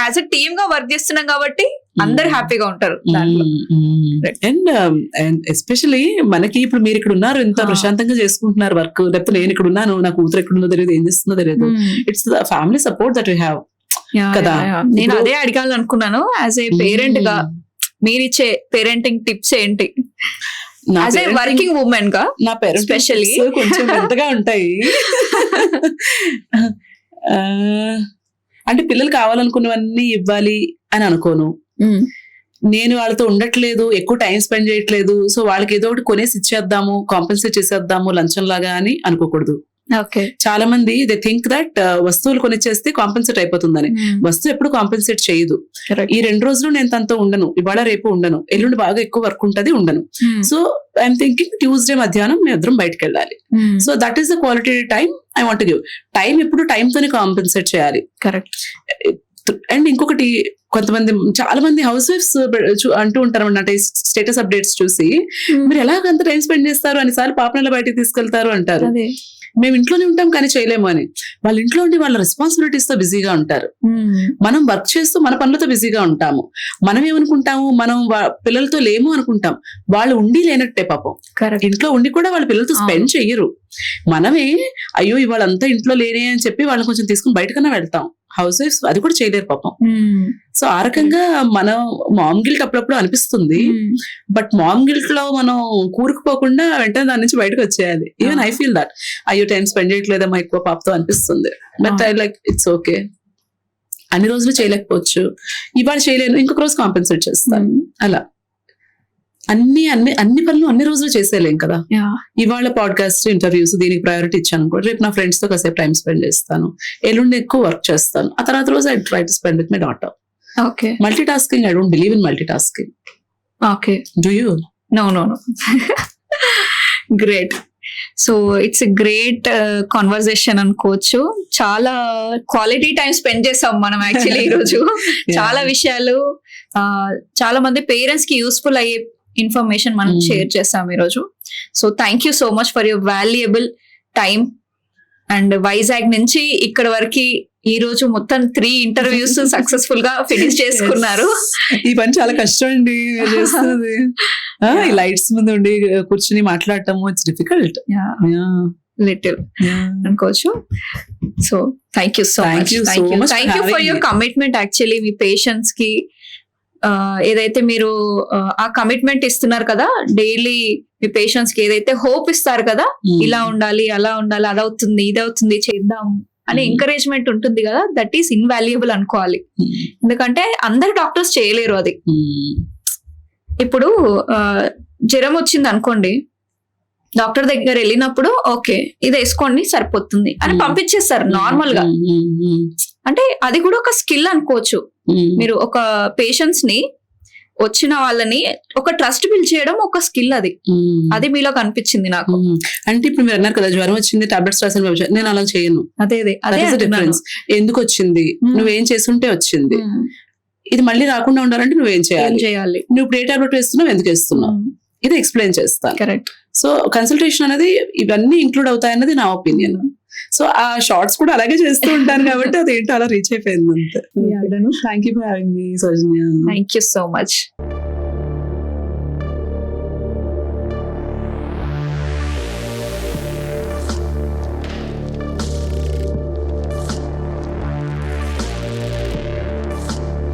as a team గా వర్క్ చేస్తున్నాం కాబట్టి అందరు హ్యాపీగా ఉంటారు దాంట్లో. అండ్ ఎస్పెషలీ మనకి ఇప్పుడు మీరు ఇక్కడ ఉన్నారు, ఎంత ప్రశాంతంగా చేసుకుంటున్నారు వర్క్, లేకపోతే నేను ఇక్కడ ఉన్నాను, నా కూతురు ఎక్కడుందో తెలియదు, ఏం చేస్తుందో తెలియదు. It's the family support that you have కదా. నేను అదే అడగాలనుకున్నాను, యాజ్ ఏ పేరెంట్ గా మీరిచ్చే పేరెంటింగ్ టిప్స్ ఏంటి? నా as a parenting- working women గా నా పేరెంట్స్ Especially. కొంచెం పెద్దగా ఉంటాయి. ఆ, అంటే పిల్లలు కావాలనుకున్నవన్నీ ఇవ్వాలి అని అనుకోను. నేను వాళ్ళతో ఉండట్లేదు, ఎక్కువ టైం స్పెండ్ చేయట్లేదు, సో వాళ్ళకి ఏదో ఒకటి కొనేసి ఇచ్చేద్దాము, కాంపెన్సేట్ చేసేద్దాము లంచం లాగా అని అనుకోకూడదు. ఓకే. చాలా మంది దే థింక్ దట్ వస్తువులు కొనిచ్చేస్తే కాంపెన్సేట్ అయిపోతుందని. వస్తువు ఎప్పుడు కాంపెన్సేట్ చేయదు. ఈ 2 రోజులు నేను తనతో ఉండను, ఇవాళ రేపు ఉండను, ఎల్లుండి బాగా ఎక్కువ వర్క్ ఉంటది, ఉండను. సో ఐఎమ్ థింకింగ్ ట్యూస్డే మధ్యాహ్నం మేము ఇద్దరం బయటకు వెళ్ళాలి. So that is the quality time I want give. Time ఎప్పుడు టైం తోనే కాంపెన్సేట్ చేయాలి. కరెక్ట్. అండ్ ఇంకొకటి, కొంతమంది చాలా మంది హౌస్ వైఫ్స్ అంటూ ఉంటారు అంటే స్టేటస్ అప్డేట్స్ చూసి, మీరు ఎలాగంత టైం స్పెండ్ చేస్తారు, అన్నిసార్లు పాపనెల బయటికి తీసుకెళ్తారు అంటారు. అదే. మేము ఇంట్లోనే ఉంటాం కానీ చేయలేము అని. వాళ్ళ ఇంట్లో ఉండి వాళ్ళ రెస్పాన్సిబిలిటీస్ తో బిజీగా ఉంటారు. మనం వర్క్ చేస్తూ మన పనులతో బిజీగా ఉంటాము. మనం ఏమనుకుంటాము, మనం పిల్లలతో లేము అనుకుంటాం. వాళ్ళు ఉండి లేనట్టే పాపం. కరెక్ట్. ఇంట్లో ఉండి కూడా వాళ్ళ పిల్లలతో స్పెండ్ చెయ్యరు. మనమే అయ్యో ఇవాళంతా ఇంట్లో లేనే అని చెప్పి వాళ్ళని కొంచెం తీసుకుని బయటకన్నా వెళ్తాం. హౌస్ వైఫ్స్ అది కూడా చేయలేరు పాపం. సో ఆ రకంగా మనం మామ్ గిల్ట్ అప్పుడప్పుడు అనిపిస్తుంది. బట్ మామ్ గిల్ట్ లో మనం కూరుకుపోకుండా వెంటనే దాని నుంచి బయటకు వచ్చేయాలి. ఈవెన్ ఐ ఫీల్ దట్ అయ్యో టైం స్పెండ్ చేయట్లేదమ్మా ఎక్కువ పాపతో అనిపిస్తుంది. But I like it's okay. అన్ని రోజులు చేయలేకపోవచ్చు, ఇవాళ చేయలేను, ఇంకొక రోజు కాంపెన్సేట్ చేస్తాను. అలా అన్ని పనులు అన్ని రోజులు చేసేయలేం కదా. ఇవాళ పాడ్కాస్ట్ ఇంటర్వ్యూస్ దీనికి ప్రయారిటీ ఇచ్చాను అనుకో, రేపు నా ఫ్రెండ్స్ తో కాసేపు టైం స్పెండ్ చేస్తాను, ఎల్లుండి ఎక్కువ వర్క్ చేస్తాను, ఆ తర్వాత రోజు I try to spend with my daughter. Okay. Multi tasking, I don't believe in multi tasking. Okay. Do you? No. Great. So it's great conversation అనుకోవచ్చు. చాలా క్వాలిటీ టైం స్పెండ్ చేసాం మనం యాక్చువల్లీ ఈరోజు. చాలా విషయాలు, చాలా మంది పేరెంట్స్ కి యూస్ఫుల్ అయ్యే ఇన్ఫర్మేషన్ మనం షేర్ చేస్తాం ఈరోజు. So thank you so much for your valuable time. And Vizag నుంచి ఇక్కడ వరకు ఈ రోజు మొత్తం 3 ఇంటర్వ్యూస్ సక్సెస్ఫుల్ గా ఫినిష్ చేసుకున్నారు. ఈ పని చాలా కష్టం అండి చేస్తుంది. ఈ లైట్స్ ముందు ఉండి కూర్చుని మాట్లాడటం ఇట్స్ డిఫికల్ట్ లిటిల్ అనుకోవచ్చు. So thank you so much. Thank you for your commitment. Actually me patients కి ఏదైతే మీరు ఆ కమిట్మెంట్ ఇస్తున్నారు కదా, డైలీ మీ పేషెంట్స్ కి ఏదైతే హోప్ ఇస్తారు కదా, ఇలా ఉండాలి, అలా ఉండాలి, అదవుతుంది, ఇదవుతుంది, చేద్దాం అనే ఎంకరేజ్మెంట్ ఉంటుంది కదా, దట్ ఈస్ ఇన్వాల్యుయబుల్ అనుకోవాలి. ఎందుకంటే అందరు డాక్టర్స్ చేయలేరు అది. ఇప్పుడు జ్వరం వచ్చింది అనుకోండి, డాక్టర్ దగ్గర వెళ్ళినప్పుడు ఓకే ఇది వేసుకోండి సరిపోతుంది అని పంపించేస్తారు నార్మల్ గా. అంటే అది కూడా ఒక స్కిల్ అనుకోవచ్చు. మీరు ఒక పేషెంట్స్ ని, వచ్చిన వాళ్ళని ఒక ట్రస్ట్ బిల్డ్ చేయడం ఒక స్కిల్. అది మీలో కనిపించింది నాకు. అంటే ఇప్పుడు మీరు అన్నారు కదా జ్వరం వచ్చింది టాబ్లెట్స్ రాసిన, నేను అలా చేయను. అదే డిఫరెన్స్. ఎందుకు వచ్చింది, నువ్వేం చేస్తుంటే వచ్చింది, ఇది మళ్ళీ రాకుండా ఉండాలంటే నువ్వేం చేయాలి, నువ్వు ఇప్పుడు ఏ టాబ్లెట్ వేస్తున్నావు, ఎందుకు వేస్తున్నావు, ఇది ఎక్స్ప్లెయిన్ చేస్తాను. కరెక్ట్. సో కన్సల్టేషన్ అనేది ఇవన్నీ ఇంక్లూడ్ అవుతాయన్నది నా ఒపీనియన్. సో ఆ షార్ట్స్ కూడా అలాగే చేస్తూ ఉంటాను కాబట్టి అది ఏంటో అలా రీచ్ అయిపోయింది అంతే. Thank you for having me Soujanya. Thank you so much.